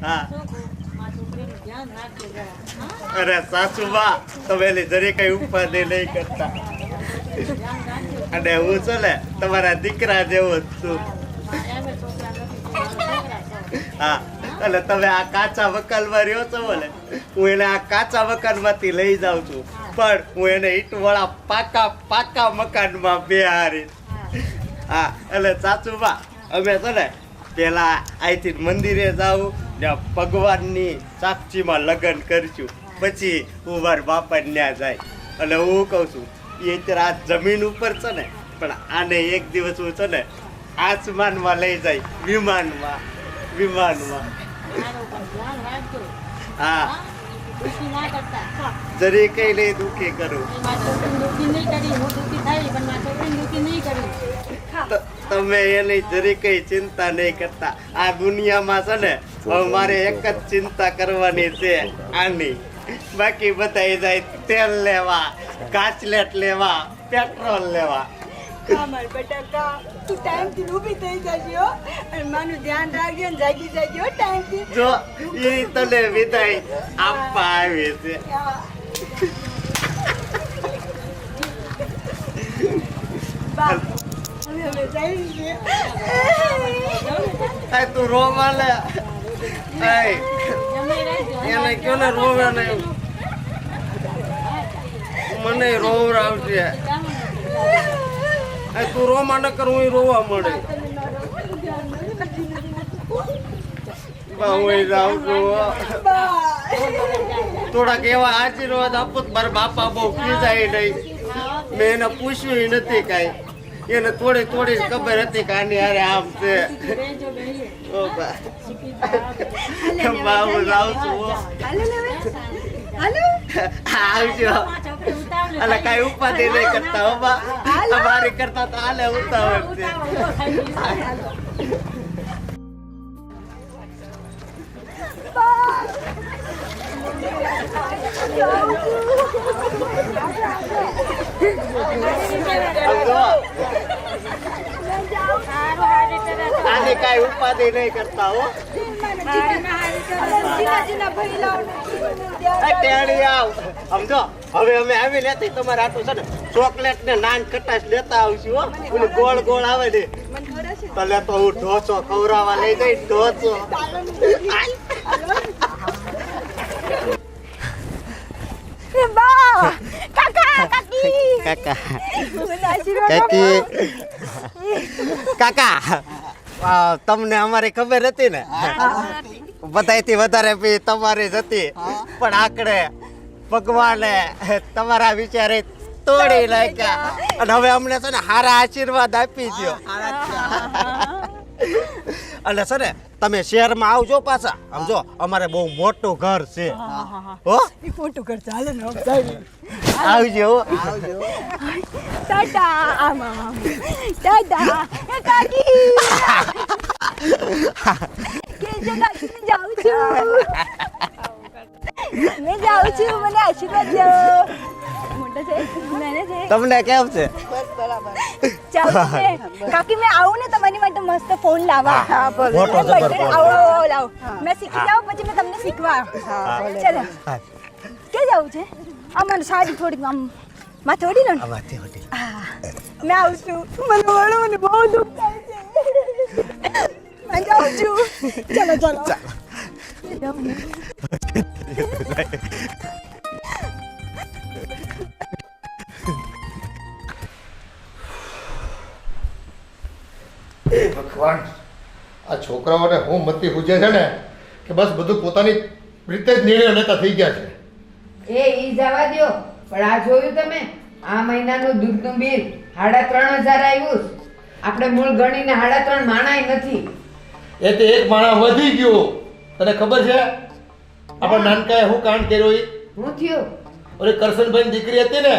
હા અરે સાસુબા તમે જરી કઈ ઉપાધિ નહીં કરતા અને હું છે ને તમારા દીકરા જેવો જ છું. હા એટલે તમે આ કાચા મકાનમાં રહ્યો છો ને હું એને આ કાચા મકાનમાંથી લઈ જાઉં છું પણ હું એને ઈંટવાળા પાકા મકાનમાં બેહારી. હા એટલે સાસુબા અમે છે ને પેલા અહીંથી મંદિરે જાઉં ને ભગવાનની સાક્ષીમાં લગ્ન કરશું પછી હું મારા બાપા ત્યાં જાય. અને હું કહું છું એ અત્યારે આ જમીન ઉપર છે ને પણ આને એક દિવસ હું છે ને આસમાનમાં લઈ જાય વિમાનમાં. હા જરી કઈ નહીં દુઃખી કરું. તમે એની જરી કઈ ચિંતા નહીં કરતા. આ દુનિયામાં છે ને હવે મારે એક જ ચિંતા કરવાની છે આની. બાકી બધા જાય તેલ લેવા, કાચલેટ લેવા, પેટ્રોલ લેવા. માર બેટા કા તું ટાઈમથી ઊભી થઈ જજો અને માનું ધ્યાન રાખજો ને જાગી જજો ટાઈમથી. જો એ તને વિદાય આપવા આવે છે. બા હવે જઈએ. તું રોવા લે. એને કયો ને રોવે નહીં. મને રોવરાવશે. તું રોવા ન કર હું રોવા મળે. હું જાઉં છું. થોડાક એવા આશીર્વાદ આપો મારા બાપા બહુ ખીજાય નહીં. મેં એને પૂછ્યું નથી કાંઈ. એને થોડી ખબર હતી કે આની હારે આમ છે. હું જાઉં છું. આવજો. એટલે કઈ ઉપાધિ નહીં કરતા હો બા. અમારી કરતા તો હાલે ઉતાવળ છે. આને કઈ ઉપાધિ નહીં કરતા હો. સમજો હવે અમે આવી નથી તમારે આટલું છે ને ચોકલેટ ને નાન ખટાશ લેતા આવશું હો. ઓલી ગોળ ગોળ આવે ને તલે તો હું ઢોસો ખવડાવવા લઈ જઈ. ઢોસો કાકા તમને અમારી ખબર હતી ને બધાથી વધારે તમારી જ હતી પણ આકડે ભગવાને તમારા વિચારે તોડી નાખ્યા અને હવે અમને છે ને સારા આશીર્વાદ આપી દો. એટલે છે ને તમે શહેરમાં આવજો પાછા. સમજો અમારે બહુ મોટું ઘર છે હો. મોટું ઘર ચાલે ને આવજો. ટાટા આમ ટાટા કાકી કે જગ્યાએ જાઉં છું. મેં જાઉં છું. મને આશીર્વાદ દો. મોટા છે નાના છે. તમને કેમ છે? બસ બરાબર. ચાલો ને કાકી મેં આવું ને તમારી માટે મસ્ત ફોન લાવવા. મોટો જબર ફોન. આવો લાવો. મેં શીખી જાઉં પછી મેં તમને શીખવા. ચાલો કે જાવું છે? આ મને સાડી થોડીક આમ માથે ઓડી લો ને. મેં આવું છું. મને બહુ દુઃખ થાય છે. મેં જાઉં છું. ચાલો ચાલો ભગવાન આ છોકરાઓને હું મતી પૂછે છે ને કે બસ બધું પોતાની રીતે જ નિર્ણય લેતા થઈ ગયા છે. ઈ જવા દ્યો પણ આ જોયું તમે આ મહિનાનું દૂધનું બિલ 3,500 આવ્યું. આપણે મૂળ ગણીને 3.5 માણાય નથી. એ તે એક માણસ વધી ગયો. તને ખબર છે આપણા નાનકાએ હું કાંડ કર્યો? ઈ હું થયું? ઓલી કરશનભાઈની દીકરી હતી ને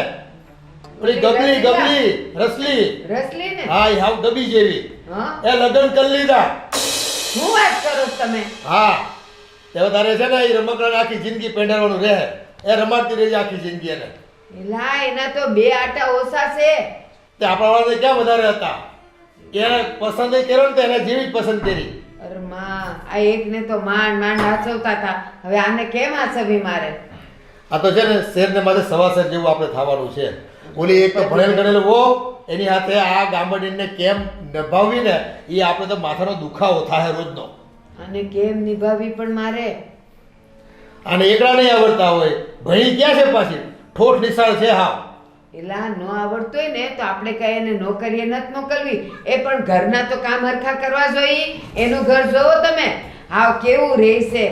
ઓલી ગબલી રસલી ને? હા એ હાવ ગબી જેવી. હા એ લગ્ન કરી લીધા. હું વાત કરો છો તમે? હા તે તારે છે ને એ રમકડાને આખી જિંદગી પહેરાવવાનું રહે. એ રમાડતી રહેજે આખી જિંદગી એને. એલા એના તો 2 આટા ઓછા છે. તે આપણા વાળાને ક્યાં વધારે હતા? એને પસંદ કર્યો ને તો એને જેવી જ પસંદ કરી. અરે માં, આ એકને તો માંડ માંડ હાચવતા હતા, હવે આને કેમ હાચવી મારે? આ તો છે ને શેરને માથે સવાસર જેવું આપણે થવાનું છે. ઓલી એક તો ભણેલ ગણેલ વો એની હાથે આ ગામડીને કેમ નિભાવવી ને એ આપણે તો માથાનો દુખાવો થાય રોજનો. અને કેમ નિભાવી પણ મારે? આને એકલા નહીં આવડતા હોય, ભણી ક્યાં છે પાછી, ઠોઠ નિશાળ છે. હા એલા ન આવડતું હોય ને તો આપણે કઈ એને નોકરીએ નથી મોકલવી, એ પણ ઘરના તો કામ હરખા કરવા જોઈએ. એનું ઘર જોવો તમે, હાવ કેવું રહેશે.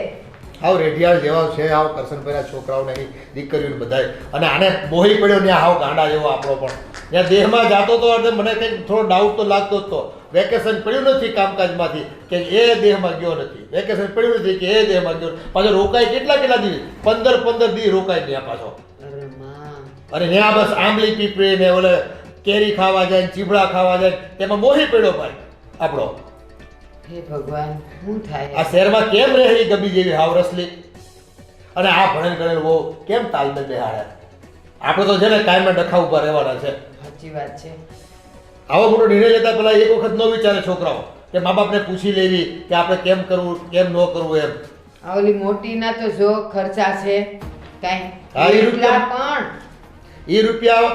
હાવ રેઢિયાળ જેવા છે, હાવ કરશનભાઈના છોકરાઓને એની દીકરીઓને બધાય. અને આને મોહી પડ્યો ને હાવ ગાંડા જેવો આપણો પણ ત્યાં દેહમાં જાતો તો એટલે મને કંઈક થોડો ડાઉટ તો લાગતો જ તો. વેકેશન પડ્યું નથી કામકાજમાંથી કે એ દેહમાં ગયો નથી, વેકેશન પડ્યું નથી કે એ દેહમાં ગયો. પાછો રોકાય કેટલા દિવસ, 15 દિવસ રોકાય ત્યાં પાછો. અરે માં, અને ત્યાં બસ આંબલી પીપળી ને ઓલે કેરી ખાવા જાય, ચીભડા ખાવા જાય, તેમાં મોહી પડ્યો ભાઈ આપણો. હે ભગવાન, શું થાય? આ શહેરમાં કેમ રહે એ ગમી જેવી હાવ રસલી. અને આ ભણેલ ગણેલ બહુ કેમ તાલમેલ બેહાડે. આપણે તો છે ને કાયમના ડખા ઉપર રહેવાના છે. સાચી વાત છે. આવો મોટો નિર્ણય લેતા પહેલા એક વખત ન વિચારે છોકરાઓ કે મા બાપને પૂછી લેવી કે આપણે કેમ કરવું કેમ ન કરવું એમ. આ ઓલી મોટીના તો જો ખર્ચા છે કાંઈ. હા, એ રૂપિયા પણ એ રૂપિયા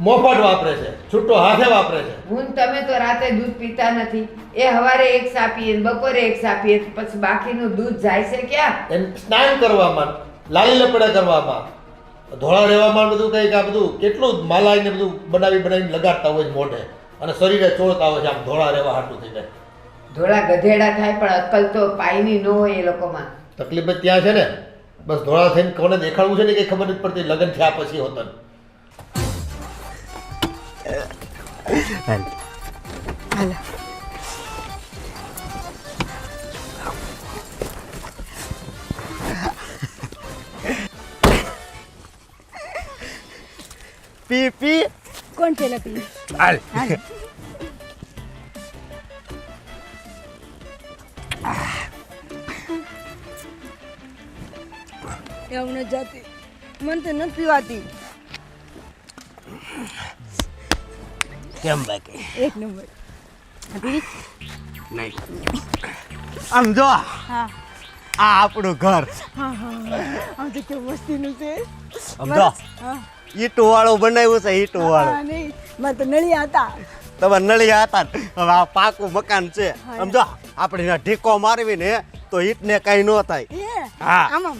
મોફત વાપરે છે, છૂટો હાથે વાપરે છે. હું ને તમે તો રાતે દૂધ પીતા નથી. એ હવારે એક સા પીએ ને બપોરે એક સા પીએ, પછી બાકીનું દૂધ જાય છે ક્યાં? એમ સ્નાન કરવામાં, લાલી લપડા કરવામાં, ધોળા રહેવામાં બધું કંઈક આ બધું કેટલું માલાઈને બધું બનાવીને લગાડતા હોય છે મોઢે અને શરીરે ચોળતા હોય છે આમ ધોળા રહેવા હાટું થઈને. ધોળા ગધેડા થાય પણ અક્કલ તો પાયની ન હોય એ લોકોમાં. તકલીફ જ ત્યાં છે ને. બસ ધોળા થઈને કોને દેખાડવું છે ને કંઈ ખબર નથી પડતી, લગ્ન થયા પછી હોતા. હાલો પી પી કોણ પેલા પી? હાલ હાલ એવું ન જાતી, મને તો નથી પીવાતી. કેમ બાકી? એક નંબર. પીવી? નહીં આમ જો, હા આ આપણું ઘર. હા હા, આમ તો કેવું મસ્તીનું છે. સમજો, હા ઈટું વાળું બનાવ્યું છે, ઈટું વાળું. હા, નહીં મારે તો નળિયા હતા. તમારે નળિયા હતા ને, હવે આ પાકું મકાન છે. સમજો, આપણે ત્યાં ઢીકો મારવી ને તો ઈટને કાંઈ ન થાય. એ હા. આમ આમ.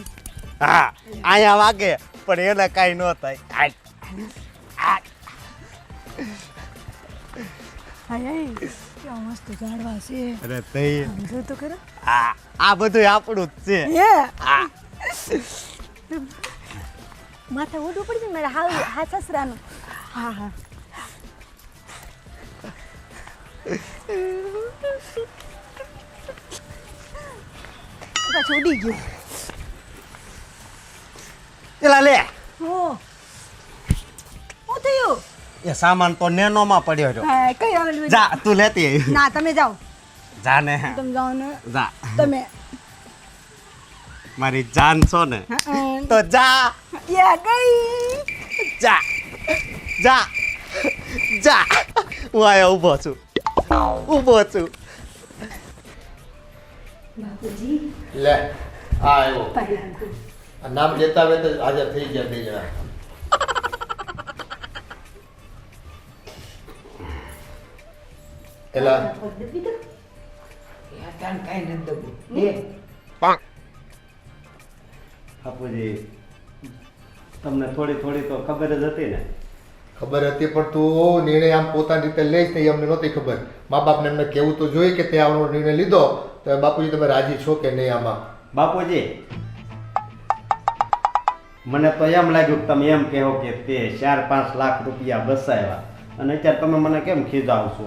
હા, અહીંયા વાગે પણ એને કાંઈ ન થાય. હાય હાય, કેવા મસ્ત ઝાડવા છે. અરે તઈ આમ જો તો ખરા. આ બધું આપણું જ છે. હે હા, માથે ઓઢવું પડશે મારા હા સસરાનું. હા હા પાછું ઉડી ગયું. એલા લે, હો શું થયું? એ સામાન તો નેનોમાં પડ્યો છે. હા, કઈ આવેલું? જા તું લેતી આવી. ના તમે જાઓ, જા ને, તમે જાઓ ને. જા. તમે મારી જાન છો ને હા, તો જા યા ગઈ. જા જા જા. હું આયા ઊભો છું, ઊભો છું. બાપુજી લે આ આવ્યો. આ નામ લેતા હોય તો હાજર થઈ ગયા બે જણા. એલા યાર કાંઈ નથી દબું. બાપુજી, તમને થોડી થોડી તો ખબર જ હતી ને. ખબર હતી પણ તું નિર્ણય આમ પોતાની રીતે લઈશ ને એ અમને નહોતી ખબર. મા બાપને એમને કહેવું તો જોઈએ કે તે આવનો નિર્ણય લીધો તો બાપુજી તમે રાજી છો કે નહીં આમાં? બાપુજી, મને તો એમ લાગ્યું કે તમે એમ કહો કે તે 4-5 લાખ રૂપિયા બચાવ્યા અને અત્યારે તમે મને કેમ ખીજાવશો?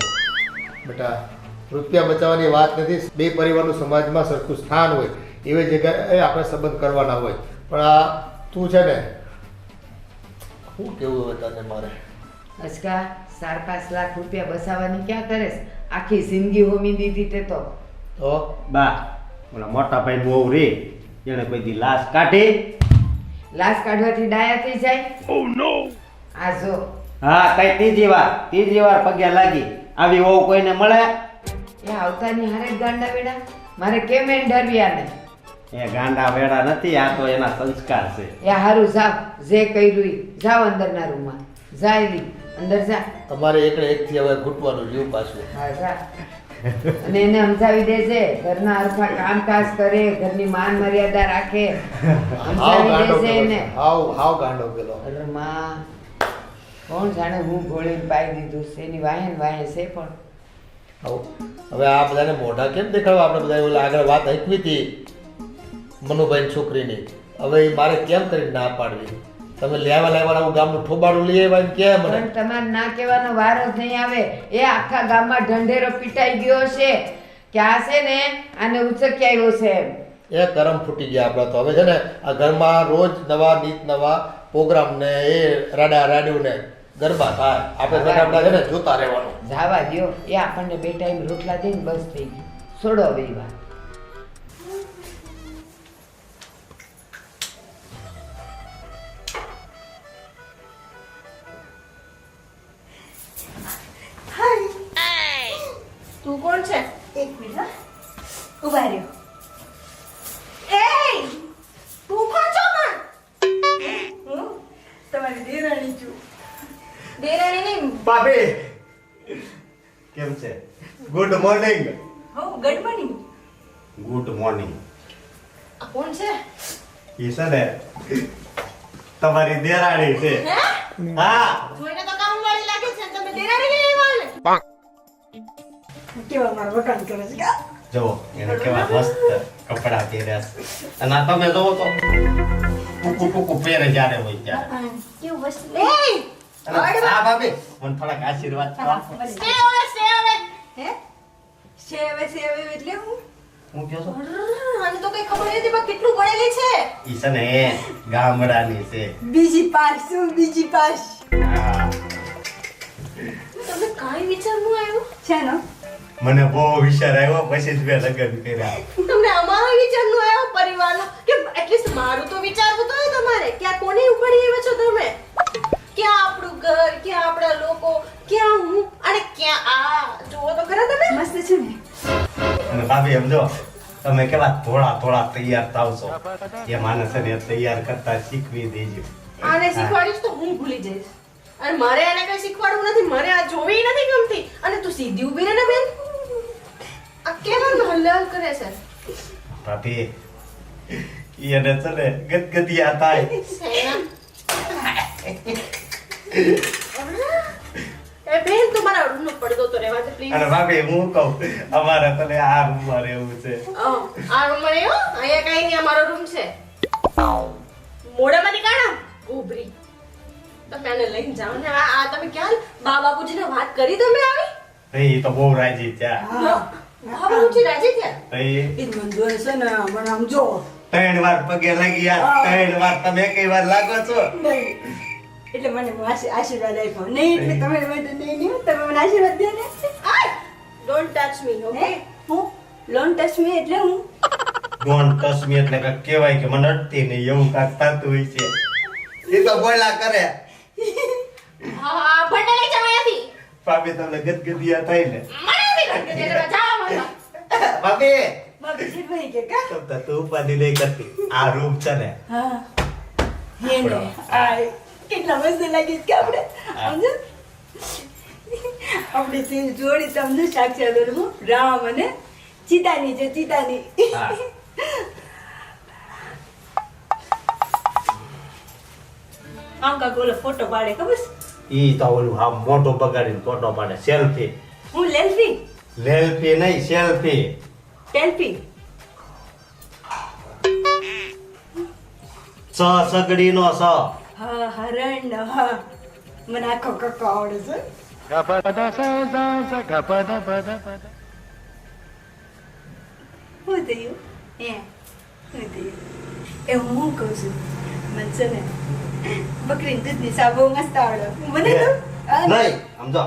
બેટા, રૂપિયા બચાવવાની વાત નથી. બે પરિવારનું સમાજમાં સરખું સ્થાન હોય એવી જગ્યાએ આપણે સંબંધ કરવાના હોય. પણ આ તું છે ને, શું કેવું હોય તને મારે? અચકા 4-5 લાખ રૂપિયા બસાવવાની ક્યાં કરે છે? આખી જિંદગી હોમી દીધી તે તો. તો બા, ઓલા મોટા ભાઈ બહુ રે એને કોઈ દી લાશ કાઢી. લાશ કાઢવાથી ડાયા થઈ જાય. ઓ નો. આ જો હા, કઈ ત્રીજી વાર પગે લાગી આવી હોવ કોઈને મળે? એ આવતાની હારે જ ગાંડા વેડા. મારે કેમ એને ડરવી આને? એ ગાંડા વેડા નથી, આ તો એના સંસ્કાર છે. એ હારું જાવ, જે કર્યું ઈ. જાવ અંદરના રૂમમાં. જા એલી, અંદર જા. તમારે એકડે એકથી હવે ઘૂંટવાનું રહ્યું પાછું. હા જા. અને એને સમજાવી દેજે, ઘરના હરખા કામકાજ કરે, ઘરની માન મર્યાદા રાખે. સમજાવી દેજે એને. હાવ ગાંડો પેલો. અરે માં, કોણ જાણે હું ગોળીને પાઈ દીધું છે, એની વાહે ને વાહે છે પણ. હવે આ બધાને મોઢા કેમ દેખાડવા? આપણે બધા ઓલા આગળ વાત હકવી હતી મનુભાઈ છોકરીની. હવે ઈ મારે કેમ કરી ના પાડવી? તમે લેવા હું ગામનું ઠોબાડું લઈ આવ્યા એમ કે મને? પણ તમારે ના કહેવાનો વાર જ નહીં આવે. એ આખા ગામમાં ઢંઢેરો પીટાઈ ગયો છે કે આ છે ને આને ઉચકી આવ્યો છે એમ. એ કરમ ફૂટી ગયા આપણા તો. હવે છે ને આ ઘરમાં રોજ નવા નીત નવા પ્રોગ્રામ ને એ રાડ્યું ને ગરબા થાય. આપણે આપણા છે ને જોતા રહેવાનું. જાવા દ્યો, એ આપણને બે ટાઈમ રોટલા દઈને બસ થઈ ગઈ. છોડો હવે ઈ વાત. તું કોણ છે? એક મિનિટ હા, ઉભા રહ્યો. એ તું કોણ છો પણ? હું તમારી દેરાણી છું. દેરાણી નહીં. ભાભી કેમ છે? Good morning. હો ગુડ મોર્નિંગ. Good morning. આ કોણ છે? ઈ છે ને તમારી દેરાણી છે. હા, જોઈને તો કામ વાળી લાગે છે, તમે દેરાણી નહીં આવ્યા ને? કેવા મારા વખાણ કરે છે કે? જો એને કેવા મસ્ત કપડા પહેર્યા છે. અને આ તમે જોવો તો ટૂંકું પહેરે જ્યારે હોય ત્યારે. કેવું વસ્તુ? અને આ ભાભી મને થોડાક આશીર્વાદ કરો. હે સેવે એટલે હું હું કહો છો? આને તો કઈ ખબર નથી પણ કેટલું ભણેલી છે. ઈ છે ને ગામડાની છે. બીજી પાસ શું બીજી પાસ? હા. તમને કાઈ વિચાર નું આવ્યો છે ને? મને બહુ વિચાર આવ્યો પછી જ મેં લગ્ન કર્યા. તમને અમારો વિચાર નું આવ્યો પરિવારનો કે એટલીસ્ટ મારું તો વિચારવું તો હોય તમારે કે આ કોને ઉપાડી આવ્યા છો તમે? ક્યાં આપણું ઘર, ક્યાં આપણા લોકો, ક્યાં હું અને ક્યાં આ જોવો તો ખરા તમે. મસ્ત છે ને. અને ભાભી એમ જો તમે કેવા થોડા તૈયાર થાવ છો એ માણસ ને તૈયાર કરતા શીખવી દેજો. આને શીખવાડીશ તો હું ભૂલી જઈશ. અને મારે આને કઈ શીખવાડવું નથી, મારે આ જોવી નથી ગમતી. અને તું સીધી ઊભી રહે ને બેન. આ કેવા હલ્લાલ કરે છે? ભાભી એને છે ને ગદગદિયા થાય. એ બેન તું મારા રૂમનો પડદો તો રહેવા દે પ્લીઝ. અને ભાભી હું કહું અમારે તને આ રૂમમાં રહેવું છે. આ રૂમમાં નહીં હો, અહીંયા કઈ નહીં, અમારો રૂમ છે. મોઢામાંથી કાઢા ઉભરી. તમે આને લઈને જાઓ ને. આ તમે ક્યાં બા બાપુજીને વાત કરી તમે આવી? એ તો બહુ રાજી થયા. બા બાપુજી રાજી થયા? એ ઈ મંદોર છે ને મને આમ જો 3 વાર પગે લાગી યાર. 3 વાર તમે કઈ વાર લાગો છો? એટલે મને આશીર્વાદ આપ્યો નહીં એટલે તમે મને નહીં તમે મને આશીર્વાદ દે ને. Don't touch me. ઓકે હું ડોન્ટ ટચ મી એટલે હું ડોન્ટ ટચ મી એટલે કાંઈક કહેવાય કે મને અડતી નહીં એવું કાંઈક થતું હોય છે. એ તો બોલા કરે. હા ભંડે લઈ જાવ અહીંયાથી. ભાભી તમને ગદગદિયા થાય ને. મને નથી ગમતું એટલે જાઓ મને. ભાભી બાપુજી ભાઈ કે કા? તમને તું ઉપાધિ નહીં કરતી. આ રૂમ છે ને હા હેને આ કેટલા મસ્ત લાગી કે આપણે સમજો આપણે તે જોડી તમને સાક્ષાત હું રામ અને સીતાની છે સીતાની. હા. આમ કાક ઓલો ફોટો પાડે ખબર છે? ઈ તો ઓલું હા મોટો બગાડીને ફોટો પાડે. સેલ્ફી. હું લેલ્ફી લેલ્ફી નહીં સેલ્ફી. ટેલ્ફી સગડીનો સ. હા હરણ હા મને આખો કક્કો આવડે છે. શું થયું? શું થયું? એ હું કહું છું મને છે ને બકરીની દૂધની સા બહુ મસ્ત આવડે. મને તો નહીં સમજો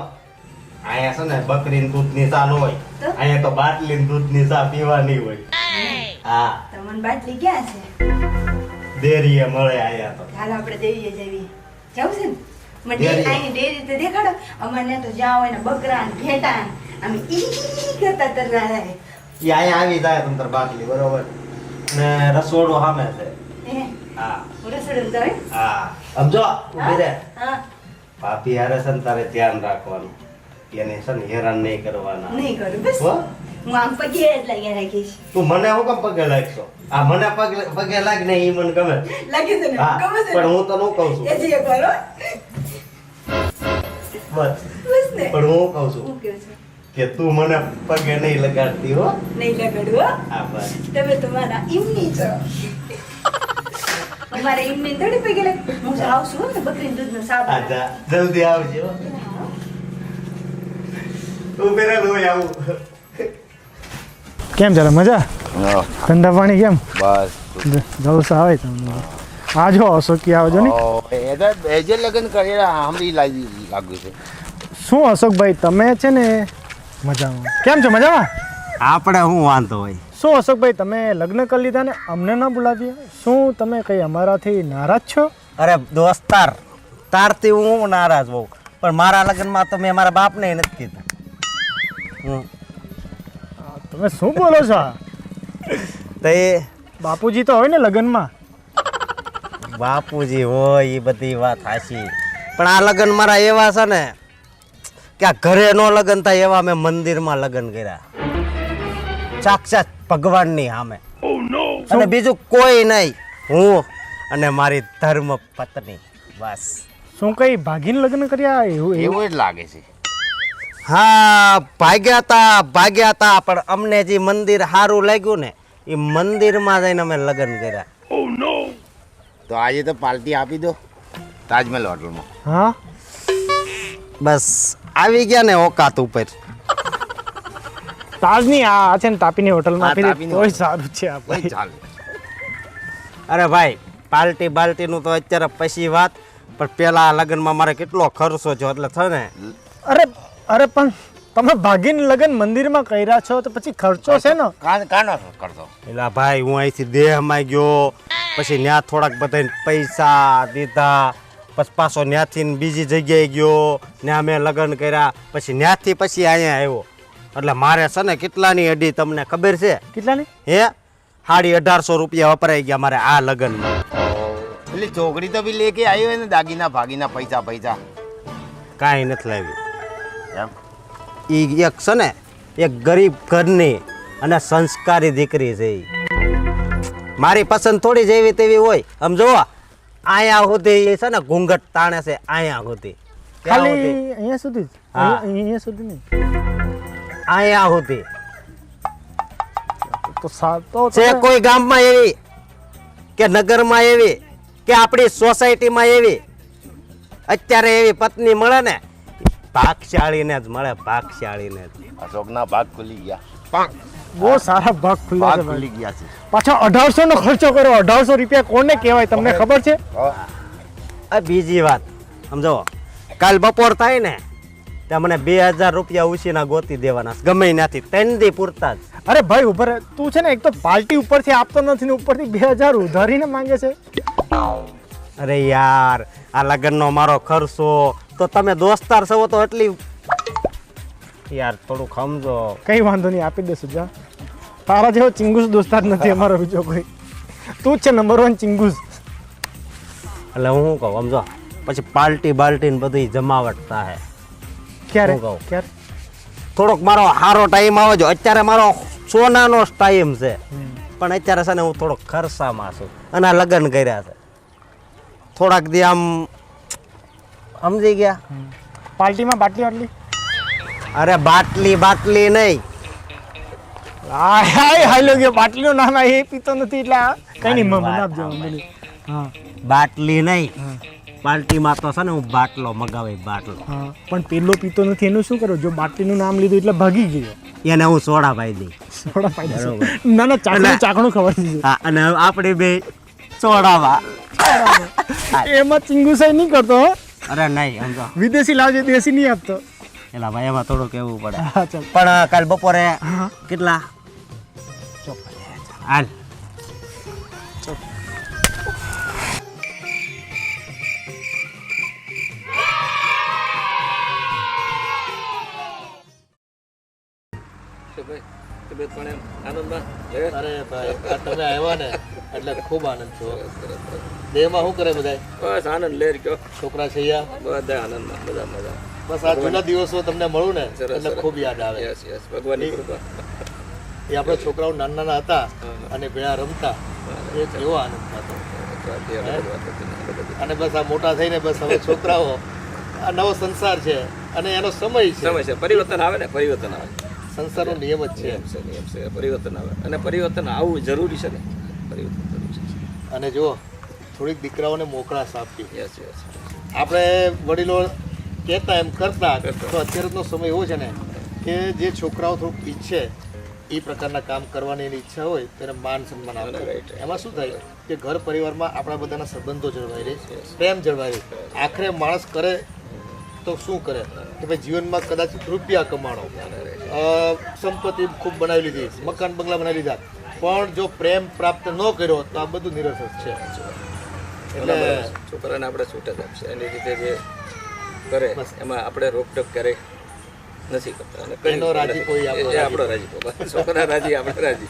અહીંયા છે ને બકરીની દૂધની ચા ન હોય. તો? અહીંયા તો બાટલીની દૂધની ચા પીવાની હોય. હા તમને બાટલી ક્યાં છે? ડેરીએ મળે અહીંયા તો. હાલ આપણે દેવીએ જઈએ. જાવું છે ને? મને ડેરીએ? આની ડેરી તો દેખાડો. અમારે તો જાવ હોય ને બકરા ને ઘેટા ને આમ ઈ કરતા તરતા જાય. ઈ અહીંયા આવી જાય તમ તાર બાટલી બરોબર ને રસોડું સામે છે હે હા રસોડું જાય હા સમજો ઊભી રહે હા ભાભી હારે છે ને તારે ધ્યાન રાખવાનું એને છે ને હેરાન નહીં કરવાના નહીં કરું બસ હો? હું આમ પગે જ લાગ્યા રાખીશ તું મને હું કેમ પગે લાગશો આ મને પગે લાગ ને ઈ મને ગમે લાગી છે ને હા ગમે છે પણ હું તને કહું છું એ જે કરો બસ બસ ને પણ હું કહું છું હું કહું છું કે તું મને પગે નહીં લગાડતી હો નહીં લગાડું હો હા બસ તમે તમારા ઇમની છો અમારે ઇમની થોડી પગે લાગ હું જાઉં છું ને બકરીનું દૂધનો સાબ આજા જલ્દી આવજો તું પેલા લોહી આવું કેમ ચાલે મજા ધંધા પાણી કેમ બસ જલસા આવે તમને આજો અશોકી આવજો ને એ જે લગ્ન કરેલા આમરી લાગ્યું છે શું અશોકભાઈ તમે છે ને મજામાં કેમ છો મજામાં આપણે શું વાંધો હોય શું અશોકભાઈ તમે લગ્ન કરી લીધા ને અમને ન બોલાવીએ શું તમે કઈ અમારાથી નારાજ છો અરે દોસ્તાર તારથી હું નારાજ હોઉં પણ મારા લગ્નમાં તો મેં મારા બાપને નથી કીધું તમે શું બોલો છો આ? તો એ બાપુજી તો હોય ને લગ્નમાં બાપુજી હોય એ બધી વાત હાચી પણ આ લગ્ન મારા એવા છે ને કે આ ઘરે નો લગ્ન થાય એવા મેં મંદિરમાં લગ્ન કર્યા સાક્ષાત ભગવાનની સામે અને બીજું કોઈ નહીં હું અને મારી ધર્મ પત્ની બસ શું કઈ ભાગીને લગ્ન કર્યા એવું એવું એવું જ લાગે છે હા ભાગ્યા તા પણ અમને જે મંદિર સારું લાગ્યું ને એ મંદિરમાં જઈને અમે લગ્ન કર્યા તો આજે તો પાર્ટી આપી દો તાજમહેલ હોટલમાં હા બસ આવી ગયા ને ઓકાત ઉપર તાજની આ છે ને તાપીની હોટલમાં હા, આપી દે તાપીની તોય સારું છે કોઈ આપણે ચાલે અરે ભાઈ પાર્ટીનું તો અત્યારે પછી વાત પણ પેલા આ લગ્નમાં મારે કેટલો ખર્ચો છે એટલે છે ને અરે પણ તમે ભાગીને લગ્ન મંદિરમાં કર્યા છો તો પછી ખર્ચો છે ને કાનો કરતો એટલે ભાઈ હું અહીંથી દેહમાં ગયો પછી ત્યાં થોડાક બધાને પૈસા દીધા પછી પાછો ત્યાંથી બીજી જગ્યાએ ગયો ત્યાં મેં લગ્ન કર્યા પછી ત્યાંથી પછી અહીંયા આવ્યો એટલે મારે છે ને કેટલાની અડી તમને ખબર છે કેટલાની હે 1850 રૂપિયા વપરાઈ ગયા મારે આ લગ્નમાં એટલે છોકરી તો બી લેકે આવી હોય ને દાગીના ભાગીના પૈસા કાંઈ નથી લાવ્યું એમ એ એક છે ને એક ગરીબ ઘરની અને સંસ્કારી દીકરી છે ઈ. મારી પસંદ થોડી જેવી તેવી હોય આમ જોવો અહીંયા સુધી એ છે ને ઘૂંઘટ તાણે છે અહીંયા સુધી ક્યાં ખાલી સુધી? અહીંયા સુધી જ? હા. અહીંયા સુધી નહીં અહીંયા સુધી તો તો છે કોઈ ગામમાં એવી કે નગરમાં એવી કે આપણી સોસાયટીમાં એવી અત્યારે એવી પત્ની મળે ને ભાગશાળીને જ મળે ભાગશાળીને જ અશોકના ભાગ ખુલી ગયા બહુ સારા ભાગ ખુલ્લા છે ભાગ ભાઈ ખુલી ગયા છે પાછો 1800 નો ખર્ચો કરો 1800 રૂપિયા કોને કહેવાય તમને ખબર છે આ બીજી વાત સમજો કાલ બપોર થાય ને ત્યાં મને 2000 રૂપિયા ઉછીના ગોતી દેવાના છે. ગમે ત્યાંથી 3 દી પૂરતા જ અરે ભાઈ ઉભર રહે. તું છે ને એક તો પાર્ટી ઉપરથી આપતો નથી ને ઉપરથી 2000 ઉધારીને માંગે છે અરે યાર આ લગ્નનો મારો ખર્ચો તો તમે દોસ્તાર છો તો એટલી યાર થોડુંક સમજો કઈ વાંધો નહીં આપી દેશું જા તારા જેવો ચિંગુસ દોસ્તાર નથી અમારો બીજો કોઈ તું જ છે નંબર 1 ચિંગુસ એટલે હું શું કહું સમજો પછી પાર્ટી ને બધી જમાવટ થાય ક્યારે હું કહું. ક્યારે થોડોક મારો સારો ટાઈમ આવે જો અત્યારે મારો સોનાનો ટાઈમ છે પણ અત્યારે છે ને હું થોડોક ખર્ચામાં છું અને આ લગ્ન કર્યા છે થોડાક દી આમ સમજી ગયા પાર્ટીમાં બાટલી વાટલી અરે બાટલી નહીં હાય હાલો ગયો બાટલીનું નામ આ એ પીતો નથી એટલે આ કઈ નહીં મને આપજો વાંધો નહીં. હા બાટલી નહીં પાર્ટીમાં તો છે ને હું બાટલો મગાવે બાટલો હા પણ પેલો પીતો નથી એનું શું કરો જો બાટલીનું નામ લીધું એટલે ભાગી ગયો એને હું સોડા પાઈ દઈ થોડા ફાયદા છે. ના ના ચાકણું ખબર દીધું હા અને આપણે બે સોડાવા એમાં ચિંગુસાઈ નહીં કરતો હો. અરે નહીં સમજો વિદેશી લાવજે દેશી નહીં આપતો એલા ભાઈ એમાં થોડું કેવું પડે હા ચાલ પણ કાલ બપોરે કેટલા હાલ તબિયત પણ એમ અરે ભાઈ આ તમે આવ્યા ને એટલે ખૂબ આનંદ થયો. દેહમાં શું કરે બધાય? બસ આનંદ લેર કયો છોકરા છે અહીંયા? બધા આનંદમાં બધા મજા. બસ આ જૂના દિવસો તમને મળું ને એટલે ખૂબ યાદ આવે. યસ યસ ભગવાનની કૃપા. એ આપણે છોકરાઓ નાના નાના હતા અને ભેળા રમતા એ કેવો આનંદ થતો. અને બસ આ મોટા થઈને બસ હવે છોકરાઓ આ નવો સંસાર છે અને એનો સમય છે. સમય છે પરિવર્તન આવે ને પરિવર્તન આવે. સંસારનો નિયમ જ છે. નિયમ છે પરિવર્તન આવે અને પરિવર્તન આવવું જરૂરી છે ને પરિવર્તન જરૂરી છે. અને જુઓ થોડીક દીકરાઓને મોકળાશ આપી. યસ યસ આપણે વડીલો કહેતા એમ કરતા તો અત્યારનો સમય એવો છે ને કે જે છોકરાઓ થોડુંક ઈચ્છે એ પ્રકારના કામ કરવાની એની ઈચ્છા હોય તેને માન સન્માન આપે. એમાં શું થાય કે ઘર પરિવારમાં આપણા બધાના સંબંધો જળવાઈ રહે, પ્રેમ જળવાઈ રહે. આખરે માણસ કરે તો શું કરે કે ભાઈ જીવનમાં કદાચ રૂપિયા કમાણો, સંપત્તિ ખૂબ બનાવી લીધી, મકાન બંગલા બનાવી લીધા, પણ જો પ્રેમ પ્રાપ્ત ન કર્યો તો આ બધું નિરર્થક છે. એટલે છોકરાને આપણે છૂટ જ આપશે એની રીતે જે કરે એમાં આપણે રોકટોક કરે નથી કરતા. અને એનો રાજી કોઈ આપણો રાજી છોકરા રાજી આપણે રાજી.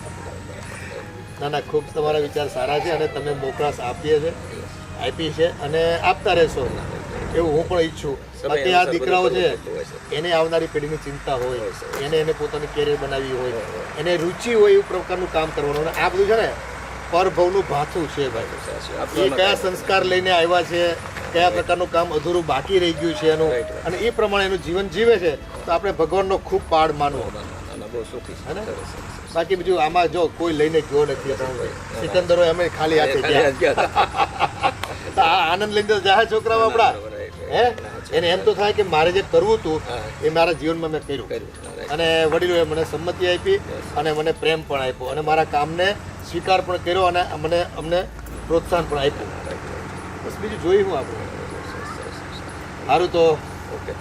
ના ના ખૂબ તમારા વિચાર સારા છે અને તમે મોકળાશ આપી છે અને આપતા રહેશો એવું હું પણ ઈચ્છું. બાકી આ દીકરાઓ છે એને આવનારી પેઢીની ચિંતા હોય, એને પોતાની કેરિયર બનાવવી હોય, એને રુચિ હોય એવું પ્રકારનું કામ કરવાનું. અને આ બધું છે ને પરભવનું ભાથું છે ભાઈ. એ કયા સંસ્કાર લઈને આવ્યા છે, કયા પ્રકારનું કામ અધૂરું બાકી રહી ગયું છે એનું, અને એ પ્રમાણે એનું જીવન જીવે છે તો આપણે ભગવાનનો ખૂબ પાડ માનવો. બહુ સુખી છે ને. બાકી બીજું આમાં જો કોઈ લઈને ગયો નથી. સિકંદરો અમે ખાલી હાથે ગયા. આ આનંદ લઈને જાય છોકરાઓ આપણા. હે એને એમ તો થાય કે મારે જે કરવું હતું એ મારા જીવનમાં મેં કર્યું અને વડીલોએ મને સંમતિ આપી અને મને પ્રેમ પણ આપ્યો અને મારા કામને સ્વીકાર પણ કર્યો અને અમને પ્રોત્સાહન પણ આપ્યું. બસ બીજું જોઈ હું આપણે સારું. તો ઓકે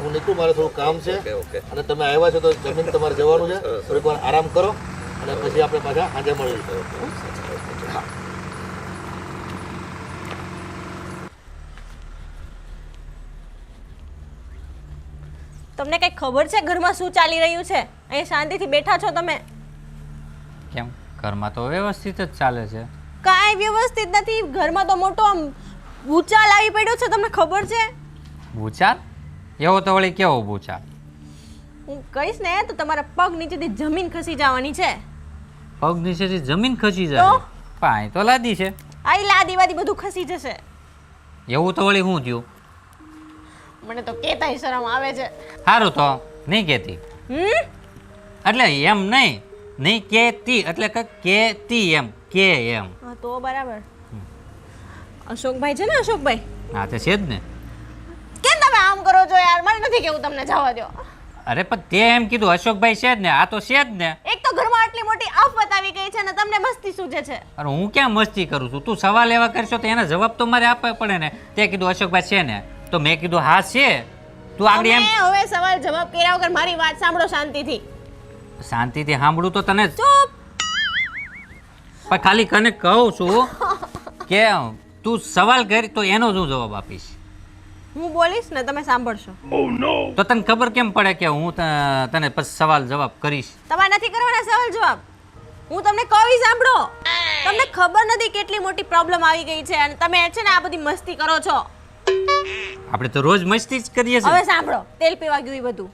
હું નીકળું, મારે થોડું કામ છે ઓકે. અને તમે આવ્યા છો તો જમીન તમારે જવાનું છે. થોડીક વાર આરામ કરો અને પછી આપણે પાછા સાંજે મળીએ. હા. તમને કઈ ખબર છે ઘરમાં શું ચાલી રહ્યું છે? અહીં શાંતિથી બેઠા છો તમે. કેમ ઘરમાં તો વ્યવસ્થિત જ ચાલે છે. કાંઈ વ્યવસ્થિત નથી. ઘરમાં તો મોટો આમ ભૂચાલ આવી પડ્યો છે, તમને ખબર છે? ભૂચાલ? એવો તો વળી કેવો ભૂચાલ? હું કહીશ ને તો તમારા પગ નીચેથી જમીન ખસી જવાની છે. પગ નીચેથી જમીન ખસી જાય? પાણી તો લાદી છે. આઈ લાદી વાદી બધું ખસી જશે. એવું તો વળી શું થયું? મને તો કેતાય શરમ આવે છે. સારું તો નહીં કહેતી. એટલે એમ નહીં કહેતી એટલે કે કહેતી એમ કે એમ. હા તો બરાબર. અશોકભાઈ છે ને, અશોકભાઈ? હા તે છે જ ને. કેમ તમે આમ કરો છો યાર? મને નથી કેવું, તમને જવા દો. અરે પણ તે એમ કીધું અશોકભાઈ છે જ ને, આ તો છે જ ને. એક તો ઘરમાં આટલી મોટી આફત આવી ગઈ છે ને તમને મસ્તી સૂજે છે. અરે હું ક્યાં મસ્તી કરું છું? તું સવાલ એવા કરશો તો એના જવાબ તો મારે આપવા પડે ને. તે કીધું અશોકભાઈ છે ને તો મેં કીધું હા છે. તું આગળ એમ હવે સવાલ જવાબ કર્યા વગર મારી વાત સાંભળો શાંતિથી. શાંતિથી સાંભળું તો તને ચૂપ. પણ ખાલી કને કહું છું કે તું સવાલ કરી તો એનો જ હું જવાબ આપીશ. હું બોલીશ ને તમે સાંભળશો. તો તને ખબર કેમ પડે કે હું તને પછી સવાલ જવાબ કરીશ? તમારે નથી કરવાના સવાલ જવાબ. હું તમને કહી સાંભળો. તમને ખબર નથી કેટલી મોટી પ્રોબ્લેમ આવી ગઈ છે અને તમે છે ને આ બધી મસ્તી કરો છો. આપણે તો રોજ મસ્તી જ કરીએ છીએ. હવે સાંભળો, તેલ પીવા ગયું એ બધું.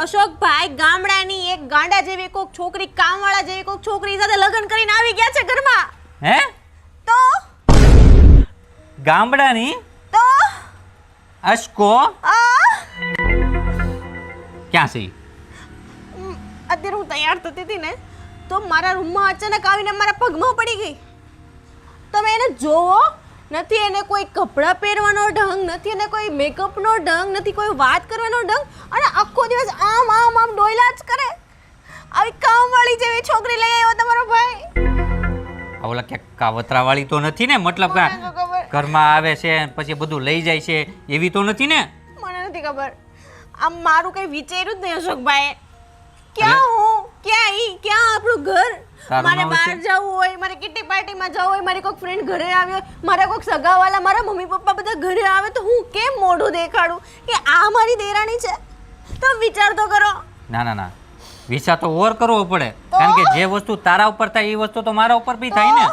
અશોકભાઈ ગામડાની એક ગાંડા જેવી કોક છોકરી, કામવાળા જેવી કોક છોકરી સાથે લગ્ન કરીને આવી ગયા છે ઘરમાં. હે? તો ગામડાની તો અશકો ક્યાં છે? અત્યારે હું તૈયાર થતી હતી ને તો મારા રૂમમાં અચાનક આવીને મારા પગમાં પડી ગઈ. તમે એને જોવો, નથી એને કોઈ કપડાં પહેરવાનો ઢંગ, નથી એને કોઈ મેકઅપનો ઢંગ, નથી કોઈ વાત કરવાનો ઢંગ, અને આખો દિવસ આમ આમ આમ ડોયલા જ કરે. આવી કામવાળી જેવી છોકરી લઈ આવ્યો તમારો ભાઈ. ઓલા કે કાવતરાવાળી તો નથી ને? મતલબ ઘરમાં આવે છે પછી બધું લઈ જાય છે એવી તો નથી ને? મને નથી ખબર. આમ મારું કઈ વિચાર્યું જ નહીં અશોકભાઈ. ક્યાં હું, ક્યાં ઈ, ક્યાં આપણું ઘર? મારે બહાર જવું હોય, મારે કિટી પાર્ટીમાં જવું હોય, મારી કોઈક ફ્રેન્ડ ઘરે આવ્યો, મારા કોઈક સગાવાલા, મારા મમ્મી પપ્પા બધા ઘરે આવે તો હું કેમ મોઢું દેખાડું કે આ મારી દેરાણી છે? તો વિચાર તો કરો. ના ના ના, વિચાર તો ઓર કરવો પડે, કારણ કે જે વસ્તુ તારા ઉપર થાય એ વસ્તુ તો મારા ઉપર બી થાય ને.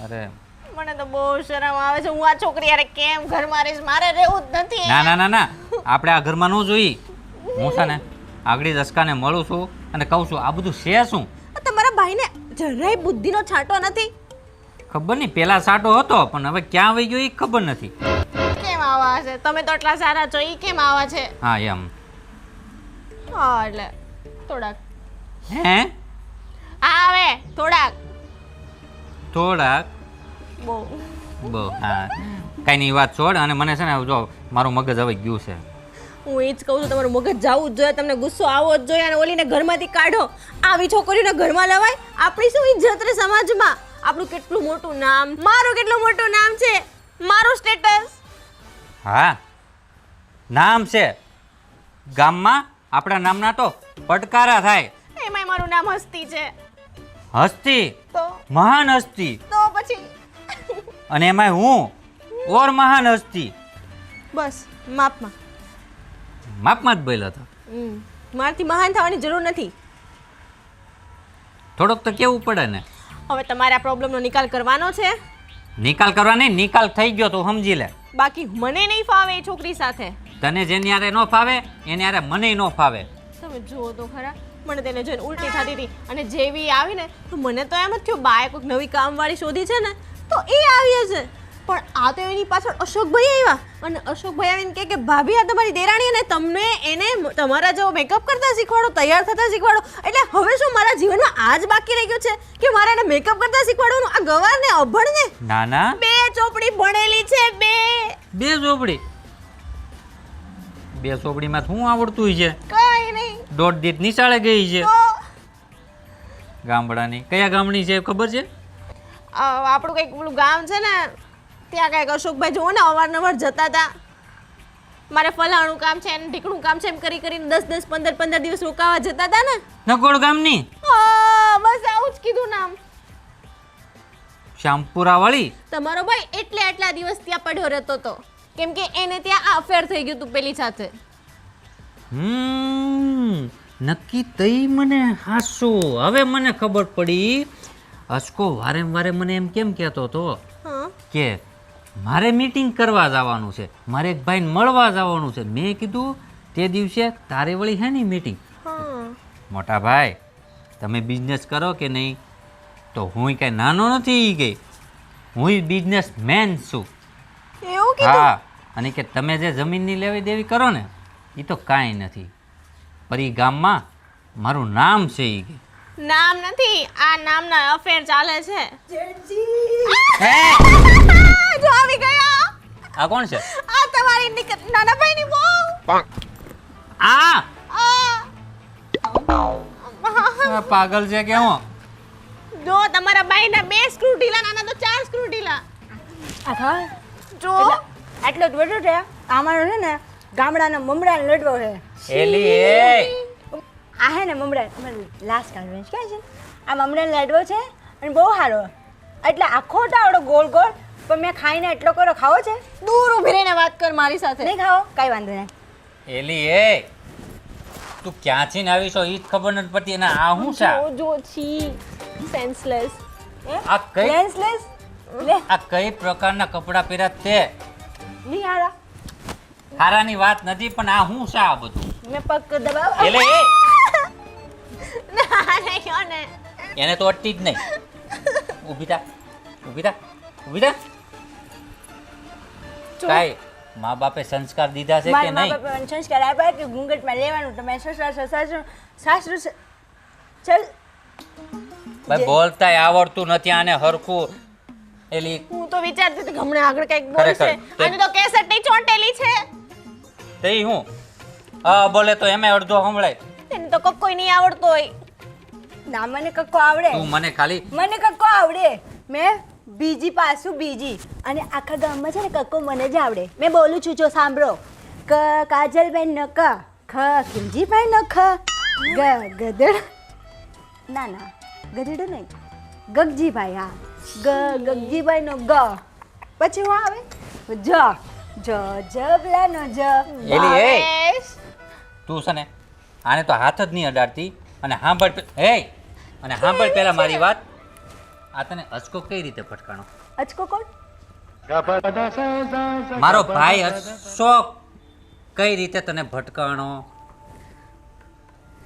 અરે મને તો બહુ શરમ આવે છે. હું આ છોકરી યારે કેમ ઘર મારીશ? મારે રહેવું જ નથી. ના ના ના ના, આપણે આ ઘરમાં ન જોઈ. હું છે ને આગળી દસકાને મળું છું અને કહું છું આ બધું છે શું. તમારા ભાઈને જરાય બુદ્ધિનો છાંટો નથી. ખબર નહીં, પેલા સાટો હતો પણ હવે ક્યાં વહી ગયો એ ખબર નથી. કેમ આવા છે? તમે તો એટલા સારા છો, ઈ કેમ આવા છે? હા એમ. હા એટલે થોડાક હે આવે થોડાક થોડાક બહુ. બહુ હા, કાંઈ નહીં, વાત છોડ. અને મને છે ને જો મારું મગજ હવે ગયું છે. હું એ જ કહું છું, તમારું મગજ જવું જ જોઈએ, તમને ગુસ્સો આવવો જ જોઈએ. અને ઓલીને ઘરમાંથી કાઢો. આવી છોકરીઓને ઘરમાં લવાય? આપણી શું ઇજ્જત રે સમાજમાં? આપણું કેટલું મોટું નામ, મારું કેટલું મોટું નામ છે, મારું સ્ટેટસ. હા નામ છે ગામમાં, આપણા નામના તો પડકારા થાય. એમાંય મારું નામ હસ્તી છે. હસ્તી, તો મહાન હસ્તી. તો પછી અને એમાં હું ઓર મહાન હસ્તી. બસ માપમાં. માપમાં જ બોલ્યો હતો. મારાથી મહાન થવાની જરૂર નથી. થોડોક તો કેવું પડે ને. હવે તમારે આ પ્રોબ્લેમનો નિકાલ કરવાનો છે. નિકાલ કરવા નહીં, નિકાલ થઈ ગયો તો સમજી લે. બાકી મને નહીં ફાવે એ છોકરી સાથે. તને જેની હારે ન ફાવે એની હારે મને ન ફાવે. તમે જુઓ તો ખરા, મને તેને જોઈને ઉલટી થતી હતી. અને જેવી આવી ને તો મને તો એમ જ થયું બાએ કોઈક નવી કામવાળી શોધી છે ને તો એ આવી હશે. પણ આ તો એની પાછળ અશોકભાઈ આવ્યા. અને અશોકભાઈ આવીને કહે કે ભાભી આ તમારી દેરાણી અને તમને એને તમારા જેવો મેકઅપ કરતા શીખવાડો, તૈયાર થતા શીખવાડો. એટલે હવે શું મારા જીવનમાં આ જ બાકી રહી ગયું છે કે મારે એને મેકઅપ કરતા શીખવાડવાનું? આ ગવારને અભણને ના ના, 2 ચોપડી ભણેલી છે. 2 ચોપડી? 2 ચોપડીમાં શું આવડતું છે? કઈ નહીં. દોઢ દીત નિશાળે ગઈ છે. તો ગામડાની કયા ગામની છે ખબર છે? આપણું કંઈક પેલું ગામ છે ને ત્યાં કંઈક અશોકભાઈ જુઓ ને અવારનવાર જતા હતા. મારે ફલાણું કામ છે અને ઢીકણું કામ છે એમ કરી કરીને 10-10 15-15 દિવસ રોકાવા જતા હતા ને. નકોડ ગામની? હા બસ આવું જ કીધું નામ. શ્યામપુરા વાળી? તમારો ભાઈ એટલે આટલા દિવસ ત્યાં પડ્યો રહેતો હતો કેમ કે એને ત્યાં આ અફેર થઈ ગયું હતું પેલી સાથે. નક્કી તઈ મને હાસો. હવે મને ખબર પડી. અસકો વારે મને એમ કેમ કહેતો હતો કે મારે મીટિંગ કરવા જવાનું છે, મારે એક ભાઈને મળવા જવાનું છે. મેં કીધું તે દિવસે તારે વળી હે ની મીટિંગ? મોટા ભાઈ તમે બિઝનેસ કરો કે નહીં? તો હું કાંઈ નાનો નથી ગઈ, હું બિઝનેસ મેન છું. એવું કીધું? હા. અને કે તમે જે જમીનની લેવી દેવી કરો ને એ તો કાંઈ નથી, પર એ ગામમાં મારું નામ છે. એ કે નામ નથી, આ નામના અફેર ચાલે છે. જો આવી ગયા. આ કોણ છે? આ તમારી નાના ભાઈની બહુ. આ પાગલ છે કે હું? જો તમારા ભાઈના 2 સ્ક્રૂ ઢીલા, નાના તો 4 સ્ક્રૂ ઢીલા. આખા જો આટલો જ બધો છે. આમાંનો છે ને ગામડાનો મમરાનો લડવો છે. એલી એ આ હે ને મમરા લાસ્ટ કન્વેન્સ ક્યાં છે? આ મમરાનો લડવો છે અને બહુ સારો. એટલે આખો ટાવડો ગોળ ગોળ. પણ મેં ખાઈને એટલો કરો ખાવો છે? દૂર ઊભી રહીને વાત કર મારી સાથે. નહીં ખાવો? કાંઈ વાંધો નહીં. એલી એ તું ક્યાંથી ને આવી છો એ જ ખબર નથી પડતી. અને આ શું છે? જો છી સેન્સલેસ. આ કઈ લેન્સલેસ લે આ કઈ પ્રકારના કપડા પહેર્યા તે? નહીં હારા. હારાની વાત નથી પણ આ શું છે આ બધું? મેં પગ દબાવ. એલે એ ના નહીં ને. એને તો અટતી જ નહીં. ઊભી થા, ઊભી થા, ઊભી થા. કાઈ મા બાપે સંસ્કાર દીધા છે કે મારા મા નહીં? બાપે મને સંસ્કાર આપ્યા કે ઘૂંઘટમાં લેવાનું. તમે સાસુ ચલ ભાઈ બોલતાય આવડતું નથી આને હરખું. એલી હું તો વિચારતી હતી કે હમણાં આગળ કંઈક બોલશે. ખરેખર. અને તો કેસેટ ની ચોંટેલી છે. તઈ હું હા બોલે તો એમે અડધો સંભળાય. એને તો કક્કોય નહીં આવડતો હોય. ના મને કક્કો આવડે. તું મને ખાલી મને કક્કો આવડે. મેં બીજી પાછું બીજી અને આખા ગામમાં છે ને કક્કો મને જ આવડે. મેં બોલું છું જો સાંભળો. ક કાજલબેન ન ક, ખ ખીમજીભાઈ ન ખ, ગ ગધેડ ના ના ગધેડો નહીં, ગગજીભાઈ. હા ગ ગગજીભાઈ નો ગ. પછી હું આવે જ જબલા નો જ. એલી એ ભાવેશ. તું છે ને આને તો હાથ જ નહીં અડાડતી. અને સાંભળ પેલા મારી વાત. આ તને અચકો કઈ રીતે ભટકાણો? અચકો કોણ? મારો ભાઈ અશોક કઈ રીતે તને ભટકાણો?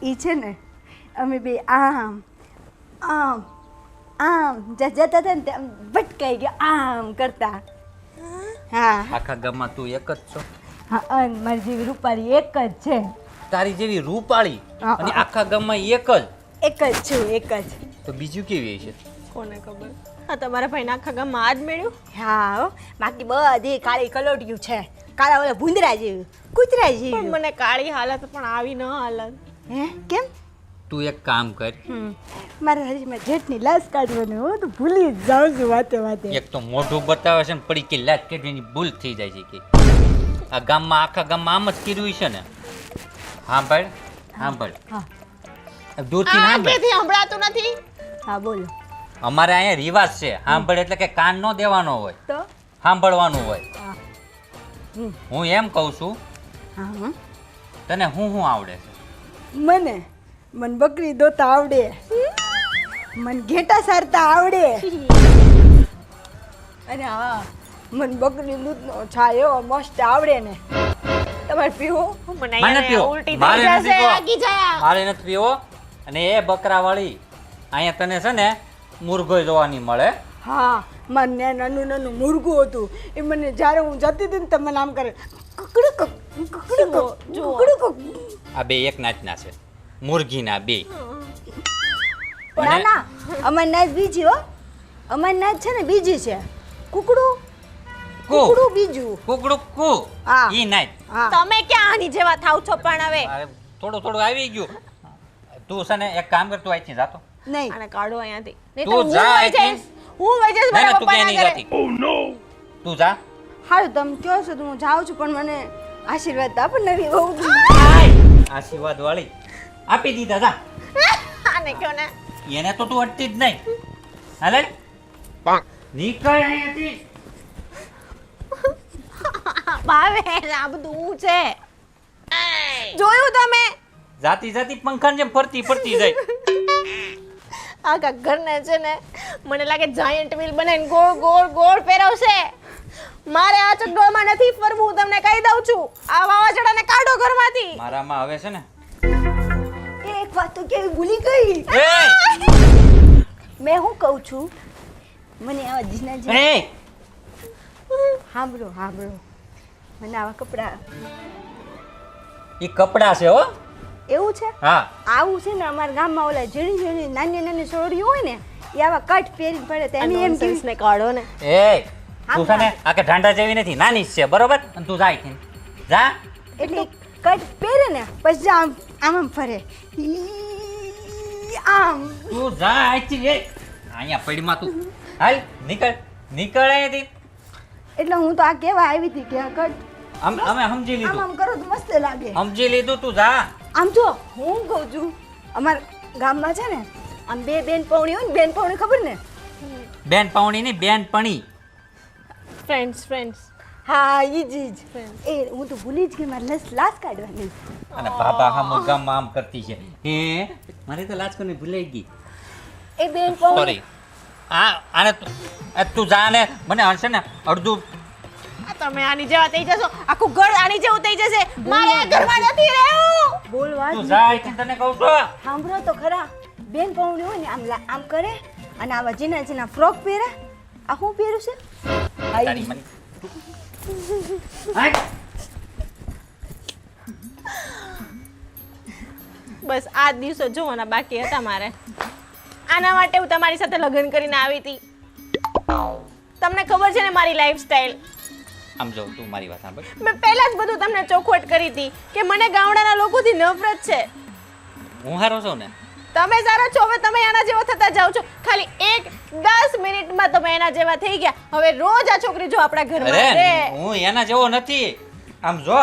ઈ છે ને અમે બે આમ આમ આમ જતા હતા ને તેમ ભટકાઈ ગયા આમ કરતા. હા આખા ગામમાં તું એક જ છો? હા અને મારી જેવી રૂપાળી એક જ છે. તારી જેવી રૂપાળી હા, અને હા. આખા ગામમાં એક જ? એક જ છું એક જ. તો બીજું કેવી છે? કોને ખબર? હા તમારા ભાઈને આખા ગામમાં આ જ મેળ્યું. હા હો, બાકી બધી કાળી કલોડિયું છે. કાળા ઓલા ભૂંદરા જેવું કૂતરા પણ જેવું. મને કાળી હાલત પણ આવી ન હાલત. હે કેમ? તું એક કામ કર. મારે હજી મેં જેઠની લાશ કાઢવાની હું તો ભૂલી જ જાઉં છું વાતે વાતે. એક તો મોઢું બતાવે છે ને પડી કે લાટ કાઢવાની ભૂલ થઈ જાય છે કે આ ગામમાં આખા ગામમાં આમ જ કર્યું છે ને. સાંભળ હા દૂરથી સાંભળ. આખેથી સંભળાતું નથી. હા બોલો. અમારે અહીંયા રિવાજ છે સાંભળ એટલે કે કાન ન દેવાનો હોય, તો સાંભળવાનું હોય. હા. હું એમ કહું છું હા તને હું આવડે છે? મને બકરી દોતા આવડે, મને ઘેટા સારતા આવડે, અને હા મને બકરી દૂધનો છાયો મસ્ત આવડે ને. તમારે પીવું? મને મને અહીંયા પીવો. ઉલટી મારે થઈ નથી જશે પીવો. આગી જા. મારે નથી પીવો. અને એ બકરાવાળી અહીંયા તને છે ને મુરઘોય જોવાની મળે. હા મને નાનું નાનું મુરગું હતું એ મને જ્યારે હું જતી હતી ને તો મને આમ કરે કુકડુક કુકડુક કુકડુક. આ બે એક નાચના છે, મુરઘીના બે. ના ના અમારી નાચ બીજી હો, અમારી નાચ છે ને બીજી છે. કુકડું કુકડું બીજું. કુકડું કુ હા. ઈ નાચ. હા તમે ક્યાં આની જેવા થાવ છો પણ હવે? અરે થોડું આવી ગયું. તું છે ને એક કામ કર, તું અહીંથી જાતો. નહીં આને કાઢો અહીંયાથી. નહીં તું તો હું જા વઈ અહીંથી. જઈશ. હું વઈ જઈશ ના મારા તું ક્યાંય પપ્પાના નહીં ઘરે. જાતી. તું જા. હારું તમે કહો છો તો હું જાઉં છું પણ મને આશીર્વાદ આપો નવી બહુ. આશીર્વાદ વાળી આપી દીધા જા. આને કયો ને. એને તો તું અટતી જ નહીં. હાલે નીકળ અહીંયાથી. ભાવે આ બધું હું છે. જોયું તમે? જાતી પંખાની જેમ ફરતી જાય. આખા ઘરને છે ને મને લાગે જાયન્ટ વ્હીલ બનાવીને ગોળ ગોળ ગોળ ફેરવશે. મારે આ ચક્કરમાં નથી ફરવું, તમને કહી દઉં છું. આ વાવાઝોડાને કાઢો ઘરમાંથી. મારામાં હવે છે ને એક વાત તો કેવી ભૂલી ગઈ. એ મેં હું કહું છું મને આવા જીના એ સાંભળો સાંભળો મને આવા કપડા ઈ કપડા છે હો. એવું છે. હા આવું છે ને અમારા ગામમાં ઓલા ઝીણી ઝીણી નાની નાની છોડીઓ હોય ને એ આવા કટ પહેરીને પડે તો એમ એમ કે ને કાઢો ને. એ તું છે ને આ કે ઢાંડા જેવી નથી, નાની જ છે બરોબર. અને તું જાય છે જા. એટલે કટ પહેરે ને પછી આમ આમ આમ ફરે આમ. તું જા અહીંથી. એ અહીંયા પડીમાં તું હાલ નીકળ અહીંયાથી. એટલે હું તો આ કેવા આવી હતી કે આ કટ અમે સમજી આમ લીધું. આમ કરો તો મસ્ત લાગે. સમજી લીધું. તું જા. આમ જો હું કહું છું અમારા ગામમાં છે ને આમ બે બેનપણી હોય ને, બેનપણી ખબર ને? બેન પાવણી ની બેન પણી. ફ્રેન્ડ્સ. હા ઈ જ એ હું તો ભૂલી જ ગઈ મારે લાશ કાઢવાની. અને બાબા હા ગામમાં આમ કરતી છે. હે મારે તો લાજ કરીને ભૂલાઈ ગઈ. એ બેનપણી સોરી. આને તું જા ને મને હશે ને અડધું. તમે આની જેવા થઈ જશો, આખું ઘર આની જેવું થઈ જશે. મારે આ ઘરમાં નથી રહેવું. બોલવા તું જ જા અહીંથી, તને કહું છું. સાંભળો તો ખરા. બેનપણી હોય ને આમ આમ કરે અને આવા જીના જીના ફ્રોક પહેરે. આ શું પહેર્યું છે? તારી મને. હાય. બસ આ જ દિવસો જોવાના બાકી હતા મારે. આના માટે હું તમારી સાથે લગ્ન કરીને આવી હતી. તમને ખબર છે ને મારી લાઈફસ્ટાઈલ. આમ જો તું મારી વાત સાંભળ. મેં પહેલા જ બધું તમને ચોખવટ કરી હતી કે મને ગામડાના લોકોથી નફરત છે. હું હારો છું ને. તમે સારા છો, હવે તમે એના જેવા થતા જાઓ છો. ખાલી 10 મિનિટમાં તમે એના જેવા થઈ ગયા. હવે રોજ આ છોકરી જો આપણા ઘરમાં અરે રહે. હું એના જેવો નથી. આમ જો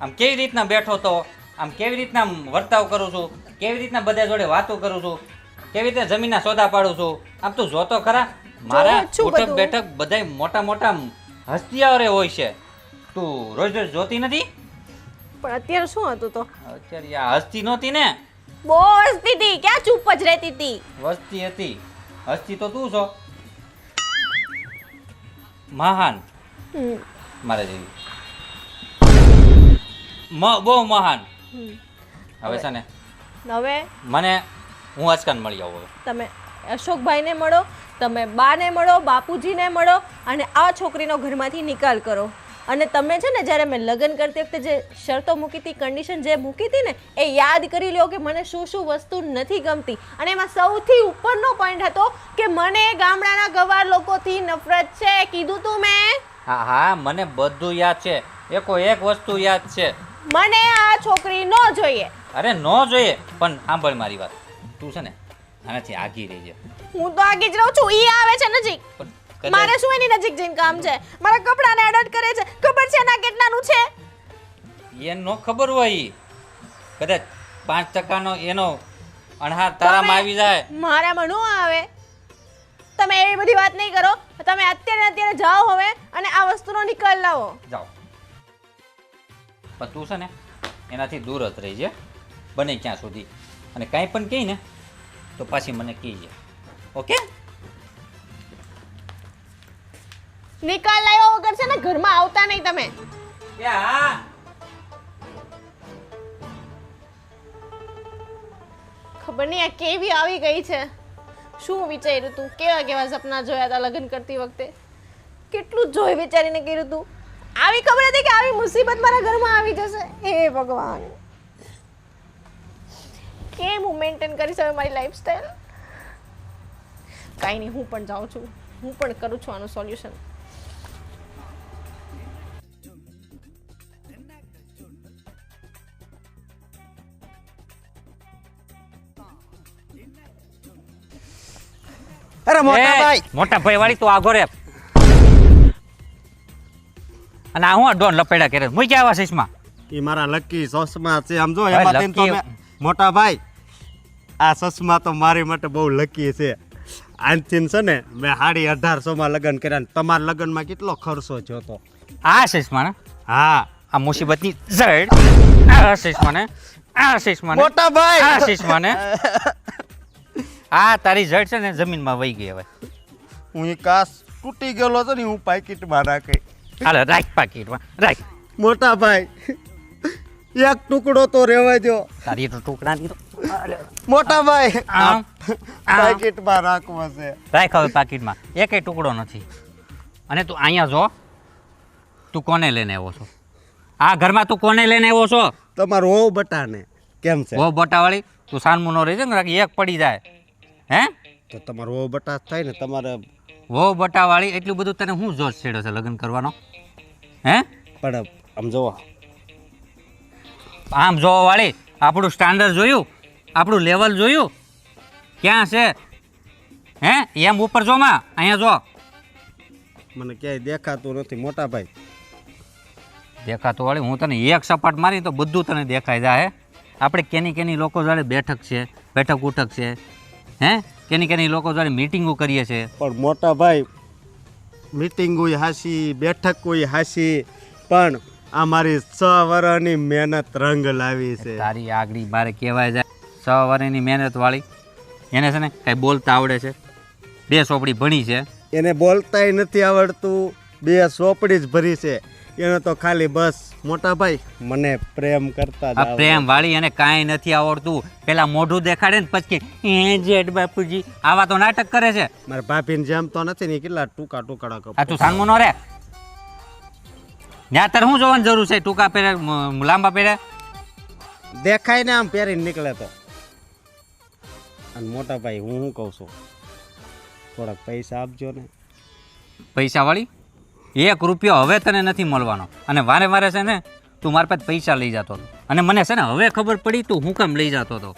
આમ કેવી રીતના બેઠો તો, આમ કેવી રીતના વર્તાવ કરું છું, કેવી રીતના બધા જોડે વાતો કરું છું, કેવી રીતે જમીનના સોદા પાડું છું. આમ તું જોતો ખરા મારા જોઉં જ છું ઉઠક બધું. બેઠક બધાય મોટા મોટા હસ્તિયાઓ હોય છે. તું રોજ રોજ જોતી નથી? પણ અત્યારે શું હતું તો અત્યારે આ હસ્તી નહોતી ને, બહુ હસતી હતી, ક્યાં ચૂપ જ રહેતી હતી. વસ્તી હતી. હસ્તી તો તું છો, મહાન મારા જેવી, બહુ મહાન. હવે છે ને હવે મને હું આજકાલ મળી આવું. તમે અશોકભાઈને મળો, તમે બાને મળો, બાપુજીને મળો અને આ છોકરીનો ઘરમાંથી નિકાલ કરો. અને તમે છે ને જ્યારે મેં લગ્ન કરતી વખતે જે શરતો મૂકી હતી, કન્ડિશન જે મૂકી હતી ને, એ યાદ કરી લો કે મને શું શું વસ્તુ નથી ગમતી. અને એમાં સૌથી ઉપરનો પોઈન્ટ હતો કે મને ગામડાના ગવાર લોકોથી નફરત છે. કીધું તું મેં? હા હા, મને બધું યાદ છે. એકો એક વસ્તુ યાદ છે, મને આ છોકરી ન જોઈએ. અરે નો જોઈએ, પણ સાંભળ મારી વાત. તું છે ને આનાથી આગી રહી છે. હું તો આગળ જ રહું છું, ઈ આવે છે નજીક. મારે શું એની નજીક જઈને કામ છે? મારા કપડાને એડટ કરે છે. ખબર છે ના કેટલાનું છે? એ નો ખબર હોય, કદાચ 5% એનો અણહાર તારામાં આવી જાય. મારામાં નો આવે. તમે એવી બધી વાત નહીં કરો. તમે અત્યારે જાઓ હવે અને આ વસ્તુનો નિકાલ લાવો. જાઓ. પણ તું છે ને એનાથી દૂર જ રહી છે, બને ક્યાં સુધી. અને કાંઈ પણ કહી ને તો પાછી મને કહીજે, ઓકે? નિકાલ લાવ્યા વગર છે ને ઘરમાં આવતા નહીં તમે. હા. ખબર નહીં આ કેવી આવી ગઈ છે. શું વિચાર્યું તું? કેવા કેવા સપના જોયા હતા લગ્ન કરતી વખતે? કેટલું જોઈ વિચારીને કર્યું તું? આવી ખબર હતી કે આવી મુસીબત મારા ઘરમાં આવી જશે? હે ભગવાન, કેમ હું મેન્ટેન કરીશ હવે મારી લાઈફસ્ટાઈલ? કાંઈ નહીં, હું પણ જાઉં છું, હું પણ કરું છું આનું સોલ્યુશન. અરે મોટા ભાઈ, મોટા ભાઈ વાળી તો આગો રે. અને આ હું ડોન લપેડા કરે મૂકી આવ્યા શીશમાં. એ મારા લકી ચશ્મા છે. આમ જો એમાં તેમ તો મોટા ભાઈ, આ ચશ્મા તો મારી માટે બહુ લકી છે. આનથી છે ને મેં 1850 માં લગ્ન કર્યા ને તમારા લગ્નમાં કેટલો ખર્ચો થયો તો. આ શીશમાં ને, હા, આ મુસીબતની ઝડ. આ શીશમાં ને, આ શીશમાં ને, મોટા ભાઈ, આ શીશમાં ને. આ તારી જડ છે ને જમીનમાં વહી ગઈ. હવે હું એ કાસ તૂટી ગયેલો છે ને, હું પાકીટમાં રાખી. હાલ રાખ પાકીટમાં રાખ. મોટા ભાઈ, એક ટુકડો તો રહેવા દો. તારી તો ટુકડાની તો મોટા ભાઈ, આમ પાકીટમાં રાખવા છે. રાખ હવે પાકીટમાં. એકેય ટુકડો નથી. અને તું અહીંયા જો, તું કોને લઈને આવ્યો છો? આ ઘરમાં તું કોને લઈને આવ્યો છો? તમારો હોવ બટાને કેમ છે? બહુ બોટાવાળી તું સાનમું ન રહી છે ને, એક પડી જાય. હે તો તમારો હોવ બટા થાય ને તમારે. વો બટાવાળી એટલું બધું તને શું જોશ છેડ્યો છે લગ્ન કરવાનો? હે પણ આમ જોવો, આમ જોવા વાળી આપણું સ્ટાન્ડર્ડ જોયું, આપણું લેવલ જોયું ક્યાં છે? હે એમ ઉપર જો માં, અહીંયા જો. મને ક્યાંય દેખાતું નથી મોટા ભાઈ. દેખાતું વાળી હું તને એક સપાટ મારી તો બધું તને દેખાઈ જાય. આપણે કેની કેની લોકો જોડે બેઠક છે, બેઠક ઉઠક છે, હે કેની કેની લોકો જોડે મીટિંગો કરીએ છીએ. પણ મોટા ભાઈ, મીટિંગ હોય હાસી, બેઠક હોય હાસી, પણ આ મારી 6 વર્ષની મહેનત રંગ લાવી છે. તારી આગળી મારે કહેવાય જાય 6 વર્ષની મહેનત વાળી. એને છે ને કાંઈ બોલતા આવડે છે? 2 ચોપડી ભણી છે. એને બોલતાય નથી આવડતું, 2 ચોપડી જ ભરી છે. એને તો ખાલી બસ મોટા ભાઈ મને પ્રેમ કરતા જ આ પ્રેમ વાળી એને કાંઈ નથી આવડતું. પેલા મોઢું દેખાડે ને પછી એ જેઠ બાપુજી આવા તો નાટક કરે છે. મારા ભાભીને જેમ તો નથી ને, કેટલા ટૂંકા ટુકડા કપ. આ તું સાનમું નો રે. ત્યાં તારે શું જોવાની જરૂર છે? ટૂંકા પહેરે લાંબા પહેરે દેખાય ને આમ પહેરીને નીકળે તો. અને મોટા ભાઈ હું શું કહું છું, થોડાક પૈસા આપજો ને. પૈસા વાળી 1 રૂપિયો હવે તને નથી મળવાનો. અને વારે વારે છે ને તું મારા પાસે પૈસા લઈ જતો હતો. અને મને છે ને હવે ખબર પડી તું હું કામ લઈ જતો હતો.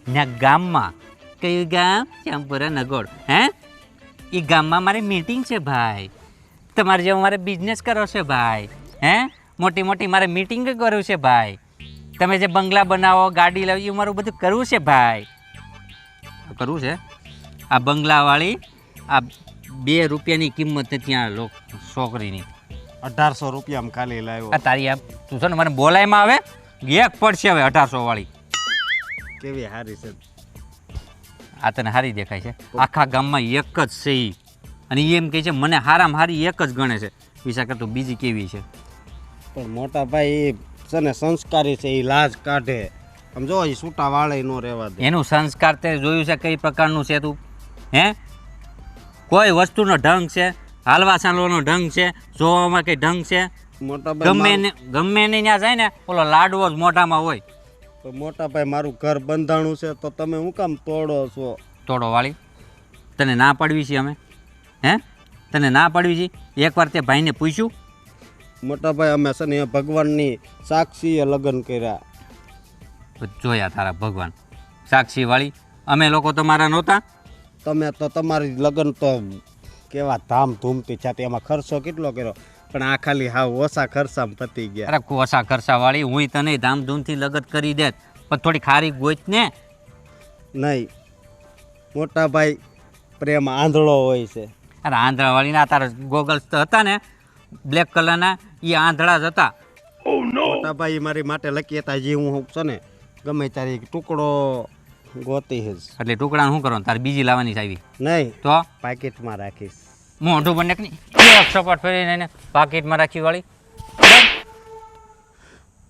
ત્યાં ગામમાં, કયું ગામ? ચાંપુરા નગોડ. હે એ ગામમાં મારી મીટિંગ છે ભાઈ. તમારે જેવું મારે બિઝનેસ કરો છે ભાઈ. હે મોટી મોટી મારે મીટિંગ કરવું છે ભાઈ. તમે જે બંગલા બનાવો, ગાડી લાવી, એ મારું બધું કરવું છે ભાઈ. કરવું છે. આ બંગલાવાળી આ 2 રૂપિયાની કિંમત નથી આ છોકરીની. 1800 રૂપિયામાં ખાલી લાવ્યો. આ તારી આ તું છે ને મને બોલાયમાં આવે એક પડશે હવે 1800 વાળી. કેવી હારી છે. આ તને હારી દેખાય છે? આખા ગામમાં એક જ છે ઈ. અને ઈ એમ કહે છે મને હારામાં હારી એક જ ગણે છે. વિચાર કર તું બીજી કેવી છે. પણ મોટા ભાઈ એ છે ને સંસ્કારી છે, એ લાજ કાઢે. આમ જો એ છૂટા વાળે નો રહેવા દે. એનું સંસ્કાર તે જોયું છે કઈ પ્રકારનું છે તું? હે, કોઈ વસ્તુનો ઢંગ છે, હાલવા ચાલવાનો ઢંગ છે, જોવામાં કઈ ઢંગ છે? મોટા ભાઈ ગમે ને ત્યાં જાય ને ઓલો લાડવો જ મોઢામાં હોય. મોટા ભાઈ મારું ઘર બંધાણું છે તો તમે હું કામ તોડો છો? તોડો વાળી, તને ના પાડવી છે અમે? હે, તને ના પાડવી છે? એકવાર તે ભાઈને પૂછ્યું? મોટા ભાઈ અમે છે ને ભગવાનની સાક્ષીએ લગ્ન કર્યા. જોયા તારા ભગવાન સાક્ષી વાળી? અમે લોકો તમારા નહોતા? તમે તો તમારી લગ્ન તો કેવા ધામધૂમથી છે, એમાં ખર્ચો કેટલો કર્યો, પણ આ ખાલી હાવ ઓછા ખર્ચામાં પતી ગયા. અરે કોસા ખર્ચા વાળી, હું તને ધામધૂમથી લગન કરી દેત, પણ થોડી ખારી ગોત ને. નહીં મોટા ભાઈ, પ્રેમ આંધળો હોય છે. અરે આંધળા વાળીના તારા ગોગલ્સ તો હતા ને બ્લેક કલરના, એ આંધળા જ હતા. મોટા ભાઈ મારી માટે લખી હતા, જે હું છે ને ગમે ત્યારે એક ટુકડો ગોતી છે. એટલે ટુકડાને શું કરવાનું? તારે બીજી લાવવાની છે આવી? નહીં તો પાકીટમાં રાખીશ. મોઢું બને કે નહીં, સપાટ ફેરીને એને પાકીટમાં રાખી વાળી.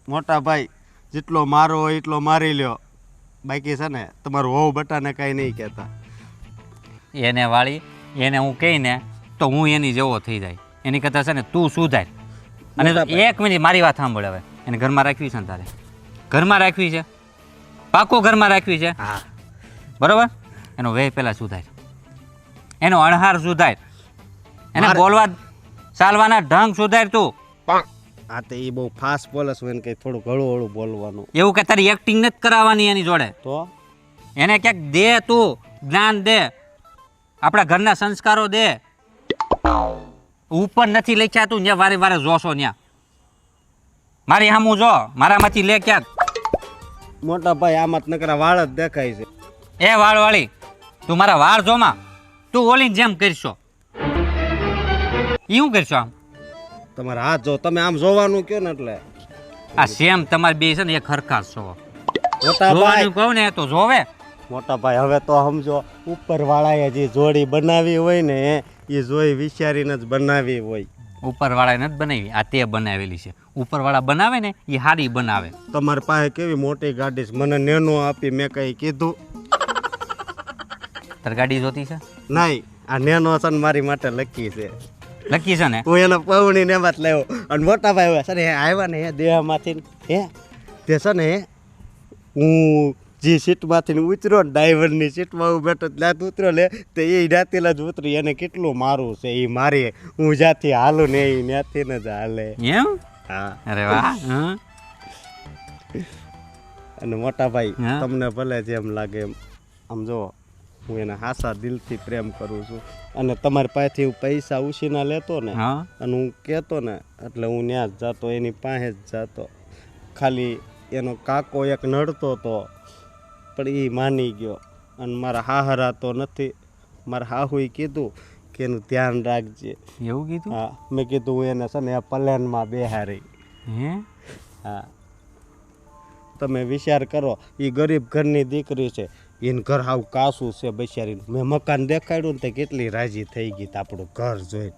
મોટા ભાઈ જેટલો મારો હોય એટલો મારી લ્યો, બાકી છે ને તમારું હોવ બટાને કાંઈ નહીં કહેતા. એને વાળી, એને હું કહીને તો હું એની જેવો થઈ જાય. એની કરતાં છે ને તું સુધાર. અને એક મિનિટ મારી વાત સાંભળ. હવે એને ઘરમાં રાખવી છે ને તારે? ઘરમાં રાખવી છે? પાકો ઘરમાં રાખવી છે? હા બરોબર. એનો વેય પહેલાં સુધાર, એનો અણહાર સુધાર, એને બોલવા ચાલવાના ઢંગ સુધાર તું. હા તો એ બહુ ફાસ્ટ બોલે છે, એને કંઈ થોડું હળું હળું બોલવાનું. એવું કે તારી એક્ટિંગ નથી કરાવવાની એની જોડે. તો એને ક્યાંક દે, તું જ્ઞાન દે, આપણા ઘરના સંસ્કારો દે. ઉપર નથી લખ્યા તું, ત્યાં વારે વારે જોશો ત્યાં. મારી સામું જો, મારામાંથી લે ક્યાંક. મોટા ભાઈ આમાં જ નકરા વાળ જ દેખાય છે. એ વાળવાળી, તું મારા વાળ જોમાં, તું ઓલીને જેમ કરશો. એ શું કરશો આમ? તમારા હાથ જો, તમે આમ જોવાનું કયો ને એટલે આ સેમ તમારી બે છે ને એક હરખા છો. મોટા ભાઈ જોવાનું કહું ને તો જોવે. મોટા ભાઈ હવે તો સમજો, ઉપર વાળાએ જે જોડી બનાવી હોય ને એ જોઈ વિચારીને જ બનાવી હોય. ઉપરવાળાએ નથી બનાવી, આ તે બનાવેલી છે. ઉપરવાળા બનાવે ને એ હારી બનાવે. તમારી પાસે કેવી મોટી ગાડી છે, મને નેનો આપી, મેં કઈ કીધું? તાર ગાડી જોતી છે? નહીં, આ નેનો છે ને મારી માટે લકી છે. લકી છે ને? હું એને પવણીને એમાં જ લાવ્યો. અને મોટા ભાઈ છે ને આવ્યા ને દેહમાંથી તે છે ને હું જે સીટમાંથી ઉતર્યો ને ડ્રાઈવરની સીટમાં હું બેઠો ત્યાં ઉતર્યો લે તો એ જાતીલા જ ઉતરી. એને કેટલું મારું છે એ મારી, હું જ્યાંથી હાલું ને એ ત્યાંથી ને જ હાલે. એમ? હા. અરે વાહ. હં. અને મોટા ભાઈ હા. તમને ભલે જેમ લાગે એમ, આમ જો હું એને હાસા દિલથી પ્રેમ કરું છું. અને તમારી પાસેથી હું પૈસા ઉછીના લેતો ને હા. અને હું કહેતો ને એટલે હું ત્યાં જ જાતો, એની પાસે જ જાતો. ખાલી એનો કાકો એક નડતો હતો પણ એ માની ગયો. અને મારા હાહરા તો નથી, મારા હાહુએ કીધું કે એનું ધ્યાન રાખજે. એવું કીધું? હા, મેં કીધું હું એને છે ને પ્લેનમાં બેહારી. હે? હા, તમે વિચાર કરો, એ ગરીબ ઘરની દીકરી છે, એને ઘર હાવ કાસું છે બિચારીને. મેં મકાન દેખાડ્યું ને તે કેટલી રાજી થઈ ગઈ આપણું ઘર જોઈને.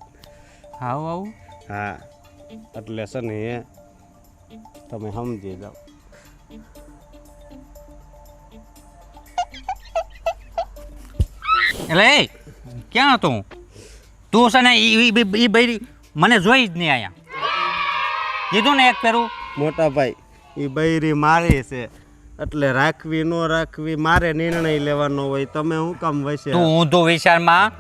આવું આવું? હા, એટલે છે ને એ તમે સમજી જાઓ. એટલે એ ક્યાં હતો હું? તું છે ને એ બૈરી મને જોઈ જ નહીં અહીંયા. કીધું ને એક પેરું. મોટા ભાઈ એ બૈરી મારી છે એટલે રાખવી ન રાખવી મારે નિર્ણય લેવાનો હોય. તમે શું કામ વસે? તું ઊંધો વિચારમાં,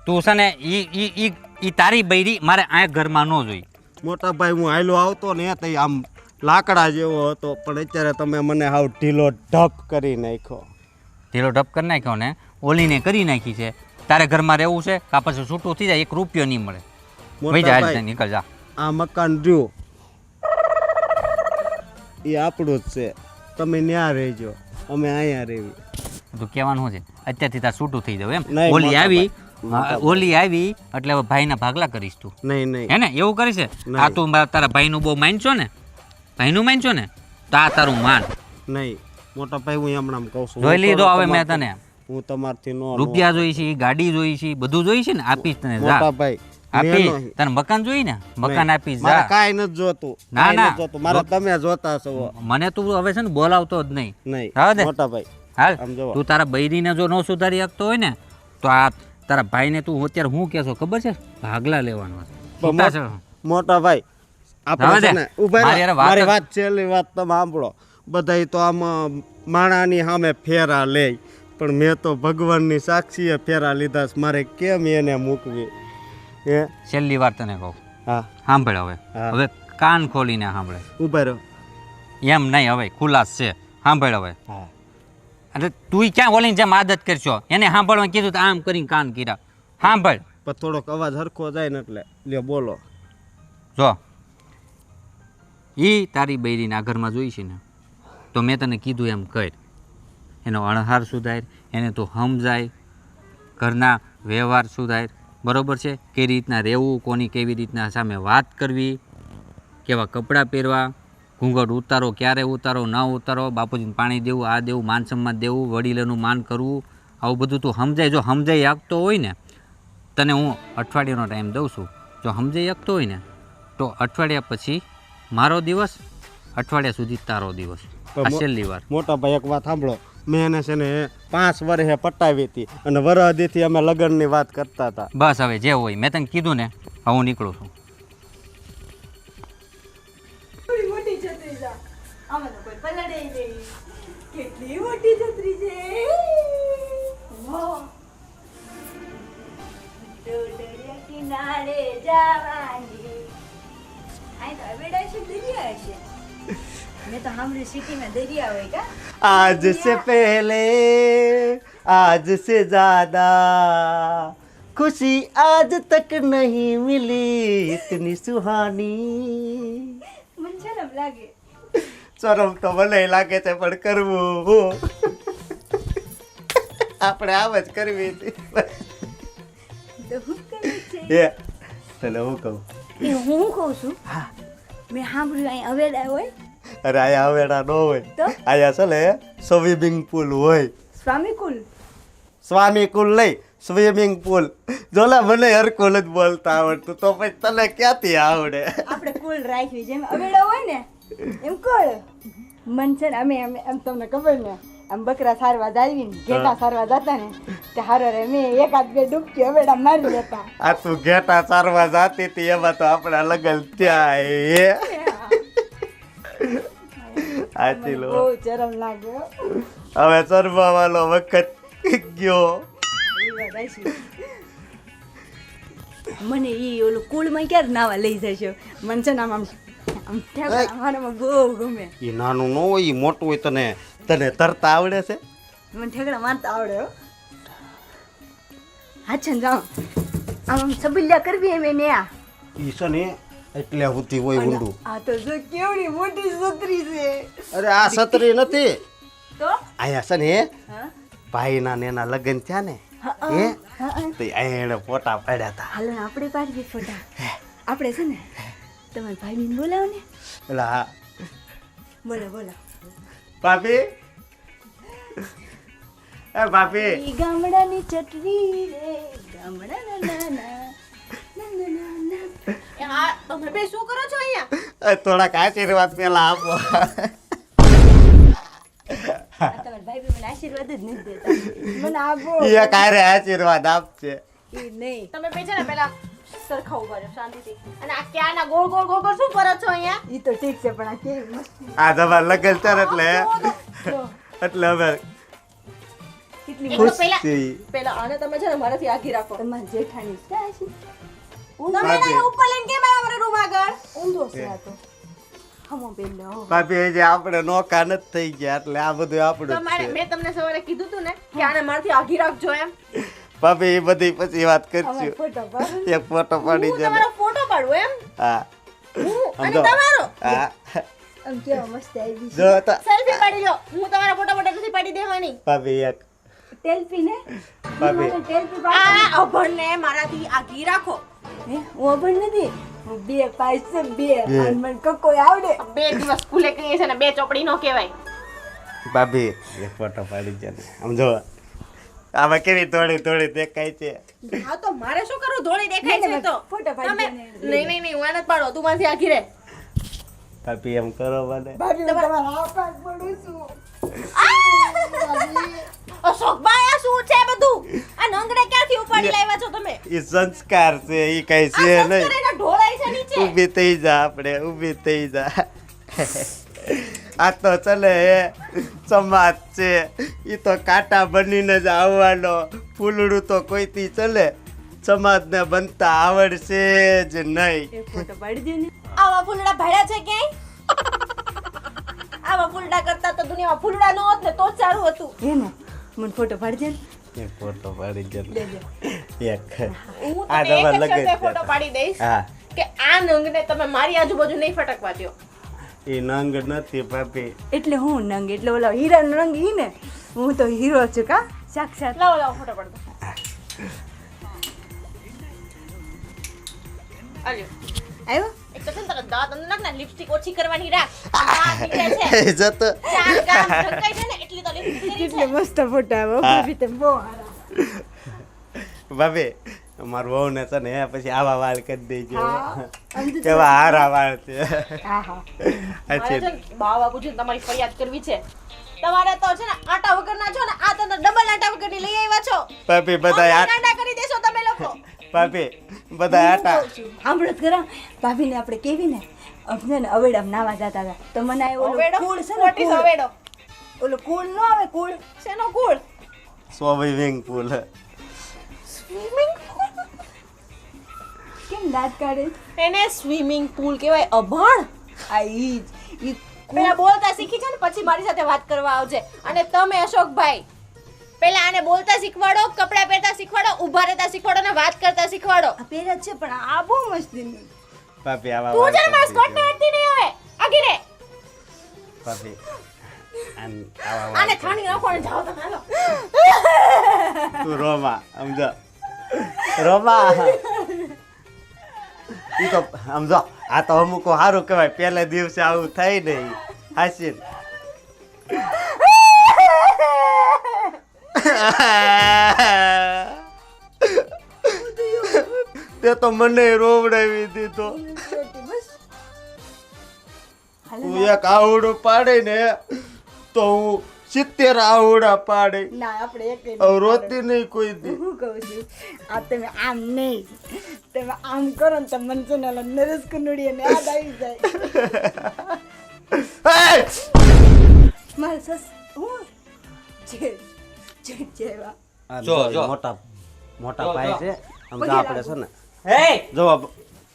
તું છે ને ઈ તારી બૈરી મારે આ ઘરમાં ન જોઈ. મોટા ભાઈ હું હાલો આવતો ને તો આમ લાકડા જેવો હતો, પણ અત્યારે તમે મને હાવ ઢીલો ઢપ કરી નાખ્યો. ઢીલો ઢપ કરી નાખ્યો ને, ઓલીને કરી નાખી છે. તારે ઘરમાં રહેવું છે કા પછી છૂટું થઈ જાય, 1 રૂપિયો નહીં મળે. ભાઈ જા, હાલ નીકળ જા. આ મકાન રહ્યું એ આપણું જ છે, તમે ત્યાં રહેજો, અમે અહીંયા રહેવી. તું કહેવાનું છે અત્યારથી તાર છૂટું થઈ જાવ એમ? નહીં, ઓલી મોટા આવી, ભાઈ. ઓલી આવી એટલે હવે ભાઈના ભાગલા કરીશ તું. નહીં નહીં હે ને? એવું કરી છે? આ તું તારા ભાઈનું બહુ માનશો ને, ભાઈનું માનશો ને, તો આ તારું માન. નહીં મોટા ભાઈ હું હમણાં કહું છું જોઈ લીધો હવે મેં તને. હું તમારથી નો રૂપિયા જોઈ છે, ગાડી જોઈ છે, બધું જોઈ છે ને, આપીશ તને. જા મોટા ભાઈ આપીશ તને. મકાન જોઈ ને, મકાન આપીશ. મારે જા. કાંઈ નથી જોતું. ના, કાંઈ ના. નથી જોતું. મારે તમે જોતા છો. મને તું હવે છે ને બોલાવતો જ નહીં. નહીં હા દે. મોટા ભાઈ હાલ આમ જોવો. તું તારા બૈરીને જો ન સુધારી શકતો હોય ને તો આ તારા ભાઈને તું અત્યારે હું કહેશો ખબર છે? ભાગલા લેવાનો છે. છૂટા છે. મોટા ભાઈ આપણે હવે દે. છે ને ઊભા મારી રહો. હારે વાત મારી જ- વાત છેલ્લી વાત તમે સાંભળો. બધાય તો આમ માણાની સામે ફેરા લે, પણ મેં તો ભગવાનની સાક્ષીએ ફેરા લીધા છે. મારે કેમ એને મૂકવી? હે છેલ્લી વાર તને કહું, હા સાંભળ હવે. હા. હવે કાન ખોલીને સાંભળે. ઊભા રહો. એમ નહીં, હવે ખુલાસ છે. સાંભળ હવે. હા એટલે તું ક્યાં ઓલીને જેમ આદત કરશો, એને સાંભળવા કીધું તો આમ કરીને કાન કીધા. સાંભળ પણ થોડોક અવાજ હરખો જાય ને એટલે લ્યો બોલો. જો એ તારી બૈરીના ઘરમાં જોઈ છે ને, તો મેં તને કીધું એમ કર. એનો અણહાર સુધાર, એને તું સમજાય, ઘરના વ્યવહાર સુધાર. બરોબર છે? કઈ રીતના રહેવું, કોની કેવી રીતના સામે વાત કરવી, કેવા કપડાં પહેરવા, ઘૂંઘટ ઉતારો, ક્યારે ઉતારો, ન ઉતારો, બાપુજીને પાણી દેવું, આ દેવું, માન સન્માન દેવું, વડીલોનું માન કરવું, આવું બધું તું સમજાય. જો સમજાઈ શકતો હોય ને, તને હું અઠવાડિયાનો ટાઈમ દઉં છું. જો સમજાઈ શકતો હોય ને તો અઠવાડિયા પછી મારો દિવસ, અઠવાડિયા સુધી તારો દિવસ. આ છેલ્લી વાર. મોટા ભાઈ એક વાત સાંભળો. મેં એને છે ને 5 વર્ષે પટાવી હતી અને વરહદીથી અમે લગ્નની વાત કરતા હતા. બસ હવે જે હોય, મેં તને કીધું ને, હવે હું નીકળું છું. થોડી મોટી છત્રી છે. આમાં તો કોઈ પલળે નહીં. કેટલી મોટી છત્રી છે. વાહ. દરિયા કિનારે જવાની. આય તો અવેડા છે, દરિયા છે. મેં તો સાંભળ્યું સિટીમાં દરિયા હોય કા. आज से पहले आज से ज्यादा खुशी आज तक नहीं मिली इतनी सुहानी. મને શરમ લાગે. શરમ તો મને લાગે છે પણ કરવું આપણે આમ જ કરવી હતી. તો હું કરું છે. એ તને હું કહું, એ હું કહું છું. હા. મેં સાંભળ્યું અહીં અવેડા હોય. અરે આયા હવેડા ન હોય, તો? આયા છે ને સ્વિમિંગ પુલ હોય. સ્વામી કુલ. સ્વામી કુલ નહીં, સ્વિમિંગ પુલ. જોલા મને હરકુલ જ બોલતા આવડતું, તો પછી તને ક્યાંથી આવડે? આપણે કુલ રાખવી જેમ અવેડા હોય ને એમ કુલ. મન છે ને અમે એમ તમને ખબર ને આમ બકરા સારવા જાવી ને ઘેટા સારવા જતા ને તે હારો રે મેં એકાદ બે ડૂબકી અવેડા મારી લેતા. આ તું ઘેટા ચારવા જાતી હતી એમાં તો આપણા લગન ત્યાં આચી લો. બહુ શરમ લાગે હો. હવે ચરવા વાળો વખત ગયો. એ વાત હાચી. મને ઈ ઓલું કુળમાં ક્યારે નાવા લઈ જશો? મને છે ને આમ ઠેકડા મારવામાં બહુ ગમે. એ નાનું ન હોય, એ મોટું હોય. તને તરતા આવડે છે? મને ઠેકડા મારતા આવડે હો. હાચન જાઓ આમ સબિલ્યા કરવી એમ એને આ. ઈ છે ને એટલે સુધી હોય ઊંડું. આ તો જો કેવડી મોટી છત્રી છે. અરે આ છત્રી નથી, તો આયા છે ને હા ભાઈના ને એના લગ્ન થયા ને હે તો એને ફોટા પાડ્યા હતા. હાલો ને આપણે પાડીએ ફોટા. આપણે છે ને તમારા ભાઈને બોલાવો ને. એટલે હા બોલો બોલો. ભાભી, એ ભાભી, ઈ ગામડાની ચટણી રે ગામડાના નાના હા તમે બે શું કરો છો અહીંયા? થોડાક આશીર્વાદ પેલા આપો. તમારા ભાઈ મને આશીર્વાદ જ નથી દેતા. મને આપો. એ કારે આશીર્વાદ આપશે. ઈ નહીં. તમે બે છે ને પેલા સરખા ઉભા રહો શાંતિથી. અને આ ક્યાંના ગોળ ગોળ ગોળ ગોળ શું કરો છો અહીંયા? ઈ તો ઠીક છે પણ આ કેવી મસ્તી. આ તમારા લગ્ન છે ને એટલે હવે કેટલી એક તો ખુશ પેલા છીએ. પેલા આને તમે છે ને મારાથી આગી રાખો. તમારી જેઠાણી ક્યાં છે? તમે એને ઉપર લઈને કેમ આવ્યા મારા રૂમ આગળ? ઊંધો છે આ તો. હમો બેન હો. ભાભી હજી આપણે નોકા નથી થઈ ગયા એટલે આ બધું આપણું જ તમારે છે. મેં તમને સવારે કીધું તું ને કે આને મારાથી આગી રાખજો એમ. ભાભી એ બધી પછી વાત અમારો કરશું. ફોટો પાડો. એક ફોટો પાડી હું દે. તમારો ફોટો પાડું એમ? હા હું અને જો. તમારો હા આમ કેવા મસ્ત આવી છે. જો તો સેલ્ફી પાડી લો. હું તમારા ફોટો નથી પાડી દેવાની. ભાભી એક ટેલ્ફી ને ભાભી. ટેલ્ફી પાડો. આ અભણને મારાથી આગી રાખો. હે હું અભણ નથી હું 2 પાસ છે 2 અને મને કકોય આવડે 2 દિવસ સ્કૂલે કહીએ છે ને 2 ચોપડી નો કહેવાય. ભાભી એક ફોટો પાડી છે ને આમ જો આમાં કેવી થોડી થોડી દેખાય છે. હા તો મારે શું કરવું? ધોળી દેખાય છે તો ફોટો પાડી તમે દે ને. નહીં હું આને જ પાડો. તું માથી આખી રે. ભાભી એમ કરો મને. ભાભી હું તમારા હાથ પાક પડું છું. અશોકભાઈ આ શું છે બધું? આ નંગડે ક્યાંથી ઉપાડી લાવ્યા છો તમે? એ સંસ્કાર છે એ કઈ છે આ નહીં. સંસ્કારીના ઢોળાય છે નીચે. ઊભી થઈ જા આપણે ઊભી થઈ જા. આ તો ચલે એ સમાજ છે એ તો કાંટા બનીને જ આવવાનો. ફૂલડું તો કોઈથી ચલે સમાજને બનતા આવડશે જ નહીં. એક ફોટો પાડી દે ને. આવા ફૂલડા ભાડ્યા છે ક્યાંય? આવા ફૂલડા કરતા તો દુનિયામાં ફૂલડા ન હોત ને તો જ સારું હતું. હે ને મને ફોટો પાડી દે ને. એક ફોટો પાડી દે લે લે. હું એક તમને આ એક ડબલ જ લગાઈ શરતે દે. ફોટો પાડી દઈશ હા કે આ નંગને તમે મારી આજુબાજુ નહીં ફટકવા દો. એ નંગ નથી ભાભી. એટલે હું નંગ એટલે ઓલા હીરાનો રંગ ઈ ને હું તો હીરો છું કા સાક્ષાત. લાવો ફોટો પાડ દો. આલ્યો. આવ્યો એક તો છે ને તારા દાંત અંદર નાખ ને લિપસ્ટિક ઓછી કરવાની રાખ. આ નીકળે છે. જતો 4 ગામ ઢંકાઈ છે ને એટલી તો લિપસ્ટિક કરી કેટલો છે. મસ્ત ફોટો આવ્યો ભાભી તમે બહુ હારા. ભાભી મારું વહુ ને છે ને પછી આવા વાળ કરી દેજો. હા. આમ તો કેવા હારા વાળ છે. હા હા મારે છે ને બા બાપુજીને તમારી ફરિયાદ કરવી છે. તમારે તો છે ને આટા વગરના છો ને આ તો ડબલ આટા વગરની લઈ આવ્યા છો. ભાભી બધા આટા કરી દેશો તમે લોકો. ભાભી બધા આટા સાંભળો ખરા ભાભીને આપણે કેવી ને અમને ને અવેડામાં નાવા જતા હતા તો મને આ ઓલો અવેડો? કુળ છે What ને is કુળ. અવેડો? ઓલો કુળ નો આવે કુળ શેનો કુળ? Swimming pool. કેમ દાંત કાઢે એને સ્વિમિંગ પૂલ કહેવાય. અભણ આ ઈ જ ઈ પેલા બોલતા શીખી છે ને પછી મારી સાથે વાત કરવા આવજે. અને તમે અશોકભાઈ પેલા આને બોલતા શીખવાડો, કપડાં પહેરતા શીખવાડો, ઊભા રહેતા શીખવાડો ને વાત કરતા શીખવાડો. આ પહેરા છે પણ આ બહુ મસ્તી ની ભાભી આવા તું વાળ જરા મારા કરી સ્કર્ટ ને દેજો. અડતી નહીં હવે. આગી રે. ભાભી આવા વાળ આને ખાણી નાખો ને જાઓ તમે હાલો. તું રોમા સમજો રોમા. ઈ તો સમજો આ તો અમુક સારું કહેવાય. પહેલા દિવસે આવું થાય નહીં હાસીન. તે તો મને રોવડાવી દીધો. તું એક આવડો પાડે ને તો હું 70 આવડા પાડે. ના આપણે એક હવે રોતી નહીં કોઈ દી. હું કહું છું આ તમે આમ નહીં તમે આમ કરો ને તો મને છે ને ઓલા નરેશ કનોડિયા ને યાદ આવી જાય. મારે સસ હું જે જેવા જો, જો. મોટા મોટા ભાઈ છે સમજો આપણે છે ને હે જો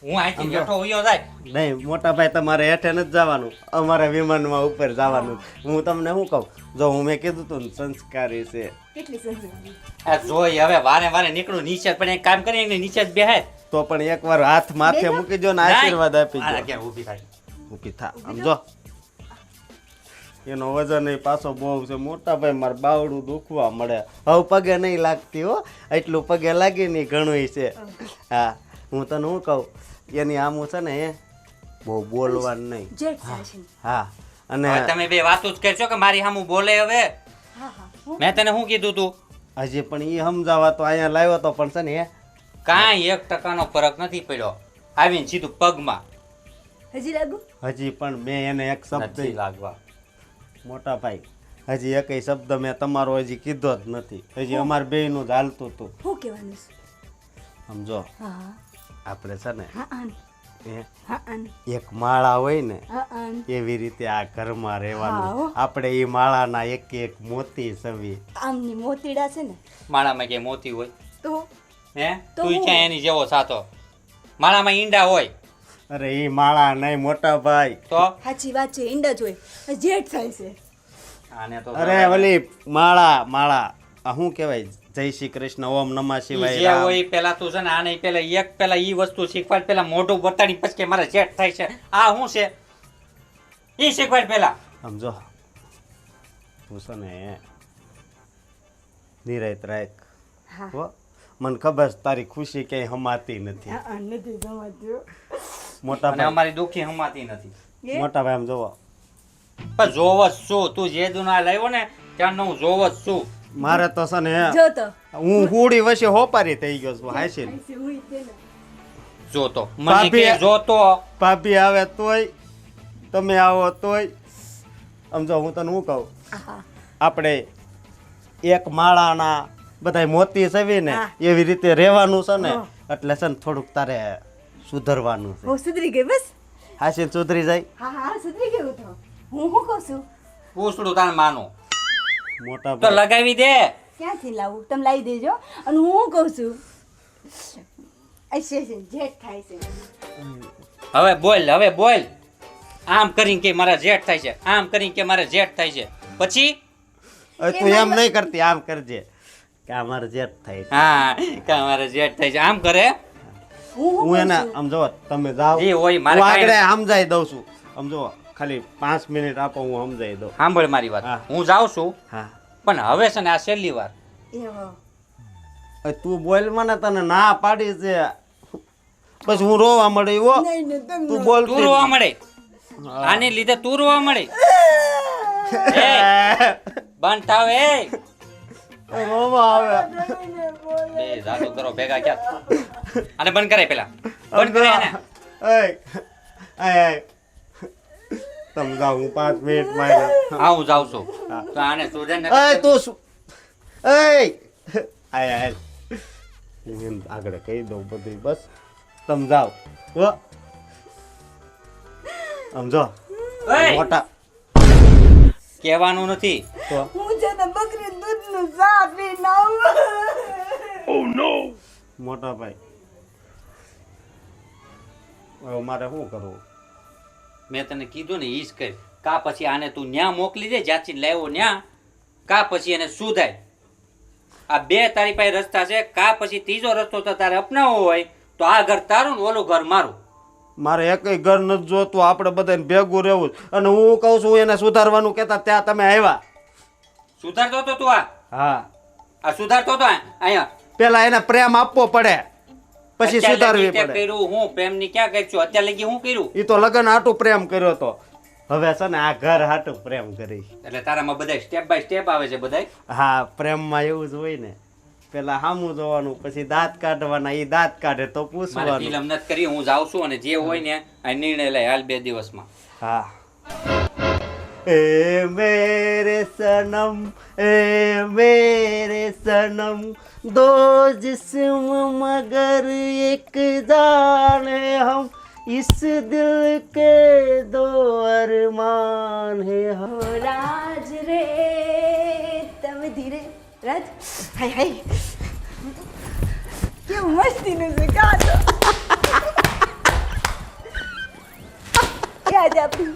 હું અહીંથી બેઠો હોયો જાય. નહીં મોટા ભાઈ તમારે હેઠે નથી જવાનું અમારે વિમાનમાં ઉપર જવાનું. હું તમને શું કહું જો હું મેં કીધું તું ને સંસ્કારી છે. કેટલી સંસ્કારી આ જોઈ હવે વારે વારે નીકળું નીચે પણ એક કામ કરીને નીચે જ બેહાય. તો પણ એકવાર હાથ માથે મૂકી દો ને આશીર્વાદ આપી આને દો. ક્યાં ઊભી થાય. ઊભી થા સમજો એનો વજન એ પાછો બહુ છે. મોટા ભાઈ મારે બાવડું દુખવા મળે. હવે પગે નહીં લાગતી હો એટલું પગે લાગી નહીં ઘણું છે. હા હું તને શું કહું એની આમું છે ને એ બહુ બોલવાનું નહીં. જેઠ થાય છે હા અને હવે તમે બે વાતો જ કરશો કે મારી સામું બોલે હવે. હા હા મેં તને શું કીધું તું? હજી પણ એ સમજાવવા તો અહીંયા લાવ્યો તો પણ છે ને એ કાંઈ 1% ફરક નથી પડ્યો. આવીને સીધું પગમાં હજી લાગુ હજી પણ મેં એને એક શબ્દ નથી લાગવા. મોટા ભાઈ હજી એકય શબ્દ મેં તમારો હજી કીધો જ નથી. હજી અમારે બેયનું જ હાલતું હતું. શું કહેવાનું છે સમજો હા આપણે છે ને હા આન એ હા આન એક માળા હોય ને હા આન એવી રીતે આ ઘરમાં હા, રહેવાનું. હો. આપણે એ માળાના એક એક મોતી સવી. આમની મોતીડા છે ને માળામાં ક્યાંય મોતી હોય તો હે? તો તું હું? ક્યાં એની જેવો સાતો? માળામાં ઈંડા હોય અરે એ માળા નહીં મોટા ભાઈ. તો સાચી વાત છે ઈંડા જ હોય જેઠ થાય છે આને તો અરે ઓલી માળા આ શું કહેવાય જય શ્રી કૃષ્ણ ઓમ નમઃ ઈ શિવાય જે રામ. હોય પેલા તું છે ને આને પેલા ઈ વસ્તુ શીખવાડ. પેલા મોઢું બતાડી પછી કે મારે જેટ થાય છે આ શું છે ઈ શીખવાડ પેલા. સમજો તું છે ને નિરાયત રાખ હા હો મને ખબર છે તારી ખુશી ક્યાંય હમાતી નથી. નથી સમજ્યો. મોટા અને ભાઈ, અમારી દુઃખી હમાતી નથી. મોટા ભાઈ આમ જોવો. પણ જોવ જ છું, તું જે દુના લાવ્યો ને ત્યાંનો હું જોવ જ છું. મારે તો છે ને જો તો હું હુડી વચ્ચે હોપારી થઈ ગયો છું. હાશી જોતો મને ભાભી- કે જોતો. ભાભી આવે તોય, તમે આવો તોય. સમજો હું તને શું કહું, આપણે એક માળાના બધા મોતી સવી ને એવી રીતે રહેવાનું છે ને, એટલે છે ને થોડુંક તારે સુધરવાનું છે. હું સુધરી ગઈ બસ. હાશી સુધરી જાય. હા હા સુધરી ગયું તો હું શું કહું છું પૂછડું તારે માનું મોટા તો ભાઈ, લગાવી દે. ક્યાંથી લાવું તમે લાવી દેજો. અને હું કહું છું અશે જેઠ થાય છે. હવે બોલ આમ કરીને કે મારા જેઠ થાય છે, આમ કરીને કે મારા જેઠ થાય છે, પછી હવે તું એમ નહીં કરતી, આમ કરજે કે આ મારે જેઠ થાય છે. હા કે મારા જેઠ થાય છે આમ કરે. હું એને આમ જો તમે જાઓ, જે હોય હું મારે આગળ કાંઈ- સમજાઈ દઉં છું. આમ જો ખાલી 5 મિનિટ આપો, હું સમજાઈ દઉં. સાંભળ મારી વાત, હા. હું જાઉં છું હા પણ હવે છે ને આ છેલ્લી વાર. એવો હવે તું બોલ મને, તને ના પાડી છે પછી હું રોવા મળે એવો. તું બોલ તું રોવા મળે, આને લીધે તું રોવા મળે. એ, બંધ થાવ એ. રોવા આવે. બે જાદુ કરો ભેગા ક્યાં. આને બંધ કરાય પેલા, બંધ કરે એને. તમે જાઓ, હું 5 મિનિટ માં હા હું જાઉં છું તો આને સુધે ને. તું શું આય હું એમ આગળ કહી દઉં બધું. બસ તમે જાઓ હો. સમજો ઓય, મોટા કહેવાનું નથી. તો હું છે ને બકરી દૂધનું ચા પી નાઉં. મોટા ભાઈ, હવે મારે શું કરવું? મેં તને કીધું ને ઈ જ કર. કા પછી આને તું ન્યા મોકલી દે જ્યાંથી લાવ્યો ન્યા, કા પછી એને સુધાય. આ બે તારી પાસે રસ્તા છે. કા પછી ત્રીજો રસ્તો તો તારે અપનાવવો હોય તો આ ઘર તારું ને ઓલું ઘર મારું. મારે એકય ઘર નથી જોતું, આપણે બધાને ભેગું રહેવું. અને હું કહું છું એને સુધારવાનું કહેતા ત્યાં તમે આવ્યા. સુધારતો તો તું હા, આ સુધારતો તો અહીંયા પેલા એને પ્રેમ આપવો પડે પછી અત્યાર સુધારવી લગી તે પડે. કર્યું હું પ્રેમની ક્યાં કરશું? અત્યાર લગી હું કર્યું? એ તો લગન હાટું પ્રેમ કર્યો તો, હવે છે ને આ ઘર હાટું પ્રેમ કરી. એટલે તારામાં બધા સ્ટેપ બાય સ્ટેપ આવે છે બધા. હા, પ્રેમમાં એવું જ હોય ને, પેલા સામું જોવાનું, પછી દાંત કાઢવાના, એ દાંત કાઢે તો મારે પૂછવાનું. ફિલ્મ નથી કરી, હું જાઉં છું અને જે હોય ને આ નિર્ણય લઈ હાલ 2 દિવસમાં. હા. ए मेरे सनम, ए मेरे सनम, दो जिस्म मगर एक जान है हम, इस दिल के दो अरमान है हम. રાજ રે તમે ધીરે રાજ. હાય હાય કેવું મસ્તીનું છે ગાતો. આજે આપણે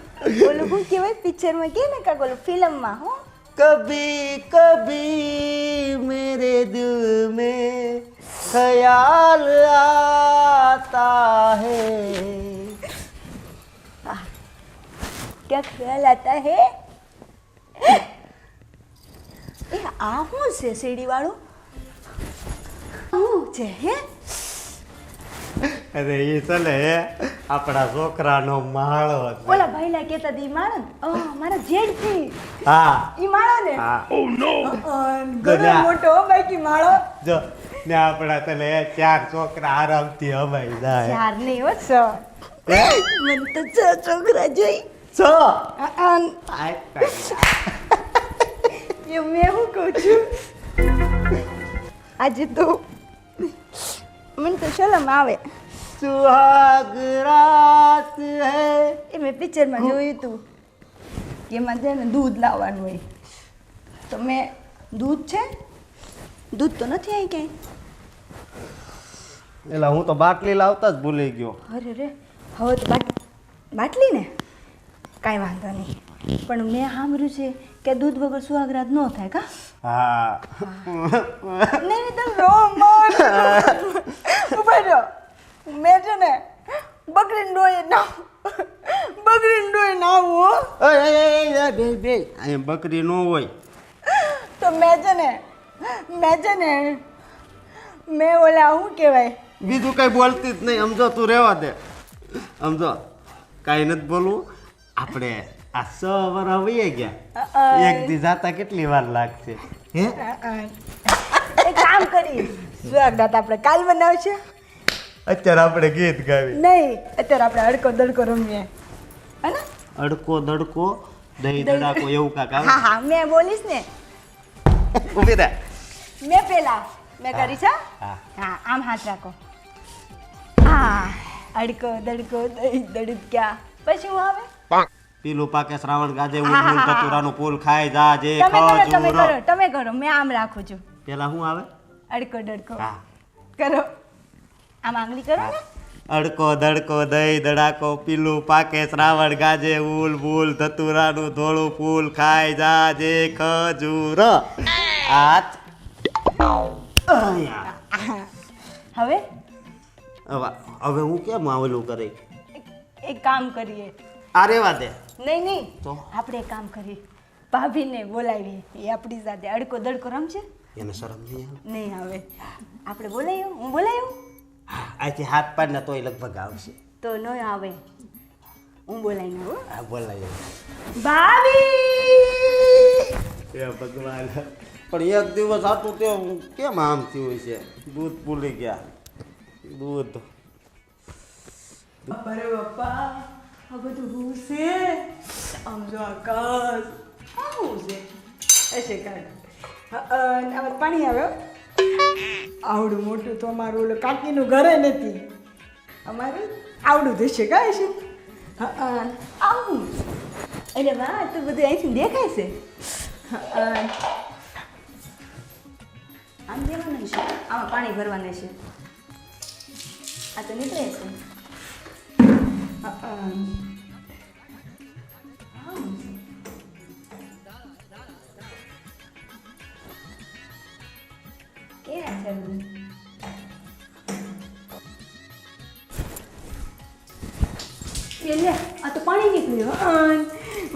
ઓલું શું કહેવાય પિક્ચરમાં કે ને કાંક ઓલું ફિલ્મમાં હો. कभी कभी मेरे दिल में ख्याल आता है. क्या ख्याल आता है? એ આ શું છે સીડી વાળું? શું છે હે? અરે એ ચલે આપણા છોકરાનો માળો છે. ઓલા ભાઈલા કહેતા હતી માળો ને? મારા જેઠ થી હા ઈ માળો ને? હા. ઘણો મોટો હો બાકી માળો. જો ને આપણા તને 4 છોકરા આરામથી હવાઈ જાય. ચાર નહીં હો છ. મને તો 6 છોકરા જોઈ. છો એ મેં શું કહું છું આજે તો મને તો શરમ આવે. સુહાગ રાત હૈ. એ મેં પિક્ચરમાં જોયું હતું કે એમાં છે ને દૂધ લાવવાનું હોય તો મેં દૂધ છે દૂધ તો નથી આવી ક્યાંય. એટલે હું તો બાટલી લાવતા જ ભૂલી ગયો. અરે રે હવે તો બાટલી ને કાંઈ વાંધો નહીં પણ મેં સાંભળ્યું છે કે દૂધ વગર સુહાગરાત ન થાય કા? હા. નહીં તમે રો મત ઉભા રહ્યો. મેં છે ને બકરીને ડોયે નાવું હો. અહીંયા બકરી ન હોય. તો મેં છે ને મેં ઓલા શું કહેવાય બીજું કઈ બોલતી જ નહીં. સમજો તું રહેવા દે. સમજો કાંઈ નથી બોલવું. આપણે આ 6 વર્ષ વહી ગયા, એક દી જાતા કેટલી વાર લાગશે? હે એક કામ કરી સ્વાગત આપણે કાલ બનાવશે. અત્યારે આપણે ગીત ગાવી. નહીં અત્યારે આપણે હડકો દડકો રમીએ હે ને? અડકો દડકો દહીં દડાકો એવું કાંક આવે. હા હા મેં બોલીશ ને. ઊભી રહે. મેં પેલા મેં કરી છે. હા. હા આમ હાથ રાખો. હા અડકો દડકો દહીં દડક્યા પછી હું આવે પીલું પાકે શ્રાવણ ગાજે ઉડમુલ કતુરાનું ફૂલ ખાય જાજે તમે કરો ખજૂરો. તમે કરો મેં આમ રાખું છું. પેલા શું આવે? અડકો દડકો હા. કરો આમ આંગળી કરો ને. અડકો દડકો દહીં દડાકો પીલું પાકે શ્રાવણ ગાજે ઉલ બુલ ધતુરાનું ધોળું ફૂલ ખાય જાજે ખજૂર. હાથ અહીંયા. હવે હવે હું કેમ આવેલું કરે? એક કામ કરીએ. આ રેવા દે. નહીં નહીં તો? આપણે એક કામ કરીએ ભાભીને બોલાવીએ એ આપણી સાથે અડકો દડકો રમશે. એને શરમ નહીં આવે? નહીં આવે આપણે બોલાયું હું બોલાયું આથી હાથ પાડીને તોય લગભગ આવશે. તો ન આવે હું બોલાઈને આવું. હા બોલાય. ભાભી એ ભગવાન. પણ એક દિવસ આતું તે કેમ આમ થયું છે? દૂધ ભૂલી ગયા. દૂધ અરે બાપા આ બધું હું છે આમ જો આકાશ આ હું છે એસે કાઢ આમાં પાણી આવ્યો. આવડું મોટું તો અમારું ઓલું કાકીનું ઘરે નથી. અમારું આવડું થશે કાંઈ છે. આવું એટલે વાહ તો બધું અહીંથી દેખાય છે. આમ દેવાનું છે આમાં પાણી ભરવાનું છે. આ તો નીકળે છે. ક્યાં છે બધું? એ લે આ તો પાણી નીકળ્યું.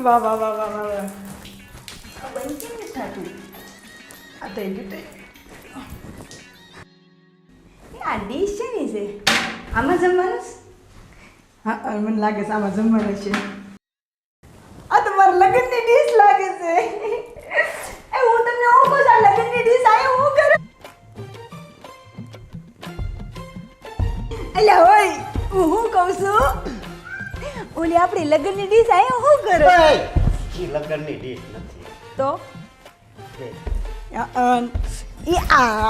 વાહ વાહ વાહ વાહ વાહ વાહ. આ બંધ કેમ નથી થતું? આ થઈ ગયું. આ ડીશ છે ને છે આમાં જમવાનું છે. હા મને લાગે છે આમાં જમવાનું છે. આ તો મારા લગ્નની ડીશ લાગે છે. એ હું તમને હું કહું છું લગ્નની ડીશ આય હું કરું. અલ્યા હોય હું કહું છું ઓલી આપણી લગ્નની ડીશ આય હું કરું. એ લગ્નની ડીશ નથી તો છે. એ આ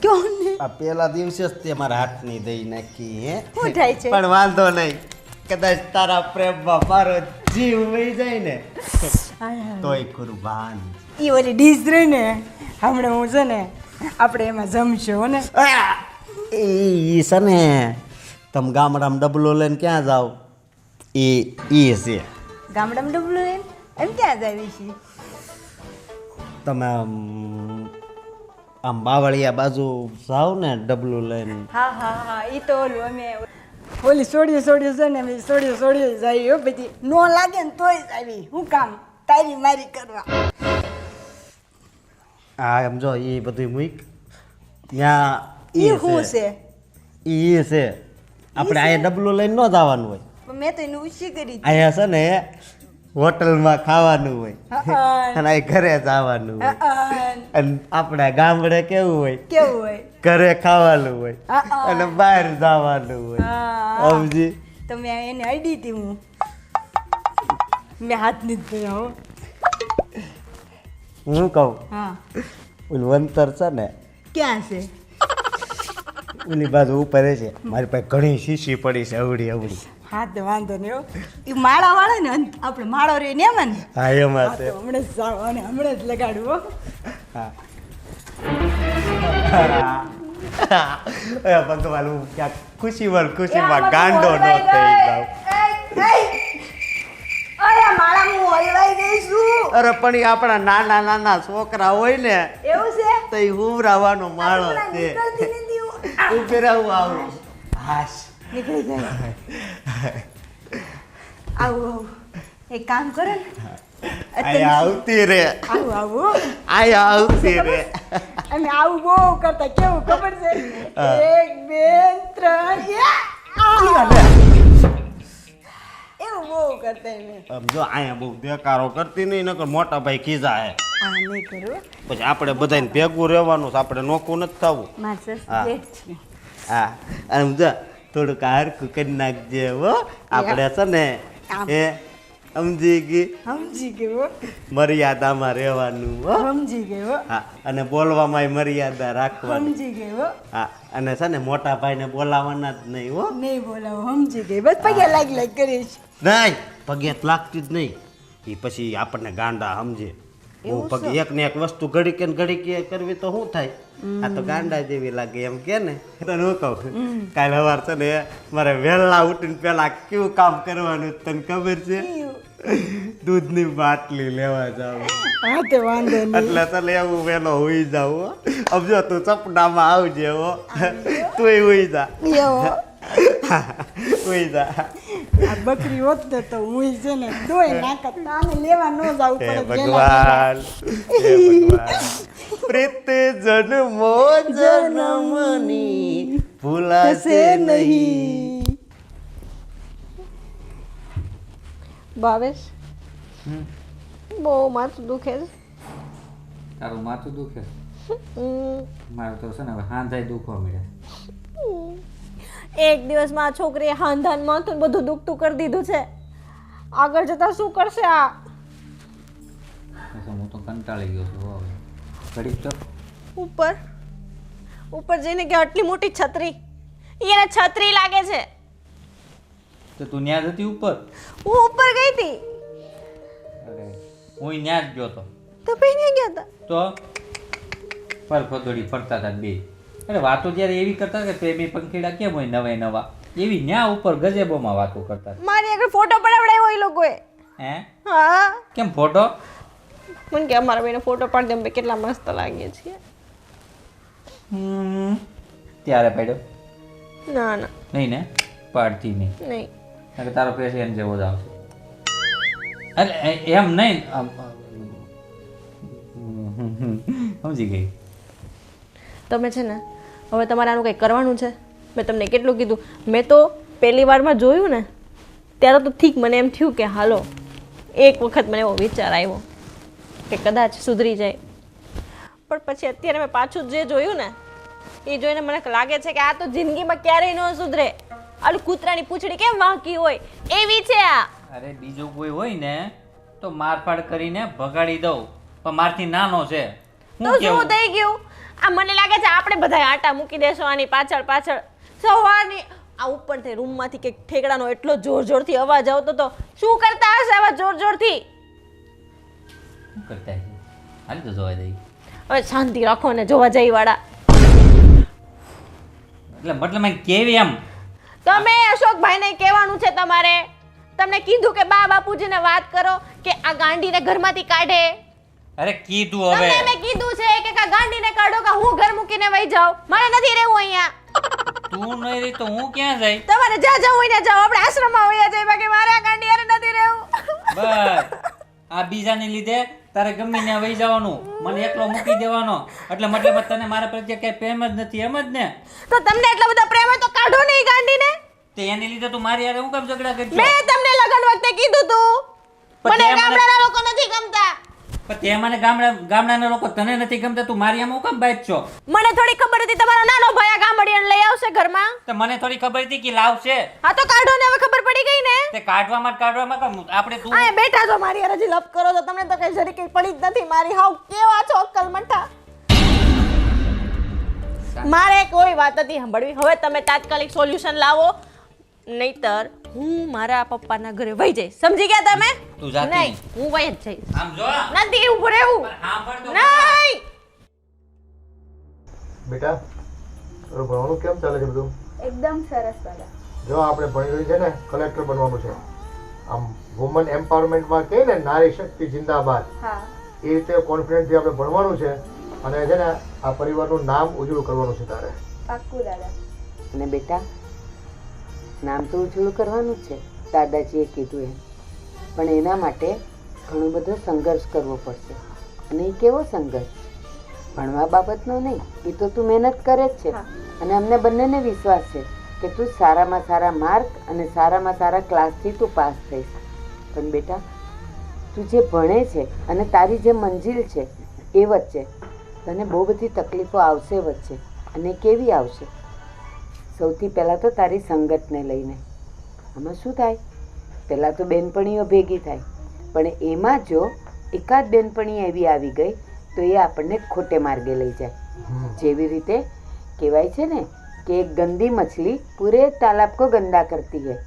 કોને આ પેલા દિવસે જ તે મારા હાથની દઈ નાખી. હે શું થાય છે? પણ વાંધો નહીં. કદાચ તારા પ્રેમમાં મારો જીવ વહી જાય ને તોય કુરબાન. એ ઓલી ડીશ રહી ને હમણાં હું છે ને આપણે એમાં જમશું હો ને. એ છે ને તમે ગામડામાં ડબલો લઈને ક્યાં જાઓ? એ છે ગામડામાં ડબલું એમ ક્યાં જાવી છે? તમે આમ બાવળિયા બાજુ જાઓ ને ડબલું લઈને. હા હા હા એ તો ઓલું અમે ઓલી સોડિયું છે ને અમે સોડિયું જાય હો બધી નો લાગે ને તોય જ આવી હું કામ તારી મારી કરવા. હા એમ જો એ બધું મૂક ત્યાં એ શું છે? એ છે આપણે અહીંયા ડબલું લઈને ન જવાનું હોય. પણ મેં તો એનું ઉછી કરી અહીંયા છે ને હોટલમાં ખાવાનું હોય હા અને અહીં ઘરે જવાનું હોય. અને આપણે ગામડે કેવું હોય? કેવું હોય? ઘરે ખાવાનું હોય હા. અને બહાર જવાનું હોય. હા સમજી? તો મેં એને અડી હતી હું મેં હાથ નથી ધોયા હો. હું કહું હા ઓલું અંતર છે ને ક્યાં છે? ઓલી બાજુ ઉપર છે. મારી પાસે ઘણી શીશી પડી છે અવડી અવડી. હા તો વાંધો નહીં હો. એ માળા વાળા ને આપણે માળો રે ને એમાં ને હા એમાં હા છે. તો હમણાં જ જાવ અને હમણાં જ લગાડું હો. હા ભગવાન હું ક્યાંક ખુશીમાં ગાંડો ન થઈ જાઉં. અરે માળા હું હલવાઈ ગઈ છું. અરે પણ એ આપણા નાના નાના છોકરા હોય ને એવું છે? તો એ હુવરાવાનો માળો હમણાં છે. નીકળતી નથી હું. ઉભી રહું આવું. હાશ નીકળી જાય. આવું આવું એક કામ કરો ને આયા આવતી રે આવું આવું આયા આવતી રે અમે આવું બહુ કરતા કેવું ખબર છે 1 2 3 એવું બહુ કરતા અમે જો આયા બહુ બેકારો કરતી નહીં નકર મોટા ભાઈ ખીજા હે આ નહીં કરું પછી આપણે બધાને ભેગું રહેવાનું છે આપણે નોખું નથી થવું મારે હા. લેટ છે હા આમ જો થોડુંક હારખું કરી નાખજે હો આપણે છે ને એ સમજી ગઈ સમજી ગયો મર્યાદામાં રહેવાનું હો સમજી ગયો હા અને બોલવામાં મર્યાદા રાખવાની સમજી ગયો હા અને છે ને મોટા ભાઈને બોલાવાના જ નહીં હો નહીં બોલાવો સમજી ગઈ બસ પગે લાગ કરીશ નહીં પગે જ લાગતી જ નહીં એ પછી આપણને ગાંડા સમજે હું પગે એક ને એક વસ્તુ ઘડી કે કરવી તો શું થાય આ તો ગાંડા જેવી લાગે એમ કે ને તને હું કહું કાલે સવાર છે ને મારે વહેલા ઉઠીને પેલા કેવું કામ કરવાનું તને ખબર છે દૂધની બાટલી લેવા જાવ હા તે વાંધો નહીં એટલે તને એવું વહેલો હોઈ જાવ अब જો તું સપનામાં આવજે હો તુંય હોઈ જા એવો હોઈ જા આ બકરી હોત ને તો હું છે ને દોય નાખત આને લેવા ન જાવું હે પડે ભગવાન હે ભગવાન પ્રીત જન્મો જન્મની ભૂલાશે નહીં ભાવેશ બહુ માથું દુખે છે તારું માથું દુખે હમ. મારું તો છે ને હવે હાંધાય દુખવા મળ્યા એક દિવસમાં આ છોકરીએ હાંધાન માથું ને બધું દુખતું કરી દીધું છે આગળ જતા શું કરશે આ હું તો કંટાળી ગયો છું હવે ઘડીક તો ઉપર જઈને કે આટલી મોટી છત્રી એને છત્રી લાગે છે તો તું ન્યા જતી ઉપર હું ઉપર ગઈ હતી અરે હું ન્યા જ ગયો તો તો પહેને ગયા હતા તો પર ફદોડી ફરતા હતા બે અરે વાતો જ્યારે એવી કરતા કે તે બે પંખીડા કેમ હોય નવે નવા એવી ન્યા ઉપર ગજેબોમાં વાતો કરતા હતા. મારી આગળ ફોટો પડાવડાવ્યો એ લોકોએ હે હા કેમ ફોટો મને કે અમારા બેનો ફોટો પાડી દે અમે કેટલા મસ્ત લાગીએ છીએ ત્યારે પાડ્યો ના ના નહીં ને પાડતી નહીં નહીં કારણ કે તારો ફેસ એમ જેવો જ આવશે અરે એમ નહીં સમજી ગઈ તમે છે ને હવે તમારે આનું કંઈક કરવાનું છે મેં તમને કેટલું કીધું મેં તો પહેલી વારમાં જોયું ને ત્યારે તો ઠીક મને એમ થયું કે હાલો એક વખત મને એવો વિચાર આવ્યો કે કદાચ સુધરી જાય પણ પછી અત્યારે મેં પાછું જે જોયું ને એ જોઈને મને લાગે છે કે આ તો જિંદગીમાં ક્યારેય ન સુધરે આલું કૂતરાની પૂંછડી કેમ વાંકી હોય એવી છે આ અરે બીજું કોઈ હોય ને તો મારફાડ કરીને ભગાડી દઉં પણ મારથી નાનો છે તો શું થઈ ગયું આ મને લાગે છે આપણે બધા આટા મૂકી દેશો આની પાછળ સવારની આ ઉપરથી રૂમમાંથી કંઈક ઠેકડાનો એટલો જોરથી અવાજ આવતો તો શું કરતા હશે આવા જોરથી શું કરતા છે હાલ તો જોવા દઈ હવે શાંતિ રાખો ને જોવા જઈ વાળા એટલે મતલબ મેં કેવી એમ તમે અશોકભાઈને કહેવાનું છે તમારે તમને કીધું કે બા બાપુજીને વાત કરો કે આ ગાંડીને ઘરમાંથી કાઢે અરે કીધું હવે તમને મેં કીધું છે કે આ ગાંડીને કાઢો કે હું ઘર મૂકીને વહી જાઉં મારે નથી રહેવું અહીંયા તું નહીં રહી તો હું ક્યાં જાય તમારે જ્યાં જવું હોય ત્યાં જાઓ આપણે આશ્રમમાં વયા જઈએ બાકી મારે આ ગાંડી હારે નથી રહેવું બસ આ બીજાને લીધે તારે ગમે ત્યાં વહી જવાનું મને એકલો મૂકી દેવાનો એટલે મતલબ તને મારા પ્રત્યે કઈ પ્રેમ જ નથી એમ જ ને તો તમને એટલા બધા પ્રેમ હોય તો કાઢો નહીં ગાંડીને તે એની લીધે તું મારી હારે હું કેમ ઝઘડા કરજો મેં તમને લગન વખતે કીધું તું પણ મને તે મને- ગામડાના લોકો નથી ગમતા પણ તે મને ગામડાના લોકો તને નથી ગમતા તું મારી આમ હું કેમ બાઈટ છો મને થોડી ખબર હતી તમારો નાનો ભાઈ આ ગામડિયાને લઈ આવશે ઘરમાં તો મને થોડી ખબર હતી કે લાવશે હા તો કાઢો ને હવે ખબર પડી ગઈ ને તે કાઢવામાં આપણે તું આ બેઠા છો મારી હારે હજી લપ કરો છો તમને તો કઈ જરી કઈ પડી જ નથી મારી હાવ કેવા છો અક્કલ મઠા મારે કોઈ વાત નથી સાંભળવી હવે તમે તાત્કાલિક સોલ્યુશન લાવો નહીતર હું મારા પપ્પાના ઘરે વહી જઈશ સમજી ગયા તમે તું જાતી નહીં હું વહી જ જઈશ આમ જો નથી ઊભું રહેવું સાંભળ તો નહીં બેટા તારું ભણવાનું કેમ ચાલે છે બધું એકદમ સરસ દાદા જો આપણે ભણી છે ને કલેક્ટર બનવાનું છે આમ વુમન એમ્પાવરમેન્ટમાં કહે ને નારી શક્તિ જિંદાબાદ હા એ રીતે કોન્ફિડન્સથી આપણે ભણવાનું છે અને છે ને આ પરિવારનું નામ ઉજળું કરવાનું છે તારે પાક્કું દાદા અને બેટા નામ તો ઉજળું કરવાનું જ છે દાદાજીએ કીધું એમ પણ એના માટે ઘણો બધો સંઘર્ષ કરવો પડશે. અને એ કેવો સંઘર્ષ? ભણવા બાબતનો નહીં, એ તો તું મહેનત કરે જ છે. અને અમને બંનેને વિશ્વાસ છે કે તું સારામાં સારા માર્ક અને સારામાં સારા ક્લાસથી તું પાસ થઈશ. પણ બેટા, તું જે ભણે છે અને તારી જે મંજિલ છે એ વચ્ચે તને બહુ બધી તકલીફો આવશે વચ્ચે. અને કેવી આવશે? સૌથી પહેલાં તો તારી સંગતને લઈને. આમાં શું થાય? પહેલાં તો બેનપણીઓ ભેગી થાય, પણ એમાં જો એકાદ બેનપણી એવી આવી ગઈ તો એ આપણને ખોટે માર્ગે લઈ જાય. જેવી રીતે કહેવાય છે ને કે એક ગંદી મછલી પૂરે તાલાબ કો ગંદા કરતી હૈ,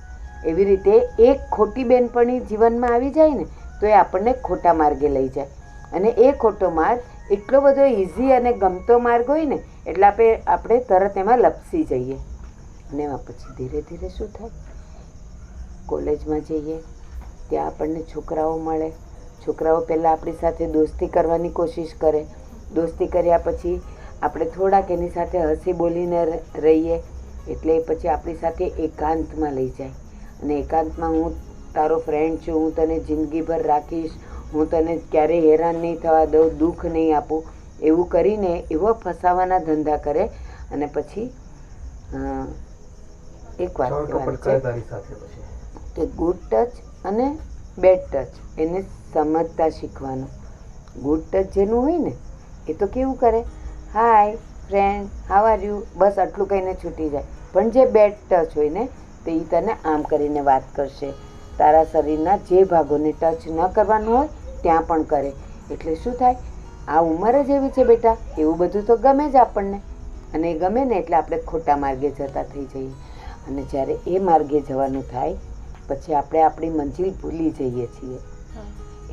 એવી રીતે એક ખોટી બેનપણી જીવનમાં આવી જાય ને તો એ આપણને ખોટા માર્ગે લઈ જાય. અને એ ખોટો માર્ગ એટલો બધો ઇઝી અને ગમતો માર્ગ હોય ને એટલે આપણે તરત એમાં લપસી જઈએ. અને એમાં પછી ધીરે ધીરે શું થાય? કોલેજમાં જઈએ ત્યાં આપણને છોકરાઓ મળે. છોકરાઓ પહેલાં આપણી સાથે દોસ્તી કરવાની કોશિશ કરે. દોસ્તી કર્યા પછી આપણે થોડાક એની સાથે હસી બોલીને રહીએ એટલે પછી આપણી સાથે એકાંતમાં લઈ જાય. અને એકાંતમાં હું તારો ફ્રેન્ડ છું, હું તને જિંદગીભર રાખીશ, હું તને ક્યારેય હેરાન નહીં થવા દઉં, દુઃખ નહીં આપું, એવું કરીને એવો ફસાવાના ધંધા કરે. અને પછી એક વાત કહેવાની છે કે ગુડ ટચ અને બેડ ટચ એને સમજતા શીખવાનું. ગુડ ટચ જેનું હોય ને એ તો કેવું કરે, hi friend, how are you, બસ આટલું કહીને છૂટી જાય. પણ જે બેડ ટચ હોય ને તો એ તને આમ કરીને વાત કરશે, તારા શરીરના જે ભાગોને ટચ ન કરવાનું હોય ત્યાં પણ કરે. એટલે શું થાય? આ ઉંમર જ એવી છે બેટા, એવું બધું તો ગમે જ આપણને. અને એ ગમે ને એટલે આપણે ખોટા માર્ગે જતા થઈ જઈએ. અને જ્યારે એ માર્ગે જવાનું થાય પછી આપણે આપણી મંજિલ ભૂલી જઈએ છીએ.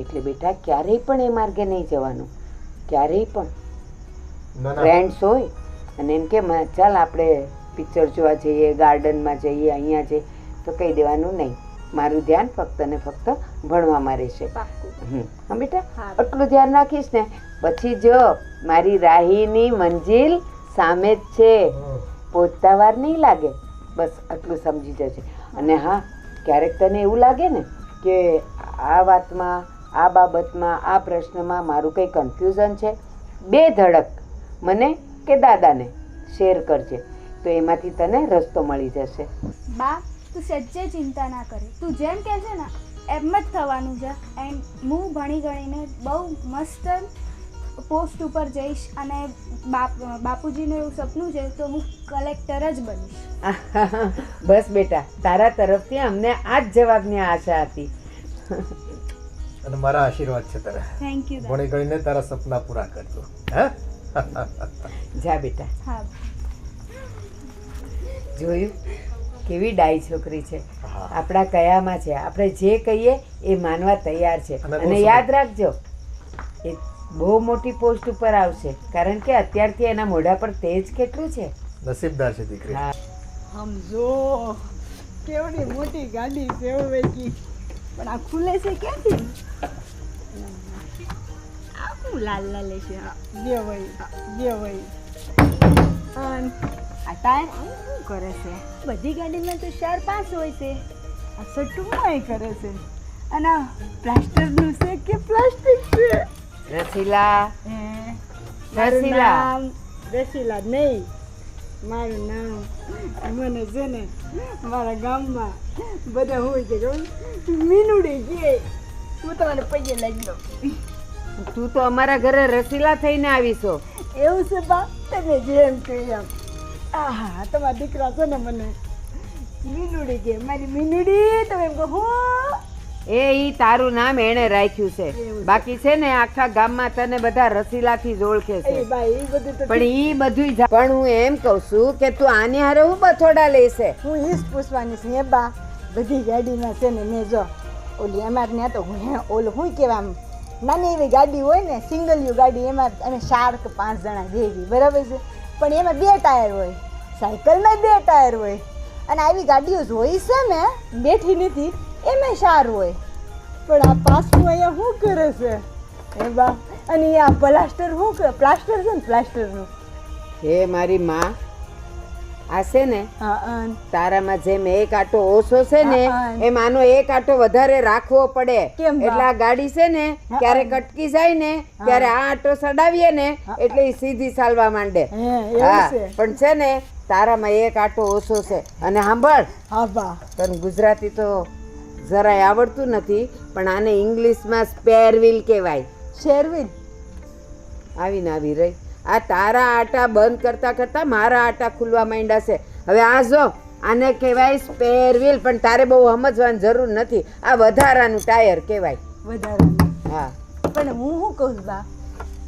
એટલે બેટા ક્યારેય પણ એ માર્ગે નહીં જવાનું, ક્યારેય પણ. ફ્રેન્ડ્સ હોય અને એમ કે ચાલ આપણે પિક્ચર જોવા જઈએ, ગાર્ડનમાં જઈએ, અહીંયા જઈએ, તો કહી દેવાનું નહીં, મારું ધ્યાન ફક્ત ને ફક્ત ભણવામાં રહેશે. હા બેટા, આટલું ધ્યાન રાખીશ ને પછી જો મારી રાહીની મંજિલ સામે જ છે, પહોંચતા વાર નહીં લાગે. બસ આટલું સમજી જશે. અને હા, ક્યારેક તને એવું લાગે ને કે આ વાતમાં, આ બાબતમાં, આ પ્રશ્નમાં મારું કંઈ કન્ફ્યુઝન છે, બે ધડક મને કે દાદાને શેર કરજે, તો એમાંથી તને રસ્તો મળી જશે. બા, તું સચ્ચે ચિંતા ના કરે, તું જેમ કહે છે ને એમ જ થવાનું છે. એન્ડ હું ભણી ગણીને બહુ મસ્ત પોસ્ટ ઉપર જઈશ અને બાપુજીનું એવું સપનું છે તો હું કલેક્ટર જ બનીશ. બસ બેટા, તારા તરફથી અમને આ જ જવાબની આશા હતી. અને મારા આશીર્વાદ છે તારા. Thank you. ભણી ગણીને તારા સપના પૂરા કરજો. હા, જા બેટા. હા, જોયું કેવી ડાઈ છોકરી છે, આપણા કયામાં છે. આપણે જે કહીએ એ માનવા તૈયાર છે. અને યાદ રાખજો, એ બહુ મોટી પોસ્ટ ઉપર આવશે, કારણ કે અત્યારથી એના મોઢા પર તેજ કેટલું છે. નસીબદાર છે દીકરી. સમજો કેવડી મોટી ગાડી છે વેકી, પણ આ ખુલે છે ક્યાંથી? આ હું લાલ લાલ છે. જે ભાઈ આ ટાયર શું કરે છે? બધી ગાડીમાં તો 4-5 હોય છે, આ સટ્ટુમાં કરે છે. અને પ્લાસ્ટરનું છે કે પ્લાસ્ટિક છે? રસીલા, રસીલા, રસીલા નહીં, મારું નામ મને છે ને મારા ગામમાં બધા હોય છે મીનુડી કે હું તમારે પૈયે લાગી દઉં. તું તો અમારા ઘરે રસીલા થઈને આવીશો. એવું છે બા, તમે જેમ કહો એમ. આહા, તમારા દીકરા છે ને મને મીનુડી કે, મારી મીનુડી તમે એમ કહો. હું ઈ તારું નામ એણે રાખ્યું છે, બાકી છે ને આખા ગામમાં તને બધા રસીલાથી જ ઓળખે છે. પણ ઈ બધું પણ હું એમ કહું છું કે તું આની હારે હું બથોડા લેશે. હું ઈ જ પૂછવાની છું. એ બા, બધી ગાડીમાં છે ને મેં જો ઓલી અમારે ત્યાં તો ઓલું શું કહેવાય, નાની એવી ગાડી હોય ને સિંગલ યુ ગાડી, એમાં અમે 4 કે 5 જણા જેવી, બરાબર છે. પણ એમાં 2 ટાયર હોય, સાયકલમાં 2 ટાયર હોય. અને આવી ગાડીઓ જોઈ છે મેં, બેઠી નથી, એમાં સારું હોય. પણ આ પાછું અહીંયા શું કરે છે એ બા? અને આ પ્લાસ્ટર શું કરે? પ્લાસ્ટર છે ને પ્લાસ્ટરનું. હે મારી માં, આ છે ને હા તારામાં જેમ એક આટો ઓછો છે ને હા. એમ આનો એક આટો વધારે રાખવો પડે. કેમ બા? એટલે આ ગાડી છે ને ક્યારેક અટકી જાય ને ત્યારે આ આટો સડાવીએ ને એટલે એ સીધી ચાલવા માંડે. હે એવું હા છે પણ છે ને તારામાં એક આટો ઓછો છે. અને સાંભળ, હા બા તને ગુજરાતી તો જરાય આવડતું નથી પણ આને ઇંગ્લિશમાં સ્પેર વ્હીલ કહેવાય. શેરવીન આવીને આવી રહી. આ તારા આટા બંધ કરતા કરતા મારા આટા ખુલવા માંડ્યા છે. હવે આ જો આને કહેવાય સ્પેર વ્હીલ, પણ તારે બહુ સમજવાની જરૂર નથી. આ વધારાનું ટાયર કહેવાય. વધારાનું. હા પણ હું શું કહું છું બા,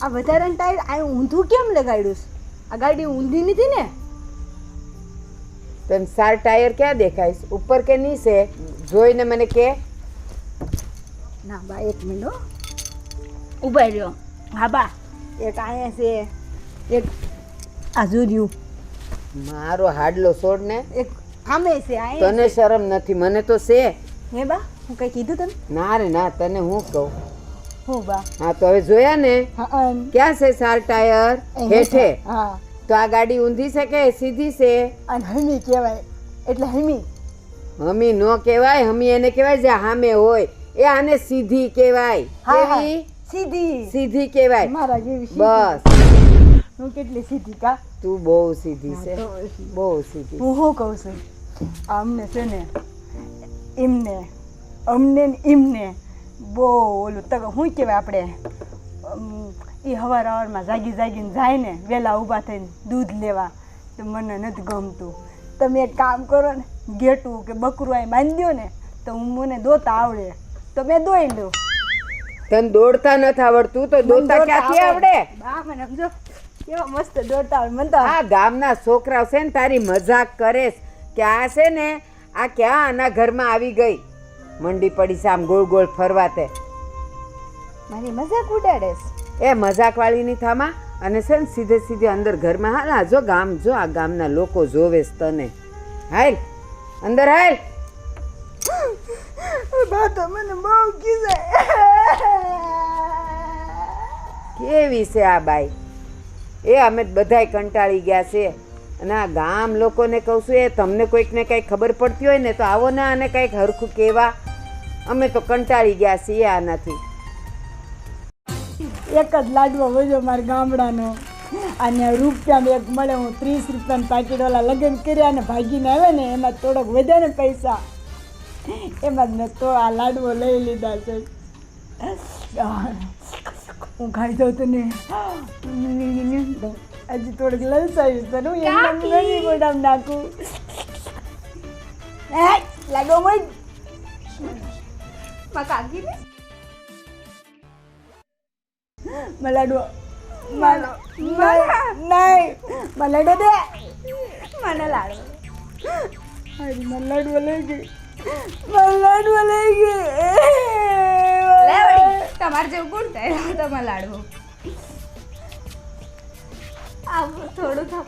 આ વધારાનું ટાયર આ ઊંધું કેમ લગાડ્યું છે? આ ગાડી ઊંધી નથી ને? તને 4 ટાયર ક્યાં દેખાય છે? ઉપર કે નીચે? જોઈને મને કે. ના બા એક મિનિટ હો. ઊભા રહ્યો. હા બા એક અહીંયા છે, એક આજુર્યું, મારો હાડલો છોડ ને. એક આમે છે અહીંયા. તને શરમ નથી? મને તો છે. હે બા હું કઈ કીધું તમે? ના રે ના, તને હું કહું. હું બા? હા તો હવે જોયા ને હા ક્યાં છે 4 ટાયર? હેઠે. હા તો આ ગાડી ઊંધી છે કે સીધી છે? અને હમી કહેવાય એટલે હમી. હમી નો કહેવાય. હમી એને કહેવાય જે સામે હોય. એ આને સીધી કહેવાય. હા, હા. કેવી? સીધી સીધી કહેવાય. મારા જેવી સીધી. બસ હું કેટલી સીધી કા? તું બહુ સીધી છે, તો બહુ સીધી. હું શું કહું છું, અમને છે ને એમને અમને ને એમને બહુ ઓલું તક શું કહેવાય આપણે એ હવારમાં જાગીને જાય ને વહેલા ઊભા થઈને દૂધ લેવા, તો મને નથી ગમતું. તમે એક કામ કરો ને, ઘેટું કે બકરું અહીં બાંધી દો ને તો મને દોતા આવડે તો મેં દોઈ લઉં. તને દોડતા નથી આવડતું તો દોડતા ક્યાંથી આવડે? હા મને સમજો કેવા મસ્ત દોડતા આવડે મને તો. આ ગામના છોકરાઓ છે ને તારી મજાક કરે કે આ છે ને આ ક્યાં આના ઘરમાં આવી ગઈ, મંડી પડી છે આમ ગોળ ગોળ ફરવા. તે મારી મજાક ઉડાડે છે. એ મજાક વાળી ની થામા. અને છે ને સીધે સીધે અંદર ઘરમાં હાલ. આ જો ગામ જો, આ ગામના લોકો જોવે છે તને. હાલ અંદર હાલ. બા તો મને બહુ કીધે. કેવી છે આ બાઈ? એ અમે બધાય કંટાળી ગયા છે. અને આ ગામ લોકોને કહું છું, એ તમને કોઈકને કંઈક ખબર પડતી હોય ને તો આવો ને આને કંઈક હરખું કહેવા. અમે તો કંટાળી ગયા છીએ આનાથી. એક જ લાડવો વજો મારા ગામડાનો, અને રૂપિયામાં એક મળે. હું 30 રૂપિયાના પાકીટવાળા લગ્ન કર્યા અને ભાગીને આવે ને એમાં થોડોક વધ્યા ને પૈસા, એમાં જ મેં તો આ લાડવો લઈ લીધા છે. હું ખાઈ જાઉં તો ને હજી થોડીક લલચાવી છે. હું એમ નથી મોઢામાં નાખું. લાગો મજ કાકી ને મલાડો નહીં મલાડો દે મને લાડવો. અરે મલાડો લઈ ગઈ, મલાડો લઈ ગઈ. લે વળી તમારે જેવું કોણ થાય તમારે લાડવો. આવું થોડું થાપ.